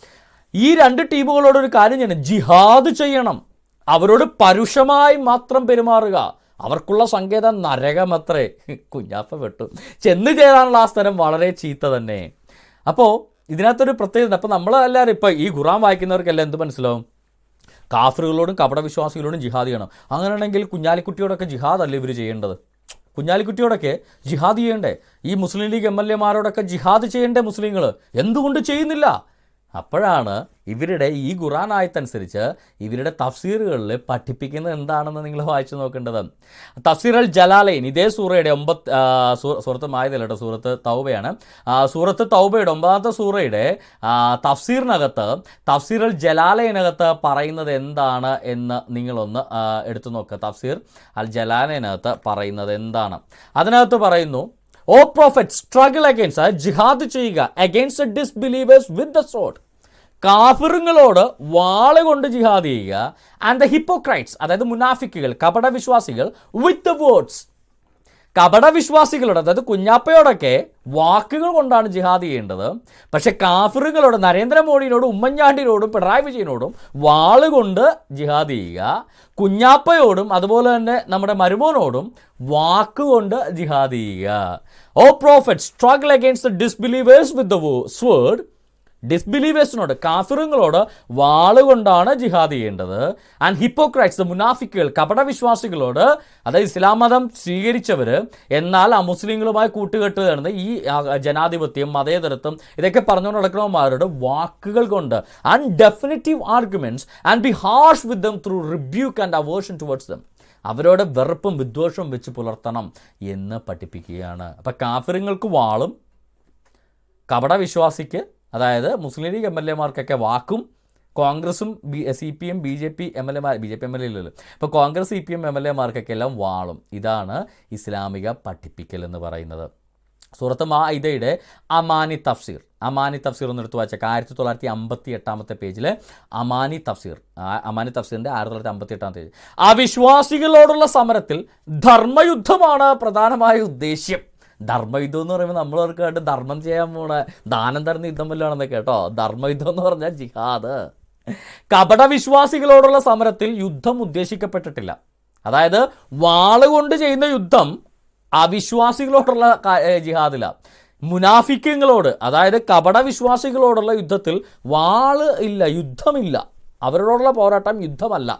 ഈ രണ്ട് ടീമുകളോടൊരു കാര്യം ചെയ്യണം, ജിഹാദ് ചെയ്യണം. അവരോട് പരുഷമായി മാത്രം പെരുമാറുക. അവർക്കുള്ള സങ്കേതം നരകമത്രേ. കുഞ്ഞാപ്പ വെട്ടു ചെന്ന് ചേരാനുള്ള ആ സ്ഥലം വളരെ ചീത്ത തന്നെ. അപ്പോൾ ഇതിനകത്തൊരു പ്രത്യേകത. അപ്പോൾ നമ്മളെല്ലാവരും ഇപ്പോൾ ഈ ഖുറാൻ വായിക്കുന്നവർക്കെല്ലാം എന്ത് മനസ്സിലാവും? കാഫിറുകളോടും കപടവിശ്വാസികളോടും ജിഹാദ് ചെയ്യണം. അങ്ങനെയാണെങ്കിൽ കുഞ്ഞാലിക്കുട്ടിയോടൊക്കെ ജിഹാദല്ലേ ഇവർ ചെയ്യേണ്ടത്? കുഞ്ഞാലിക്കുട്ടിയോടൊക്കെ ജിഹാദ് ചെയ്യണ്ടേ? ഈ മുസ്ലിം ലീഗ് MLA-മാരോടൊക്കെ ജിഹാദ് ചെയ്യണ്ടേ മുസ്ലിങ്ങൾ? എന്തുകൊണ്ട് ചെയ്യുന്നില്ല? അപ്പോഴാണ് ഇവരുടെ ഈ ഖുറാൻ ആയത്തനുസരിച്ച് ഇവരുടെ തഫ്സീറുകളിൽ പഠിപ്പിക്കുന്നത് എന്താണെന്ന് നിങ്ങൾ വായിച്ചു നോക്കേണ്ടത്. തഫ്സീർ അൽ ജലാലൈൻ, ഇതേ സൂറയുടെ സൂറത്ത് മായതല്ല, സൂറത്ത് തൗബയാണ്. സൂറത്ത് തൗബയുടെ 9-ാമത്തെ സൂറയുടെ തഫ്സീറിനകത്ത്, തഫ്സീർ അൽ ജലാലൈനകത്ത് പറയുന്നത് എന്താണ് എന്ന് നിങ്ങളൊന്ന് എടുത്തു നോക്കുക. തഫ്സീർ അൽ ജലാലൈനകത്ത് പറയുന്നത് എന്താണ്? അതിനകത്ത് പറയുന്നു, ഓ പ്രോഫറ്റ്, സ്ട്രഗിൾ അഗെയിൻസ്റ്റ്, ജിഹാദ് ചെയ്യുക, against disbelievers with the sword, കാഫിറുകളോട് വാള് കൊണ്ട് ജിഹാദ് ചെയ്യുക. ആൻഡ് ദ ഹിപ്പോക്രൈറ്റ്സ്, അതായത് മുനാഫിക്കുകൾ, കപടവിശ്വാസികൾ, വിത്ത് ദ വേർഡ്സ്, കപടവിശ്വാസികളോട്, അതായത് കുഞ്ഞാപ്പയോടൊക്കെ വാക്കുകൾ കൊണ്ടാണ് ജിഹാദ് ചെയ്യേണ്ടത്. പക്ഷെ കാഫിറുകളോട്, നരേന്ദ്രമോദിയോടും ഉമ്മൻചാണ്ടിയോടും പിണറായി വിജയനോടും വാളുകൊണ്ട് ജിഹാദ് ചെയ്യുക. കുഞ്ഞാപ്പയോടും അതുപോലെ തന്നെ നമ്മുടെ മരുമോനോടും വാക്കുകൊണ്ട് ജിഹാദ് ചെയ്യുക. O prophet, struggle against the disbelievers with the sword, ഡിസ്ബിലീവേഴ്സിനോട്, കാഫിറുകളോട് വാളുകൊണ്ടാണ് ജിഹാദ് ചെയ്യേണ്ടത്. ആൻഡ് ഹിപ്പോക്രൈറ്റ്സ്, മുനാഫിക്കുകൾ, കപടവിശ്വാസികളോട്, അതായത് ഇസ്ലാം മതം സ്വീകരിച്ചവർ എന്നാൽ ആ മുസ്ലിങ്ങളുമായി കൂട്ടുകെട്ട് നടന്ന് ഈ ജനാധിപത്യം, മതേതരത്വം ഇതൊക്കെ പറഞ്ഞുകൊണ്ട് നടക്കുന്നവന്മാരുടെ വാക്കുകൾ കൊണ്ട്, and definitive arguments, and be harsh with them through rebuke and aversion towards dum, അവരോട് വെറുപ്പും വിദ്വേഷവും വെച്ച് പുലർത്തണം എന്ന് പഠിപ്പിക്കുകയാണ്. അപ്പം കാഫിറുകൾക്ക് വാളും കപടവിശ്വാസിക്ക്, അതായത് മുസ്ലിം ലീഗ് MLA-മാർക്കൊക്കെ വാക്കും, കോൺഗ്രസും CPM BJP MLA-മാർ, BJP MLA ഇല്ലല്ലോ, ഇപ്പോൾ കോൺഗ്രസ് CPM MLA-മാർക്കൊക്കെ എല്ലാം വാളും. ഇതാണ് ഇസ്ലാമിക പഠിപ്പിക്കൽ എന്ന് പറയുന്നത്. സൂറത്ത് മാഇദയുടെ അമാനി തഫ്സീർ ഒന്ന് എടുത്ത് വായിച്ചാൽ 1958 പേജിൽ അമാനി തഫ്സീറിൻ്റെ 1958 പേജ്. അവിശ്വാസികളോടുള്ള സമരത്തിൽ ധർമ്മയുദ്ധമാണ് പ്രധാനമായ ഉദ്ദേശ്യം. ധർമ്മയുദ്ധം എന്ന് പറയുമ്പോൾ നമ്മളവർക്ക് കണ്ട് ധർമ്മം ചെയ്യാൻ പോണ ദാനം തരുന്ന യുദ്ധം വല്ലതാണെന്നൊക്കെ കേട്ടോ. ധർമ്മയുദ്ധം എന്ന് പറഞ്ഞാൽ ജിഹാദ്. കപടവിശ്വാസികളോടുള്ള സമരത്തിൽ യുദ്ധം ഉദ്ദേശിക്കപ്പെട്ടിട്ടില്ല. അതായത് വാളുകൊണ്ട് ചെയ്യുന്ന യുദ്ധം അവിശ്വാസികളോടുള്ള ജിഹാദിലാണ്. മുനാഫിക്കങ്ങളോട്, അതായത് കപടവിശ്വാസികളോടുള്ള യുദ്ധത്തിൽ വാള് ഇല്ല, യുദ്ധമില്ല. അവരോടുള്ള പോരാട്ടം യുദ്ധമല്ല.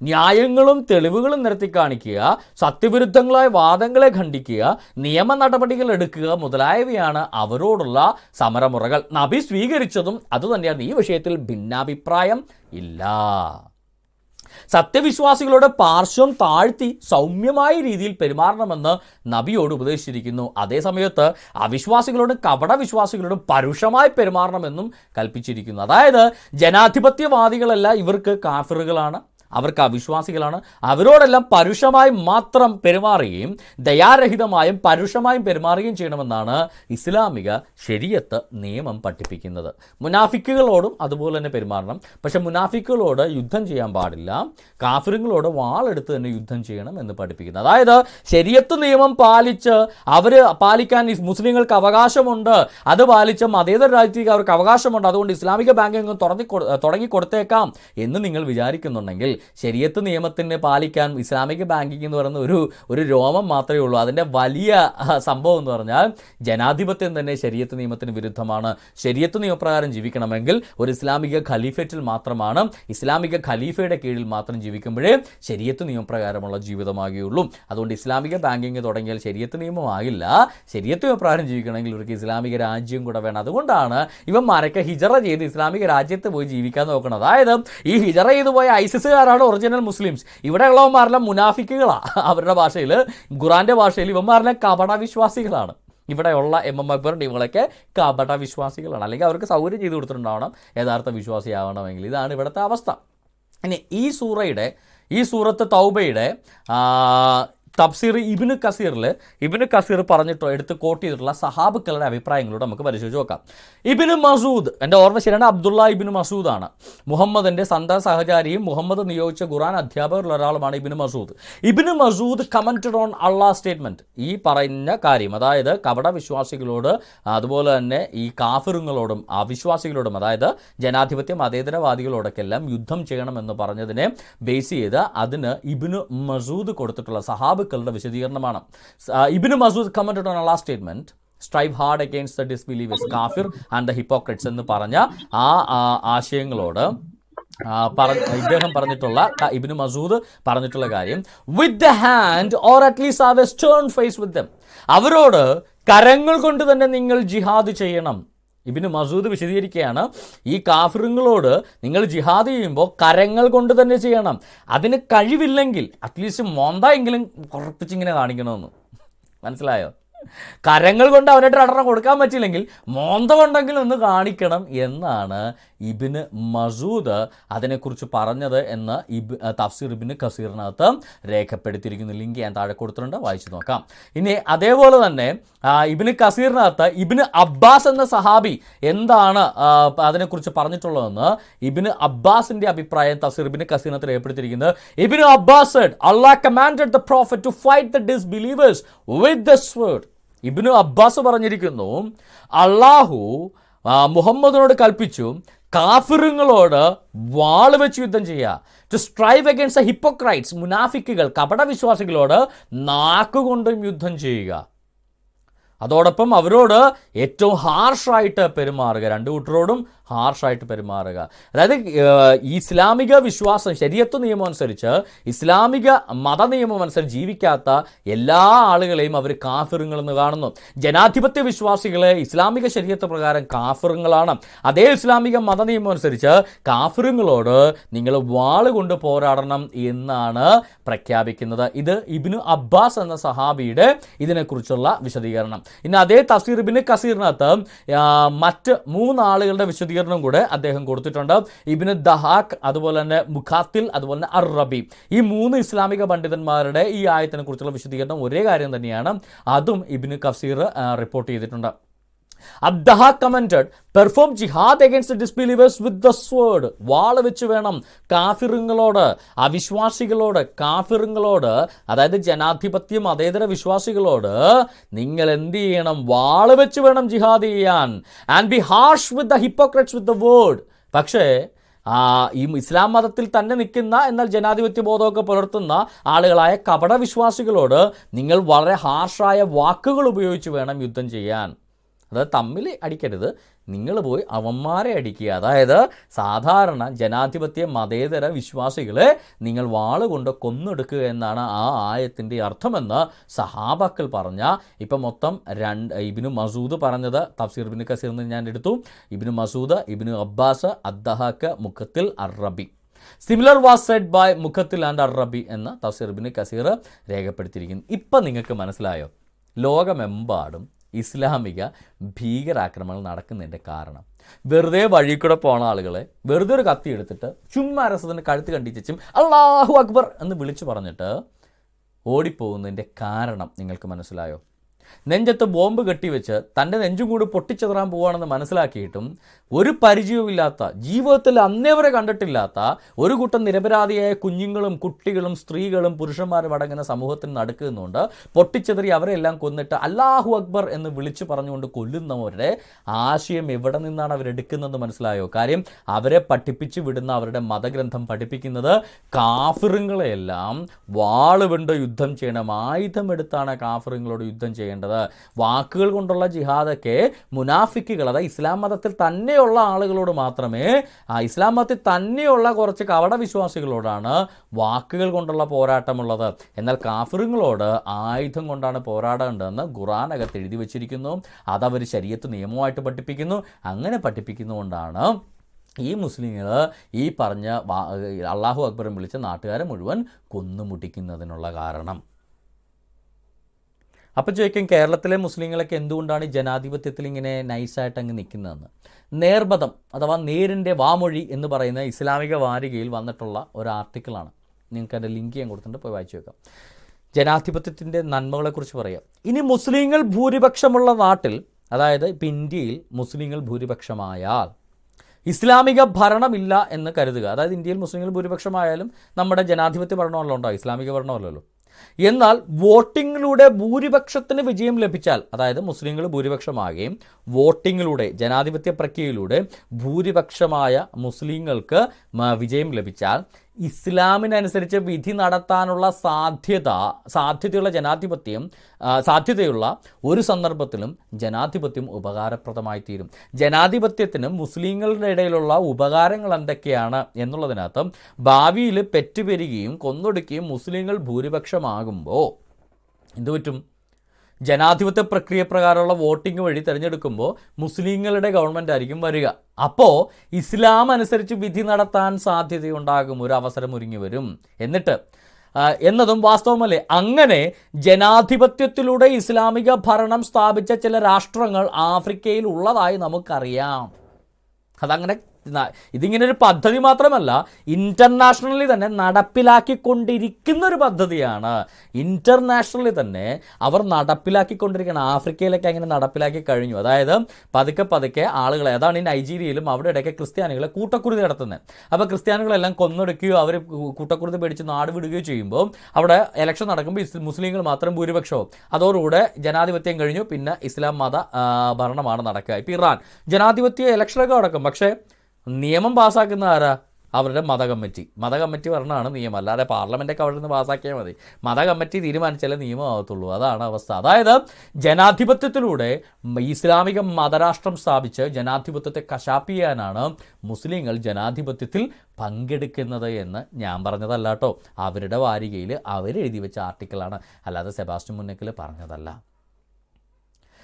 ന്യായങ്ങളും തെളിവുകളും നിരത്തി കാണിക്കുക, സത്യവിരുദ്ധങ്ങളായ വാദങ്ങളെ ഖണ്ഡിക്കുക, നിയമ നടപടികൾ എടുക്കുക മുതലായവയാണ് അവരോടുള്ള സമരമുറകൾ. നബി സ്വീകരിച്ചതും അതുതന്നെയാണ്. ഈ വിഷയത്തിൽ ഭിന്നാഭിപ്രായം ഇല്ല. സത്യവിശ്വാസികളുടെ പാർശ്വം താഴ്ത്തി സൗമ്യമായ രീതിയിൽ പെരുമാറണമെന്ന് നബിയോട് ഉപദേശിച്ചിരിക്കുന്നു. അതേസമയത്ത് അവിശ്വാസികളോടും കപടവിശ്വാസികളോടും പരുഷമായി പെരുമാറണമെന്നും കൽപ്പിച്ചിരിക്കുന്നു. അതായത് ജനാധിപത്യവാദികളല്ല, ഇവർക്ക് കാഫിറുകളാണ്, അവർക്ക് അവിശ്വാസികളാണ്. അവരോടെല്ലാം പരുഷമായി മാത്രം പെരുമാറുകയും ദയാരഹിതമായും പരുഷമായും പെരുമാറുകയും ചെയ്യണമെന്നാണ് ഇസ്ലാമിക ശരീഅത്ത് നിയമം പഠിപ്പിക്കുന്നത്. മുനാഫിക്കുകളോടും അതുപോലെ തന്നെ പെരുമാറണം. പക്ഷെ മുനാഫിക്കുകളോട് യുദ്ധം ചെയ്യാൻ പാടില്ല, കാഫിറുകളോട് വാളെടുത്ത് തന്നെ യുദ്ധം ചെയ്യണം എന്ന് പഠിപ്പിക്കുന്നത്. അതായത് ശരീഅത്ത് നിയമം പാലിച്ച് അവർ പാലിക്കാൻ മുസ്ലിങ്ങൾക്ക് അവകാശമുണ്ട്, അത് പാലിച്ച് മതേതര രാജ്യത്തേക്ക് അവർക്ക് അവകാശമുണ്ട്, അതുകൊണ്ട് ഇസ്ലാമിക ബാങ്കിങ് തുടങ്ങി കൊടുത്തേക്കാം എന്ന് നിങ്ങൾ വിചാരിക്കുന്നുണ്ടെങ്കിൽ ശരീഅത്ത് നിയമത്തിന് പാലിക്കാൻ ഇസ്ലാമിക ബാങ്കിങ് എന്ന് പറയുന്ന ഒരു രോമം മാത്രമേ ഉള്ളൂ. അതിൻ്റെ വലിയ സംഭവം എന്ന് പറഞ്ഞാൽ ജനാധിപത്യം തന്നെ ശരീഅത്ത് നിയമത്തിന് വിരുദ്ധമാണ്. ശരീഅത്ത് നിയമപ്രകാരം ജീവിക്കണമെങ്കിൽ ഒരു ഇസ്ലാമിക ഖലീഫറ്റിൽ മാത്രമാണ്, ഇസ്ലാമിക ഖലീഫയുടെ കീഴിൽ മാത്രം ജീവിക്കുമ്പോഴേ ശരീഅത്ത് നിയമപ്രകാരമുള്ള ജീവിതമാകുകയുള്ളൂ. അതുകൊണ്ട് ഇസ്ലാമിക ബാങ്കിങ് തുടങ്ങിയാൽ ശരീഅത്ത് നിയമമാകില്ല. ശരീഅത്ത് നിയമപ്രകാരം ജീവിക്കണമെങ്കിൽ ഇവർക്ക് ഇസ്ലാമിക രാജ്യം കൂടെ വേണം. അതുകൊണ്ടാണ് ഇവന്മാരൊക്കെ ഹിജറ ചെയ്ത് ഇസ്ലാമിക രാജ്യത്ത് പോയി ജീവിക്കാൻ നോക്കണം. അതായത് ഈ ഹിജറ ചെയ്ത് പോയ ഐസിസുകാരാണ് ഒറിജിനൽ മുസ്ലിംസ്. ഇവിടെ ഉള്ളവന്മാരെല്ലാം മുനാഫിക്കുകളാണ്. അവരുടെ ഭാഷയിൽ, ഖുറാന്റെ ഭാഷയിൽ ഇവന്മാരെല്ലാം കപടവിശ്വാസികളാണ്. ഇവിടെയുള്ള MMFR ടീമുകളൊക്കെ കപടവിശ്വാസികളാണ്. അല്ലെങ്കിൽ അവർക്ക് സൗകര്യം ചെയ്ത് കൊടുത്തിട്ടുണ്ടാവണം യഥാർത്ഥ വിശ്വാസിയാവണമെങ്കിൽ. ഇതാണ് ഇവിടുത്തെ അവസ്ഥ. ഇനി ഈ സൂറത്ത് തൗബയുടെ തഫ്സീർ ഇബ്നു കസീർ പറഞ്ഞിട്ടോ എടുത്ത് കോട്ട് ചെയ്തിട്ടുള്ള സഹാബുക്കളുടെ അഭിപ്രായങ്ങളോട് നമുക്ക് പരിശോധിച്ച് നോക്കാം. ഇബ്നു മസൂദ്, എൻ്റെ ഓർമ്മ ശരിയാണ്, അബ്ദുള്ള ഇബ്നു മസൂദാണ്. മുഹമ്മദിൻ്റെ സന്താന സഹചാരിയും മുഹമ്മദ് നിയോഗിച്ച ഖുർആൻ അധ്യാപകരിൽ ഒരാളുമാണ് ibn Masood commented on Allah statement. ഈ പറഞ്ഞ കാര്യം, അതായത് കപടവിശ്വാസികളോട് അതുപോലെ തന്നെ ഈ കാഫിറുകളോടും അവിശ്വാസികളോടും, അതായത് ജനാധിപത്യ മതേതരവാദികളോടൊക്കെ എല്ലാം യുദ്ധം ചെയ്യണമെന്ന് പറഞ്ഞതിനെ ബേസ് ചെയ്ത് അതിന് ഇബ്നു മസൂദ് കൊടുത്തിട്ടുള്ള സഹാബുക്കളുടെ വിശദീകരണമാണ്. Ibn Masood commented on Allah statement strive hard against the disbelievers, കാഫിർ ആൻഡ് ദ ഹിപ്പോക്രറ്റ്സ് എന്ന് പറഞ്ഞ ആ ആശയങ്ങളോട് ഇദ്ദേഹം പറഞ്ഞിട്ടുള്ള, ഇബ്നു മസൂദ് പറഞ്ഞിട്ടുള്ള കാര്യം, with the hand or at least have a stern face with them, അവരോട് കരങ്ങൾ കൊണ്ട് തന്നെ നിങ്ങൾ ജിഹാദ് ചെയ്യണം. ഇബ്നു മസൂദ് വിശദീകരിക്കുകയാണ്, ഈ കാഫിറുകളോട് നിങ്ങൾ ജിഹാദ് ചെയ്യുമ്പോൾ കരങ്ങൾ കൊണ്ട് തന്നെ ചെയ്യണം. അതിന് കഴിവില്ലെങ്കിൽ അറ്റ്ലീസ്റ്റ് മോന്തെങ്കിലും കുറപ്പിച്ചിങ്ങനെ കാണിക്കണമെന്ന്. മനസ്സിലായോ? കരങ്ങൾ കൊണ്ട് അവനായിട്ട് അടർന്ന് കൊടുക്കാൻ പറ്റില്ലെങ്കിൽ മോന്ത കൊണ്ടെങ്കിലും ഒന്ന് കാണിക്കണം എന്നാണ് ഇബ്നു മസൂദ് അതിനെക്കുറിച്ച് പറഞ്ഞത് എന്ന് തഫ്സീർ ഇബ്നു കസീറിനകത്ത് രേഖപ്പെടുത്തിയിരിക്കുന്ന ലിങ്ക് ഞാൻ താഴെ കൊടുത്തിട്ടുണ്ട്, വായിച്ചു നോക്കാം. ഇനി അതേപോലെ തന്നെ ഇബ്നു കസീറിനകത്ത് ഇബ്നു അബ്ബാസ് എന്ന സഹാബി എന്താണ് അതിനെക്കുറിച്ച് പറഞ്ഞിട്ടുള്ളതെന്ന് ഇബ്നു അബ്ബാസിൻ്റെ അഭിപ്രായം തഫ്സീർ ഇബ്നു കസീറിനകത്ത് രേഖപ്പെടുത്തിയിരിക്കുന്നത്, ibn Abbas said, Allah commanded the prophet to fight the disbelievers with the sword. Ibn Abbas പറഞ്ഞിരിക്കുന്നു, അള്ളാഹു മുഹമ്മദിനോട് കൽപ്പിച്ചു കാഫിറുകളോട് വാൾ വെച്ച് യുദ്ധം ചെയ്യുക. To strive against the hypocrites, മുനാഫിക്കുകൾ കപടവിശ്വാസികളോട് നാക്കുകൊണ്ടും യുദ്ധം ചെയ്യുക. അതോടൊപ്പം അവരോട് ഏറ്റവും ഹാർഷായിട്ട് പെരുമാറുക, രണ്ടു കൂട്ടരോടും ഹാർഷായിട്ട് പെരുമാറുക. അതായത് ഇസ്ലാമിക വിശ്വാസം ശരീഅത്ത് നിയമം അനുസരിച്ച് ഇസ്ലാമിക മത നിയമം അനുസരിച്ച് ജീവിക്കാത്ത എല്ലാ ആളുകളെയും അവർ കാഫിറുകളെന്ന് കാണുന്നു. ജനാധിപത്യ വിശ്വാസികളെ ഇസ്ലാമിക ശരീഅത്ത് പ്രകാരം കാഫിറുകളാണ്. അതേ ഇസ്ലാമിക മത നിയമം അനുസരിച്ച് കാഫിറുകളോട് നിങ്ങൾ വാളുകൊണ്ട് പോരാടണം എന്നാണ് പ്രഖ്യാപിക്കുന്നത്. ഇത് ഇബ്നു അബ്ബാസ് എന്ന സഹാബിയുടെ ഇതിനെക്കുറിച്ചുള്ള വിശദീകരണം. ഇനി അതേ തഫ്സീർ ഇബ്നു കസീറിനകത്ത് മറ്റ് 3 ആളുകളുടെ വിശദീകരണം കൂടെ അദ്ദേഹം കൊടുത്തിട്ടുണ്ട്. ഇബ്നു ദഹാഖ്, അതുപോലെ തന്നെ മുഖാത്തിൽ, അതുപോലെ തന്നെ അർ-റബി. ഈ 3 ഇസ്ലാമിക പണ്ഡിതന്മാരുടെ ഈ ആയത്തിനെ കുറിച്ചുള്ള വിശദീകരണം ഒരേ കാര്യം തന്നെയാണ്. അതും ഇബ്നു കസീർ റിപ്പോർട്ട് ചെയ്തിട്ടുണ്ട്. Abdah commented, perform jihad against disbelievers with the sword. വാള് വെച്ച് വേണം കാഫിറുകളോട്, അവിശ്വാസികളോട്, കാഫിറുകളോട്, അതായത് ജനാധിപത്യം മതേതര വിശ്വാസികളോട് നിങ്ങൾ എന്ത് ചെയ്യണം? വാള് വെച്ച് വേണം ജിഹാദ് ചെയ്യാൻ. And be harsh with the hypocrites with the word. പക്ഷേ ഈ ഇസ്ലാം മതത്തിൽ തന്നെ നിൽക്കുന്ന എന്നാൽ ജനാധിപത്യ ബോധമൊക്കെ പുലർത്തുന്ന ആളുകളായ കപട വിശ്വാസികളോട് നിങ്ങൾ വളരെ ഹാർഷായ വാക്കുകൾ ഉപയോഗിച്ച് വേണം യുദ്ധം ചെയ്യാൻ. അതായത് തമ്മിൽ അടിക്കരുത്, നിങ്ങൾ പോയി അവന്മാരെ അടിക്കുക. അതായത് സാധാരണ ജനാധിപത്യ മതേതര വിശ്വാസികളെ നിങ്ങൾ വാളുകൊണ്ട് കൊന്നെടുക്കുക എന്നാണ് ആ ആയത്തിൻ്റെ അർത്ഥമെന്ന് സഹാബാക്കൾ പറഞ്ഞ. ഇപ്പം മൊത്തം ഇബ്നു മസൂദ് പറഞ്ഞത് തഫ്സീർ ഇബ്നു കസീറിൽ നിന്ന് ഞാൻ എടുത്തു. Ibn Masood, ibn Abbas, Ad Dahhak, Muqatil, ar Rabi. Similar was said by Muqatil and ar Rabi എന്ന് തഫ്സീർ ഇബ്നു കസീർ രേഖപ്പെടുത്തിയിരിക്കുന്നു. ഇപ്പം നിങ്ങൾക്ക് മനസ്സിലായോ ലോകമെമ്പാടും ഇസ്ലാമിക ഭീകരാക്രമണങ്ങൾ നടക്കുന്നതിൻ്റെ കാരണം? വെറുതെ വഴി കൂടെ പോണ ആളുകളെ വെറുതെ ഒരു കത്തി എടുത്തിട്ട് ചുമ്മാ രസത്തിന് കഴുത്ത് കണ്ടിച്ചും അല്ലാഹു അക്ബർ എന്ന് വിളിച്ചു പറഞ്ഞിട്ട് ഓടിപ്പോകുന്നതിൻ്റെ കാരണം നിങ്ങൾക്ക് മനസ്സിലായോ? നെഞ്ചത്ത് ബോംബ് കെട്ടിവെച്ച് തൻ്റെ നെഞ്ചും കൂടി പൊട്ടിച്ചെതറാൻ പോവുകയാണെന്ന് മനസ്സിലാക്കിയിട്ടും ഒരു പരിചയവുമില്ലാത്ത, ജീവിതത്തിൽ അന്നേ വരെ കണ്ടിട്ടില്ലാത്ത ഒരു കൂട്ടം നിരപരാധിയായ കുഞ്ഞുങ്ങളും കുട്ടികളും സ്ത്രീകളും പുരുഷന്മാരും അടങ്ങുന്ന സമൂഹത്തിന് നടുക്കുന്നുണ്ട്. പൊട്ടിച്ചെതറി അവരെല്ലാം കൊന്നിട്ട് അല്ലാഹു അക്ബർ എന്ന് വിളിച്ചു പറഞ്ഞുകൊണ്ട് കൊല്ലുന്നവരുടെ ആശയം എവിടെ നിന്നാണ് അവരെടുക്കുന്നതെന്ന് മനസ്സിലായോ? കാര്യം അവരെ പഠിപ്പിച്ചു വിടുന്ന അവരുടെ മതഗ്രന്ഥം പഠിപ്പിക്കുന്നത് കാഫിറുകളെയെല്ലാം വാളുകൊണ്ട് യുദ്ധം ചെയ്യണം, ആയുധമെടുത്താണ് കാഫിറുകളോട് യുദ്ധം ചെയ്യേണ്ടത്. വാക്കുകൾ കൊണ്ടുള്ള ജിഹാദൊക്കെ മുനാഫിക്കുകൾ, അതായത് ഇസ്ലാം മതത്തിൽ തന്നെയുള്ള ആളുകളോട് മാത്രമേ, ഇസ്ലാം മതത്തിൽ തന്നെയുള്ള കുറച്ച് കപട വിശ്വാസികളോടാണ് വാക്കുകൾ കൊണ്ടുള്ള പോരാട്ടമുള്ളത്. എന്നാൽ കാഫിറുകളോട് ആയുധം കൊണ്ടാണ് പോരാടേണ്ടതെന്ന് ഖുർആനകത്ത് എഴുതി വച്ചിരിക്കുന്നു. അതവർ ശരീഅത്ത് നിയമമായിട്ട് പഠിപ്പിക്കുന്നു. അങ്ങനെ പഠിപ്പിക്കുന്നതുകൊണ്ടാണ് ഈ മുസ്ലിങ്ങൾ ഈ പറഞ്ഞ അല്ലാഹു അക്ബറും വിളിച്ച നാട്ടുകാരെ മുഴുവൻ കൊന്നുമുട്ടിക്കുന്നതിനുള്ള കാരണം. അപ്പോൾ ചോദിക്കും, കേരളത്തിലെ മുസ്ലിങ്ങളൊക്കെ എന്തുകൊണ്ടാണ് ഈ ജനാധിപത്യത്തിൽ ഇങ്ങനെ നൈസായിട്ട് അങ്ങ് നിൽക്കുന്നതെന്ന്. നേർബദം അഥവാ നേരിൻ്റെ വാമൊഴി എന്ന് പറയുന്ന ഇസ്ലാമിക വാരികയിൽ വന്നിട്ടുള്ള ഒരു ആർട്ടിക്കിളാണ്. നിങ്ങൾക്ക് അതിൻ്റെ ലിങ്ക് ഞാൻ കൊടുത്തിട്ട് പോയി വായിച്ചു വെക്കാം. ജനാധിപത്യത്തിൻ്റെ നന്മകളെക്കുറിച്ച് പറയാം. ഇനി മുസ്ലിങ്ങൾ ഭൂരിപക്ഷമുള്ള നാട്ടിൽ, അതായത് ഇപ്പം ഇന്ത്യയിൽ മുസ്ലിങ്ങൾ ഭൂരിപക്ഷമായാൽ ഇസ്ലാമിക ഭരണമില്ല എന്ന് കരുതുക. അതായത് ഇന്ത്യയിൽ മുസ്ലിങ്ങൾ ഭൂരിപക്ഷമായാലും നമ്മുടെ ജനാധിപത്യ ഭരണമല്ലോ ഉണ്ടാകും, ഇസ്ലാമിക ഭരണമല്ലല്ലോ. എന്നാൽ വോട്ടിങ്ങിലൂടെ ഭൂരിപക്ഷത്തിന് വിജയം ലഭിച്ചാൽ, അതായത് മുസ്ലിങ്ങൾ ഭൂരിപക്ഷമാകുകയും വോട്ടിങ്ങിലൂടെ ജനാധിപത്യ പ്രക്രിയയിലൂടെ ഭൂരിപക്ഷമായ മുസ്ലിങ്ങൾക്ക് വിജയം ലഭിച്ചാൽ ഇസ്ലാമിനനുസരിച്ച് വിധി നടത്താനുള്ള സാധ്യതയുള്ള ഒരു സന്ദർഭത്തിലും ജനാധിപത്യം ഉപകാരപ്രദമായി തീരും. ജനാധിപത്യത്തിന് മുസ്ലിങ്ങളുടെ ഇടയിലുള്ള ഉപകാരങ്ങൾ എന്തൊക്കെയാണ് എന്നുള്ളതിനകത്ത് ഭാവിയിൽ പെറ്റുപെരുകയും കൊന്നൊടുക്കുകയും മുസ്ലിങ്ങൾ ഭൂരിപക്ഷമാകുമ്പോൾ എന്തു പറ്റും? ജനാധിപത്യ പ്രക്രിയ പ്രകാരമുള്ള വോട്ടിംഗ് വഴി തിരഞ്ഞെടുക്കുമ്പോൾ മുസ്ലിങ്ങളുടെ ഗവൺമെൻറ് ആയിരിക്കും വരിക. അപ്പോൾ ഇസ്ലാം അനുസരിച്ച് വിധി നടത്താൻ സാധ്യതയുണ്ടാകും, ഒരു അവസരം ഒരുങ്ങി വരും. എന്നതും വാസ്തവമല്ലേ? അങ്ങനെ ജനാധിപത്യത്തിലൂടെ ഇസ്ലാമിക ഭരണം സ്ഥാപിച്ച ചില രാഷ്ട്രങ്ങൾ ആഫ്രിക്കയിൽ ഉള്ളതായി നമുക്കറിയാം. അതങ്ങനെ ഇതിങ്ങനെ ഒരു പദ്ധതി മാത്രമല്ല, ഇൻ്റർനാഷണലി തന്നെ നടപ്പിലാക്കിക്കൊണ്ടിരിക്കുന്ന ഒരു പദ്ധതിയാണ്. ഇൻ്റർനാഷണലി തന്നെ അവർ നടപ്പിലാക്കിക്കൊണ്ടിരിക്കണം. ആഫ്രിക്കയിലൊക്കെ അങ്ങനെ നടപ്പിലാക്കി കഴിഞ്ഞു. അതായത് പതുക്കെ ആളുകളെ, അതാണ് ഈ നൈജീരിയയിലും അവിടെ ഇടയ്ക്ക് ക്രിസ്ത്യാനികളെ കൂട്ടക്കുരുതി നടത്തുന്നത്. അപ്പോൾ ക്രിസ്ത്യാനികളെല്ലാം കൊന്നൊടുക്കുകയോ അവർ കൂട്ടക്കുരുതി പേടിച്ച് നാട് വിടുകയോ ചെയ്യുമ്പോൾ അവിടെ ഇലക്ഷൻ നടക്കുമ്പോൾ മുസ്ലിങ്ങൾ മാത്രം ഭൂരിപക്ഷവും. അതോടുകൂടെ ജനാധിപത്യം കഴിഞ്ഞു, പിന്നെ ഇസ്ലാം മത ഭരണമാണ് നടക്കുക. ഇപ്പോൾ ഇറാൻ ജനാധിപത്യ ഇലക്ഷനൊക്കെ നടക്കും, പക്ഷേ നിയമം പാസ്സാക്കുന്ന ആരാ? അവരുടെ മത കമ്മിറ്റി പറഞ്ഞാണ് നിയമം, അല്ലാതെ പാർലമെൻറ്റൊക്കെ അവിടെ നിന്ന് പാസ്സാക്കിയാൽ മതി. മത കമ്മിറ്റി തീരുമാനിച്ചാലേ നിയമമാകത്തുള്ളൂ. അതാണ് അവസ്ഥ. അതായത് ജനാധിപത്യത്തിലൂടെ ഇസ്ലാമിക മതരാഷ്ട്രം സ്ഥാപിച്ച് ജനാധിപത്യത്തെ കശാപ്പ് ചെയ്യാനാണ് മുസ്ലിങ്ങൾ ജനാധിപത്യത്തിൽ പങ്കെടുക്കുന്നത് എന്ന് ഞാൻ പറഞ്ഞതല്ല കേട്ടോ. അവരുടെ വാരികയിൽ അവരെഴുതി വെച്ച ആർട്ടിക്കിളാണ്, അല്ലാതെ സെബാസ്റ്റ്യൻ മുന്നക്കൽ പറഞ്ഞതല്ല.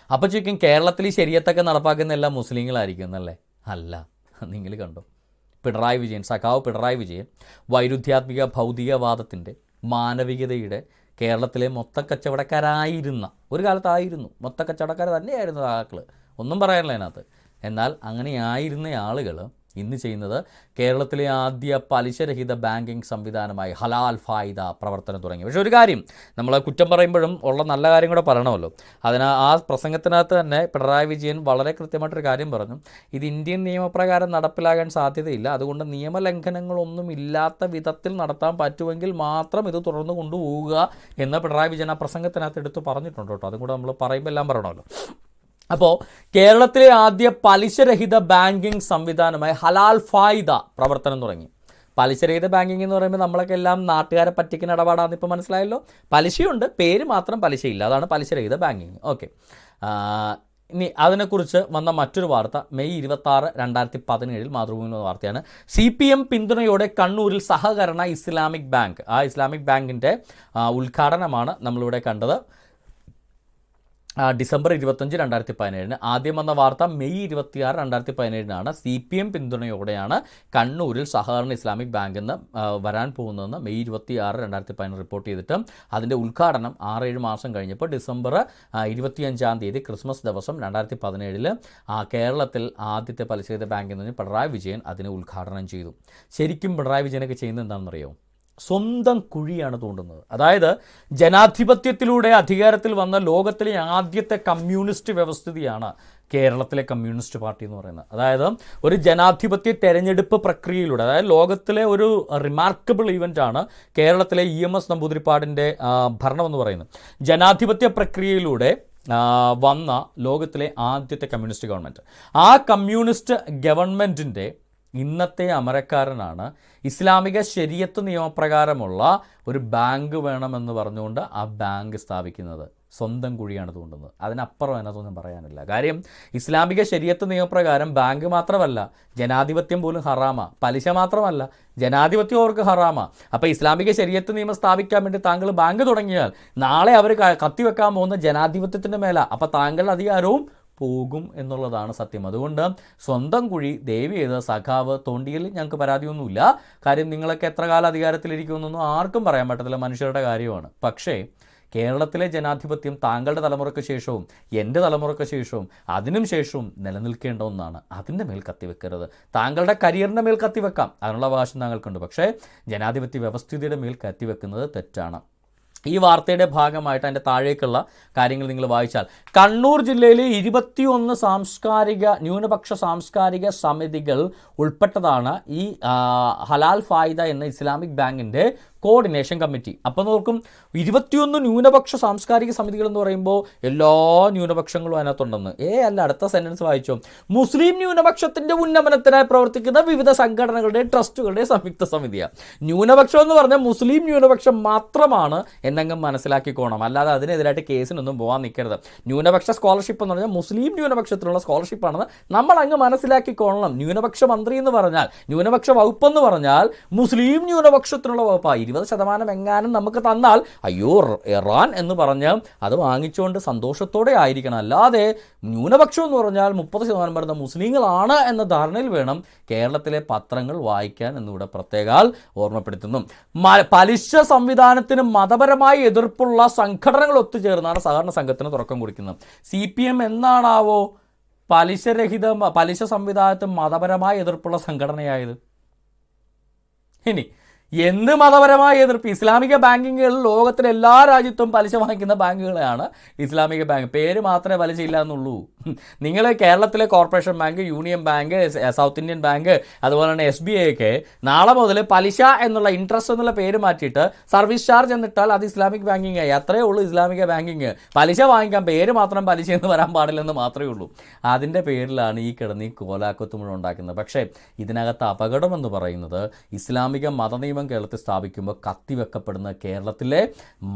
അപ്പോൾ ചോദിക്കും കേരളത്തിൽ ഈ ശരിയത്തൊക്കെ നടപ്പാക്കുന്ന എല്ലാം മുസ്ലിങ്ങളായിരിക്കും എന്നല്ലേ? അല്ല. നിങ്ങൾ കണ്ടോ, പിണറായി വിജയൻ, സഖാവ് പിണറായി വിജയൻ വൈരുദ്ധ്യാത്മിക ഭൗതികവാദത്തിൻ്റെ മാനവികതയുടെ കേരളത്തിലെ മൊത്തക്കച്ചവടക്കാരായിരുന്ന ഒരു കാലത്തായിരുന്നു, മൊത്തക്കച്ചവടക്കാർ തന്നെയായിരുന്നു ആക്കൾ, ഒന്നും പറയാനില്ല അതിനകത്ത്. എന്നാൽ അങ്ങനെയായിരുന്ന ആളുകൾ ഇന്ന് ചെയ്യുന്നത് കേരളത്തിലെ ആദ്യ പലിശരഹിത ബാങ്കിങ് സംവിധാനമായി ഹലാൽ ഫായിദ പ്രവർത്തനം തുടങ്ങി. പക്ഷേ ഒരു കാര്യം, നമ്മൾ കുറ്റം പറയുമ്പോഴും ഉള്ള നല്ല കാര്യം കൂടെ പറയണമല്ലോ. ആ പ്രസംഗത്തിനകത്ത് തന്നെ പിണറായി വിജയൻ വളരെ കൃത്യമായിട്ടൊരു കാര്യം പറഞ്ഞു. ഇത് ഇന്ത്യൻ നിയമപ്രകാരം നടപ്പിലാകാൻ സാധ്യതയില്ല, അതുകൊണ്ട് നിയമലംഘനങ്ങളൊന്നും ഇല്ലാത്ത വിധത്തിൽ നടത്താൻ പറ്റുമെങ്കിൽ മാത്രം ഇത് തുടർന്ന് കൊണ്ടുപോവുക എന്ന് പിണറായി വിജയൻ ആ പ്രസംഗത്തിനകത്ത് എടുത്ത് പറഞ്ഞിട്ടുണ്ട് കേട്ടോ. അതും കൂടെ നമ്മൾ പറയുമ്പോൾ എല്ലാം പറയണമല്ലോ. അപ്പോൾ കേരളത്തിലെ ആദ്യ പലിശരഹിത ബാങ്കിങ് സംവിധാനമായി ഹലാൽ ഫായിദ പ്രവർത്തനം തുടങ്ങി. പലിശരഹിത ബാങ്കിങ് എന്ന് പറയുമ്പോൾ നമ്മളൊക്കെ എല്ലാം നാട്ടുകാരെ പറ്റിക്കുന്ന ഇടപാടാണെന്ന് ഇപ്പോൾ മനസ്സിലായല്ലോ. പലിശയുണ്ട്, പേര് മാത്രം പലിശയില്ല, അതാണ് പലിശരഹിത ബാങ്കിങ്. ഓക്കെ, ഇനി അതിനെക്കുറിച്ച് വന്ന മറ്റൊരു വാർത്ത മെയ് 26, 2017 മാതൃഭൂമി വാർത്തയാണ്. CPM പിന്തുണയോടെ കണ്ണൂരിൽ സഹകരണ ഇസ്ലാമിക് ബാങ്ക്. ആ ഇസ്ലാമിക് ബാങ്കിൻ്റെ ഉദ്ഘാടനമാണ് നമ്മളിവിടെ കണ്ടത്. ഡിസംബർ 25, 2017. ആദ്യം വന്ന വാർത്ത മെയ് 26, 2017 CPM പിന്തുണയോടെയാണ് കണ്ണൂരിൽ സഹകരണ ഇസ്ലാമിക് ബാങ്ക് എന്ന് വരാൻ പോകുന്നതെന്ന് മെയ് 26, 2017 റിപ്പോർട്ട് ചെയ്തിട്ട് അതിൻ്റെ ഉദ്ഘാടനം 6-7 മാസം കഴിഞ്ഞപ്പോൾ ഡിസംബർ 25 ക്രിസ്മസ് ദിവസം 2017 കേരളത്തിൽ ആദ്യത്തെ പലിശരഹിത ബാങ്ക് എന്ന് പറഞ്ഞ് പിണറായി വിജയൻ അതിനെ ഉദ്ഘാടനം ചെയ്തു. ശരിക്കും പിണറായി വിജയനൊക്കെ ചെയ്യുന്നത് എന്താണെന്നറിയോ? സ്വന്തം കുഴിയാണ് തോണ്ടുന്നത്. അതായത് ജനാധിപത്യത്തിലൂടെ അധികാരത്തിൽ വന്ന ലോകത്തിലെ ആദ്യത്തെ കമ്മ്യൂണിസ്റ്റ് വ്യവസ്ഥിതിയാണ് കേരളത്തിലെ കമ്മ്യൂണിസ്റ്റ് പാർട്ടി എന്ന് പറയുന്നത്. അതായത് ഒരു ജനാധിപത്യ തെരഞ്ഞെടുപ്പ് പ്രക്രിയയിലൂടെ, അതായത് ലോകത്തിലെ ഒരു റിമാർക്കബിൾ ഇവൻ്റാണ് കേരളത്തിലെ EMS നമ്പൂതിരിപ്പാടിൻ്റെ ഭരണം എന്ന് പറയുന്നത്. ജനാധിപത്യ പ്രക്രിയയിലൂടെ വന്ന ലോകത്തിലെ ആദ്യത്തെ കമ്മ്യൂണിസ്റ്റ് ഗവൺമെൻറ്. ആ കമ്മ്യൂണിസ്റ്റ് ഗവൺമെൻറ്റിൻ്റെ ഇന്നത്തെ അമരക്കാരനാണ് ഇസ്ലാമിക ശരീഅത്ത് നിയമപ്രകാരമുള്ള ഒരു ബാങ്ക് വേണമെന്ന് പറഞ്ഞുകൊണ്ട് ആ ബാങ്ക് സ്ഥാപിക്കുന്നത്. സ്വന്തം കുഴിയാണ് തോണ്ടുന്നത്. അതിനപ്പുറം അതിനകത്തൊന്നും പറയാനില്ല. കാര്യം ഇസ്ലാമിക ശരീഅത്ത് നിയമപ്രകാരം ബാങ്ക് മാത്രമല്ല, ജനാധിപത്യം പോലും ഹറാമ. പലിശ മാത്രമല്ല, ജനാധിപത്യം അവർക്ക് ഹറാമ. അപ്പോൾ ഇസ്ലാമിക ശരീഅത്ത് നിയമം സ്ഥാപിക്കാൻ വേണ്ടി താങ്കൾ ബാങ്ക് തുടങ്ങിയാൽ നാളെ അവർ കത്തിവെക്കാൻ പോകുന്ന ജനാധിപത്യത്തിൻ്റെ മേല. അപ്പോൾ താങ്കളുടെ അധികാരവും പോകും എന്നുള്ളതാണ് സത്യം. അതുകൊണ്ട് സ്വന്തം കുഴി ദയവ് ചെയ്ത് സഖാവ് തോണ്ടിയിൽ ഞങ്ങൾക്ക് പരാതിയൊന്നുമില്ല. കാര്യം നിങ്ങളൊക്കെ എത്ര കാലം അധികാരത്തിലിരിക്കുമെന്നൊന്നും ആർക്കും പറയാൻ പറ്റത്തില്ല, മനുഷ്യരുടെ കാര്യമാണ്. പക്ഷേ കേരളത്തിലെ ജനാധിപത്യം താങ്കളുടെ തലമുറയ്ക്ക് ശേഷവും എൻ്റെ തലമുറയ്ക്ക് ശേഷവും അതിനും ശേഷവും നിലനിൽക്കേണ്ട ഒന്നാണ്. അതിൻ്റെ മേൽ കത്തിവെക്കരുത്. താങ്കളുടെ കരിയറിൻ്റെ മേൽ കത്തിവെക്കാം, അതിനുള്ള അവകാശം താങ്കൾക്കുണ്ട്. പക്ഷേ ജനാധിപത്യ വ്യവസ്ഥിതിയുടെ മേൽ കത്തിവെക്കുന്നത് തെറ്റാണ്. ഈ വാർത്തയുടെ ഭാഗമായിട്ട് അതിൻ്റെ താഴേക്കുള്ള കാര്യങ്ങൾ നിങ്ങൾ വായിച്ചാൽ, കണ്ണൂർ ജില്ലയിലെ 21 ന്യൂനപക്ഷ സാംസ്കാരിക സമിതികൾ ഉൾപ്പെട്ടതാണ് ഈ ഹലാൽ ഫായിദ എന്ന ഇസ്ലാമിക് ബാങ്കിൻ്റെ കോർഡിനേഷൻ കമ്മിറ്റി. അപ്പോൾ നോക്കും, 21 ന്യൂനപക്ഷ സാംസ്കാരിക സമിതികൾ എന്ന് പറയുമ്പോൾ എല്ലാ ന്യൂനപക്ഷങ്ങളും അതിനകത്തുണ്ടെന്ന്. അല്ല, അടുത്ത സെൻറ്റൻസ് വായിച്ചോ. മുസ്ലിം ന്യൂനപക്ഷത്തിൻ്റെ ഉന്നമനത്തിനായി പ്രവർത്തിക്കുന്ന വിവിധ സംഘടനകളുടെ ട്രസ്റ്റുകളുടെ സംയുക്ത സമിതിയാണ്. ന്യൂനപക്ഷം എന്ന് പറഞ്ഞാൽ മുസ്ലിം ന്യൂനപക്ഷം മാത്രമാണ് എന്നങ്ങ് മനസ്സിലാക്കിക്കോണം. അല്ലാതെ അതിനെതിരായിട്ട് കേസിനൊന്നും പോകാൻ നിൽക്കരുത്. ന്യൂനപക്ഷ സ്കോളർഷിപ്പ് എന്ന് പറഞ്ഞാൽ മുസ്ലിം ന്യൂനപക്ഷത്തിനുള്ള സ്കോളർഷിപ്പാണെന്ന് നമ്മൾ അങ്ങ് മനസ്സിലാക്കിക്കോളണം. ന്യൂനപക്ഷ മന്ത്രി എന്ന് പറഞ്ഞാൽ, ന്യൂനപക്ഷ വകുപ്പ് എന്ന് പറഞ്ഞാൽ മുസ്ലിം ന്യൂനപക്ഷത്തിനുള്ള വകുപ്പാണ്. 20% എങ്ങാനും നമുക്ക് തന്നാൽ അയ്യോ ഇറാൻ എന്ന് പറഞ്ഞ് അത് വാങ്ങിച്ചുകൊണ്ട് സന്തോഷത്തോടെ ആയിരിക്കണം. അല്ലാതെ ന്യൂനപക്ഷം എന്ന് പറഞ്ഞാൽ 30% വരുന്ന മുസ്ലിങ്ങളാണ് എന്ന ധാരണയിൽ വേണം കേരളത്തിലെ പത്രങ്ങൾ വായിക്കാൻ എന്നിവിടെ പ്രത്യേകം ഓർമ്മപ്പെടുത്തുന്നു. പലിശ സംവിധാനത്തിന് മതപരമായി എതിർപ്പുള്ള സംഘടനകൾ ഒത്തുചേർന്നാണ് സഹകരണ സംഘത്തിന് തുടക്കം കുറിക്കുന്നത്. CPM എന്നാണാവോ പലിശ സംവിധാനത്തിന് മതപരമായി എതിർപ്പുള്ള സംഘടനയായത്? ഇനി എന്ത് മതപരമായ എതിർപ്പ്? ഇസ്ലാമിക ബാങ്കിങ്ങുകൾ ലോകത്തിലെ എല്ലാ രാജ്യത്തും പലിശ വാങ്ങിക്കുന്ന ബാങ്കുകളെയാണ് ഇസ്ലാമിക ബാങ്ക്. പേര് മാത്രമേ പലിശ ഇല്ല എന്നുള്ളൂ. നിങ്ങൾ കേരളത്തിലെ corporation bank, union bank, south Indian bank, അതുപോലെ തന്നെ SBI ഒക്കെ നാളെ മുതൽ പലിശ എന്നുള്ള ഇൻട്രസ്റ്റ് എന്നുള്ള പേര് മാറ്റിയിട്ട് സർവീസ് ചാർജ് എന്നിട്ടാൽ അത് ഇസ്ലാമിക് ബാങ്കിങ് ആയി. അത്രയേ ഉള്ളൂ ഇസ്ലാമിക ബാങ്കിങ്. പലിശ വാങ്ങിക്കാൻ പേര് മാത്രം പലിശ എന്ന് വരാൻ പാടില്ലെന്ന് മാത്രമേ ഉള്ളൂ. അതിൻ്റെ പേരിലാണ് ഈ കിടന്ന് ഈ കോലാക്കത്ത് മുഴുവൻ ഉണ്ടാക്കുന്നത്. പക്ഷേ ഇതിനകത്ത് അപകടമെന്ന് പറയുന്നത് ഇസ്ലാമിക മതനിയമം കേരളത്തിൽ സ്ഥാപിക്കുമ്പോൾ കത്തിവെക്കപ്പെടുന്ന കേരളത്തിലെ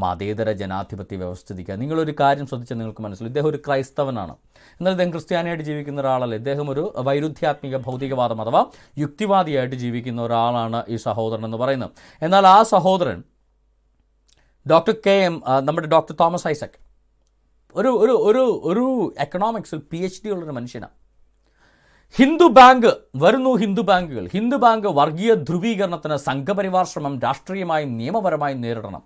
മതേതര ജനാധിപത്യ വ്യവസ്ഥിതിക്കുക. നിങ്ങളൊരു കാര്യം ശ്രദ്ധിച്ചാൽ നിങ്ങൾക്ക് മനസ്സിലാവും, ഇദ്ദേഹം ഒരു ക്രൈസ്തവനാണ്, എന്നാൽ ഇദ്ദേഹം ക്രിസ്ത്യാനിയായിട്ട് ജീവിക്കുന്ന ഒരാളല്ല. ഇദ്ദേഹം ഒരു വൈരുദ്ധ്യാത്മിക ഭൗതികവാദം അഥവാ യുക്തിവാദിയായിട്ട് ജീവിക്കുന്ന ഒരാളാണ് ഈ സഹോദരൻ എന്ന് പറയുന്നത്. എന്നാൽ ആ സഹോദരൻ നമ്മുടെ ഡോക്ടർ തോമസ് ഐസക് ഒരു ഒരു ഒരു ഒരു എക്കണോമിക്സിൽ PhD ഉള്ളൊരു മനുഷ്യനാണ്. ഹിന്ദു ബാങ്ക് വരുന്നു, ഹിന്ദു ബാങ്ക് വർഗീയ ധ്രുവീകരണത്തിന് സംഘപരിവാർ ശ്രമം രാഷ്ട്രീയമായും നിയമപരമായും നേരിടണം.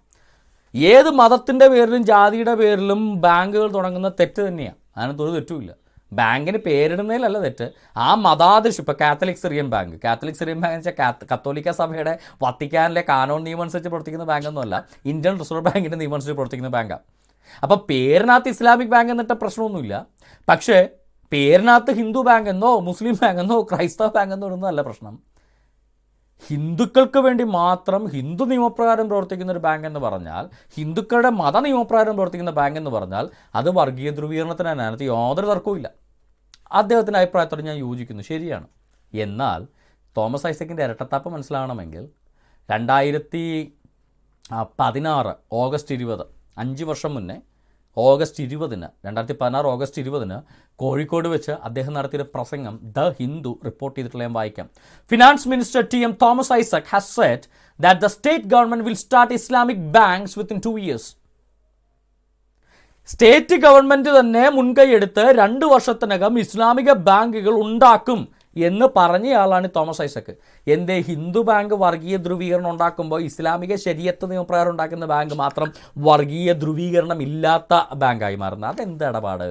ഏത് മതത്തിൻ്റെ പേരിലും ജാതിയുടെ പേരിലും ബാങ്കുകൾ തുടങ്ങുന്ന തെറ്റ് തന്നെയാണ്. അതിനകത്ത് ഒരു തെറ്റുമില്ല. ബാങ്കിന് പേരിടുന്നതിലല്ല തെറ്റ്. ആ മതാദൃശ്യം, ഇപ്പോൾ കാത്തലിക് സിറിയൻ ബാങ്ക് എന്ന് വെച്ചാൽ കത്തോലിക്ക സഭയുടെ വത്തിക്കാനിലെ കാനോൺ നിയമം അനുസരിച്ച് പ്രവർത്തിക്കുന്ന ബാങ്കൊന്നുമല്ല, ഇന്ത്യൻ റിസർവ് ബാങ്കിൻ്റെ നിയമം അനുസരിച്ച് പ്രവർത്തിക്കുന്ന ബാങ്കാണ്. അപ്പോൾ പേരിനകത്ത് ഇസ്ലാമിക് ബാങ്ക് എന്നിട്ട പ്രശ്നമൊന്നുമില്ല. പക്ഷേ പേരിനകത്ത് ഹിന്ദു ബാങ്ക് എന്നോ മുസ്ലിം ബാങ്ക് എന്നോ ക്രൈസ്തവ ബാങ്ക് എന്നോ ഇടുന്നതല്ല പ്രശ്നം. ഹിന്ദുക്കൾക്ക് വേണ്ടി മാത്രം ഹിന്ദു നിയമപ്രകാരം പ്രവർത്തിക്കുന്ന ഒരു ബാങ്ക് എന്ന് പറഞ്ഞാൽ, ഹിന്ദുക്കളുടെ മത നിയമപ്രകാരം പ്രവർത്തിക്കുന്ന ബാങ്ക് എന്ന് പറഞ്ഞാൽ അത് വർഗീയ ധ്രുവീകരണത്തിന് അതിനകത്ത് യാതൊരു തർക്കവുമില്ല. അദ്ദേഹത്തിൻ്റെ അഭിപ്രായത്തോട് ഞാൻ യോജിക്കുന്നു, ശരിയാണ്. എന്നാൽ തോമസ് ഐസക്കിൻ്റെ ഇരട്ടത്താപ്പ് മനസ്സിലാകണമെങ്കിൽ 2016 ഓഗസ്റ്റ് 20, 5 വർഷം മുന്നേ ഓഗസ്റ്റ് 20-ന് 2016 ഓഗസ്റ്റ് 20-ന് കോഴിക്കോട് വെച്ച് അദ്ദേഹം നടത്തിയ പ്രസംഗം ദ ഹിന്ദു റിപ്പോർട്ട് ചെയ്തിട്ടുള്ള ഞാൻ വായിക്കാം. Finance minister TM Thomas Isaac has said that the state government will start Islamic banks within 2 years. State government തന്നെ മുൻകൈയെടുത്ത് 2 വർഷത്തിനകം ഇസ്ലാമിക ബാങ്കുകൾ ഉണ്ടാക്കും എന്ന് പറഞ്ഞയാളാണ് തോമസ് ഐസക്. എന്തേ ഹിന്ദു ബാങ്ക് വർഗീയ ധ്രുവീകരണം ഉണ്ടാക്കുമ്പോൾ ഇസ്ലാമിക ശരീഅത്ത് നിയമപ്രകാരം ഉണ്ടാക്കുന്ന ബാങ്ക് മാത്രം വർഗീയ ധ്രുവീകരണം ഇല്ലാത്ത ബാങ്കായി മാറുന്നത്? അതെന്ത് ഇടപാട്?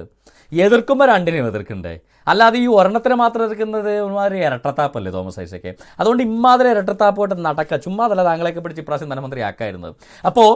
എതിർക്കുമ്പോൾ രണ്ടിനെയും എതിർക്കണ്ടേ? അല്ലാതെ ഈ ഒരെണ്ണത്തിന് മാത്രം എതിർക്കുന്നത് ഒരുമാതിരി ഇരട്ടത്താപ്പല്ലേ തോമസ് ഐസക്കെ? അതുകൊണ്ട് ഇമ്മാതിരി ഇരട്ടത്താപ്പോട്ട് നടക്കുക. ചുമ്മാതല്ല താങ്കളെയൊക്കെ പിടിച്ച് ഇപ്രാവശ്യം ധനമന്ത്രി ആക്കായിരുന്നത്. അപ്പോൾ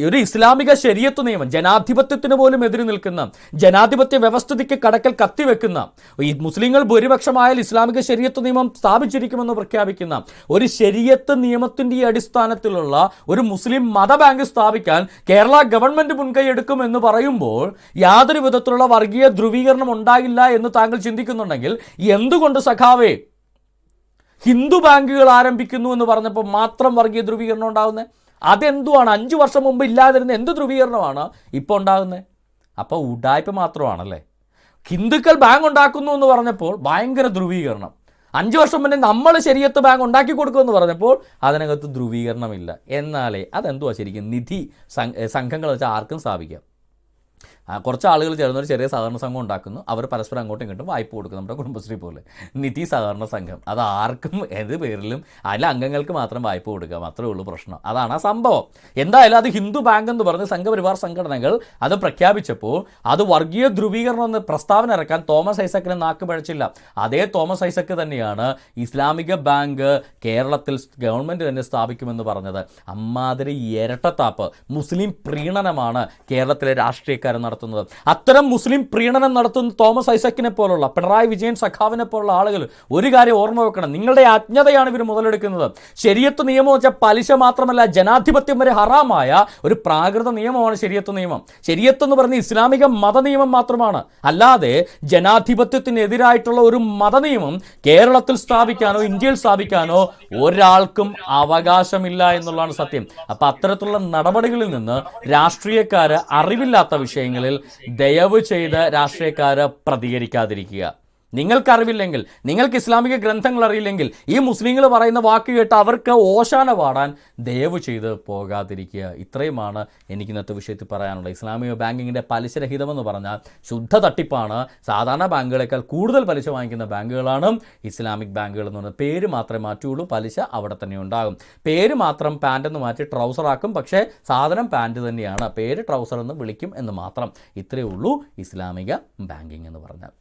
ഒരു ഇസ്ലാമിക ശരീഅത്ത് നിയമം, ജനാധിപത്യത്തിന് പോലും എതിര് നിൽക്കുന്ന, ജനാധിപത്യ വ്യവസ്ഥിതിക്ക് കടക്കൽ കത്തിവെക്കുന്ന, ഈ മുസ്ലിങ്ങൾ ഭൂരിപക്ഷമായാൽ ഇസ്ലാമിക ശരീഅത്ത് നിയമം സ്ഥാപിച്ചിരിക്കുമെന്ന് പ്രഖ്യാപിക്കുന്ന ഒരു ശരീഅത്ത് നിയമത്തിൻ്റെ അടിസ്ഥാനത്തിലുള്ള ഒരു മുസ്ലിം മത ബാങ്ക് സ്ഥാപിക്കാൻ കേരള ഗവൺമെന്റ് മുൻകൈ എടുക്കുമെന്ന് പറയുമ്പോൾ യാതൊരു വിധത്തിലുള്ള വർഗീയ ധ്രുവീകരണം ഉണ്ടാകില്ല എന്ന് താങ്കൾ ചിന്തിക്കുന്നുണ്ടെങ്കിൽ എന്തുകൊണ്ട് സഖാവേ ഹിന്ദു ബാങ്കുകൾ ആരംഭിക്കുന്നു എന്ന് പറഞ്ഞപ്പോൾ മാത്രം വർഗീയ ധ്രുവീകരണം ഉണ്ടാകുന്നത്? അതെന്തുവാണ്? 5 വർഷം മുമ്പ് ഇല്ലാതിരുന്ന എന്ത് ധ്രുവീകരണമാണ് ഇപ്പോൾ ഉണ്ടാകുന്നത്? അപ്പോൾ ഉഡായ്പ മാത്രമാണല്ലേ. ഹിന്ദുക്കൾ ബാങ്ക് ഉണ്ടാക്കുന്നു എന്ന് പറഞ്ഞപ്പോൾ ഭയങ്കര ധ്രുവീകരണം. 5 വർഷം മുന്നേ നമ്മൾ ശരീഅത്ത് ബാങ്ക് ഉണ്ടാക്കി കൊടുക്കുമെന്ന് പറഞ്ഞപ്പോൾ അതിനകത്ത് ധ്രുവീകരണമില്ല. എന്നാലേ അതെന്തുവാ ശരിക്കും? നിധി സംഘങ്ങൾ വെച്ചാൽ ആർക്കും സ്ഥാപിക്കാം. കുറച്ച് ആളുകൾ ചേർന്നൊരു ചെറിയ സഹകരണ സംഘം ഉണ്ടാക്കുന്നു, അവർ പരസ്പരം അങ്ങോട്ടും ഇങ്ങോട്ടും വായ്പ കൊടുക്കും. നമ്മുടെ കുടുംബശ്രീ പോലെ നിധി സഹകരണ സംഘം. അത് ആർക്കും ഏത് പേരിലും അതിലെ അംഗങ്ങൾക്ക് മാത്രം വായ്പ കൊടുക്കുക, മാത്രമേ ഉള്ളൂ പ്രശ്നം. അതാണ് ആ സംഭവം. എന്തായാലും അത് ഹിന്ദു ബാങ്ക് എന്ന് പറഞ്ഞ് സംഘപരിവാർ സംഘടനകൾ അത് പ്രഖ്യാപിച്ചപ്പോൾ അത് വർഗീയ ധ്രുവീകരണം എന്ന് പ്രസ്താവന ഇറക്കാൻ തോമസ് ഐസക്കിന് നാക്ക് പഴച്ചില്ല. അതേ തോമസ് ഐസക്ക് തന്നെയാണ് ഇസ്ലാമിക ബാങ്ക് കേരളത്തിൽ ഗവൺമെൻറ് തന്നെ സ്ഥാപിക്കുമെന്ന് പറഞ്ഞത്. അമ്മാതിരി ഇരട്ടത്താപ്പ്, മുസ്ലിം പ്രീണനമാണ് കേരളത്തിലെ രാഷ്ട്രീയക്കാരൻ നടത്തുന്നത്. അത്തരം മുസ്ലിം പ്രീണനം നടത്തുന്ന തോമസ് ഐസക്കിനെ പോലുള്ള, പിണറായി വിജയൻ സഖാവിനെ പോലുള്ള ആളുകൾ ഒരു കാര്യം ഓർമ്മ വെക്കണം. നിങ്ങളുടെ അജ്ഞതയാണ് ഇവർ മുതലെടുക്കുന്നത്. ശരീഅത്ത് നിയമം വെച്ചാൽ പലിശ മാത്രമല്ല, ജനാധിപത്യം വരെ ഹറാമായ ഒരു പ്രാകൃത നിയമമാണ് ശരീഅത്ത് നിയമം. ശരീഅത്ത് എന്ന് പറഞ്ഞ ഇസ്ലാമിക മതനിയമം മാത്രമാണ്. അല്ലാതെ ജനാധിപത്യത്തിനെതിരായിട്ടുള്ള ഒരു മതനിയമം കേരളത്തിൽ സ്ഥാപിക്കാനോ ഇന്ത്യയിൽ സ്ഥാപിക്കാനോ ഒരാൾക്കും അവകാശമില്ല എന്നുള്ളതാണ് സത്യം. അപ്പം അത്തരത്തിലുള്ള നടപടികളിൽ നിന്ന് രാഷ്ട്രീയക്കാർ അറിവില്ലാത്ത വിഷയങ്ങളിൽ ദയവ് ചെയ്ത് രാഷ്ട്രീയക്കാർ പ്രതികരിക്കാതിരിക്കുക. നിങ്ങൾക്കറിവില്ലെങ്കിൽ, നിങ്ങൾക്ക് ഇസ്ലാമിക ഗ്രന്ഥങ്ങൾ അറിയില്ലെങ്കിൽ, ഈ മുസ്ലിങ്ങൾ പറയുന്ന വാക്ക് കേട്ട് അവർക്ക് ഓശാന പാടാൻ ദയവ് ചെയ്ത് പോകാതിരിക്കുക. ഇത്രയുമാണ് എനിക്ക് ഇന്നത്തെ വിഷയത്തിൽ പറയാനുള്ളത്. ഇസ്ലാമിക ബാങ്കിങ്ങിൻ്റെ പലിശരഹിതമെന്ന് പറഞ്ഞാൽ ശുദ്ധ തട്ടിപ്പാണ്. സാധാരണ ബാങ്കുകളേക്കാൾ കൂടുതൽ പലിശ വാങ്ങിക്കുന്ന ബാങ്കുകളാണ് ഇസ്ലാമിക് ബാങ്കുകൾ എന്ന് പറയുന്നത്. പേര് മാത്രമേ മാറ്റുകയുള്ളൂ, പലിശ അവിടെ തന്നെ ഉണ്ടാകും. പേര് മാത്രം പാൻറ്റെന്ന് മാറ്റി ട്രൗസറാക്കും, പക്ഷേ സാധനം പാൻറ്റ് തന്നെയാണ്. പേര് ട്രൗസർ എന്ന് വിളിക്കും എന്ന് മാത്രം. ഇത്രയേ ഉള്ളൂ ഇസ്ലാമിക ബാങ്കിങ് എന്ന് പറഞ്ഞാൽ.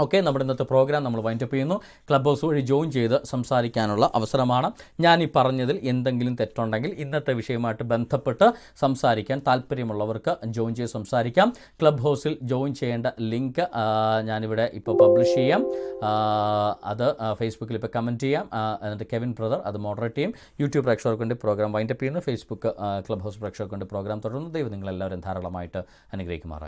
ഓക്കെ, നമ്മുടെ ഇന്നത്തെ പ്രോഗ്രാം നമ്മൾ വൈൻഡപ്പ് ചെയ്യുന്നു. ക്ലബ് ഹൗസ് വഴി ജോയിൻ ചെയ്ത് സംസാരിക്കാനുള്ള അവസരമാണ്. ഞാൻ ഈ പറഞ്ഞതിൽ എന്തെങ്കിലും തെറ്റുണ്ടെങ്കിൽ ഇന്നത്തെ വിഷയമായിട്ട് ബന്ധപ്പെട്ട് സംസാരിക്കാൻ താല്പര്യമുള്ളവർക്ക് ജോയിൻ ചെയ്ത് സംസാരിക്കാം. ക്ലബ് ഹൗസിൽ ജോയിൻ ചെയ്യേണ്ട ലിങ്ക് ഞാനിവിടെ ഇപ്പോൾ പബ്ലിഷ് ചെയ്യാം. അത് ഫേസ്ബുക്കിൽ ഇപ്പോൾ കമൻറ്റ് ചെയ്യാം. എന്നിട്ട് കെവിൻ ബ്രദർ അത് മോഡറേറ്റ് ചെയ്യും. യൂട്യൂബ് പ്രേക്ഷകർക്ക് വേണ്ടി പ്രോഗ്രാം വൈൻഡപ്പ് ചെയ്യുന്നു. ഫേസ്ബുക്ക് ക്ലബ് ഹൗസ് പ്രേക്ഷകർക്ക് വേണ്ടി പ്രോഗ്രാം തുടരുന്നു. ദൈവം നിങ്ങളെല്ലാവരും ധാരാളമായിട്ട് അനുഗ്രഹിക്കുമാറാണ്.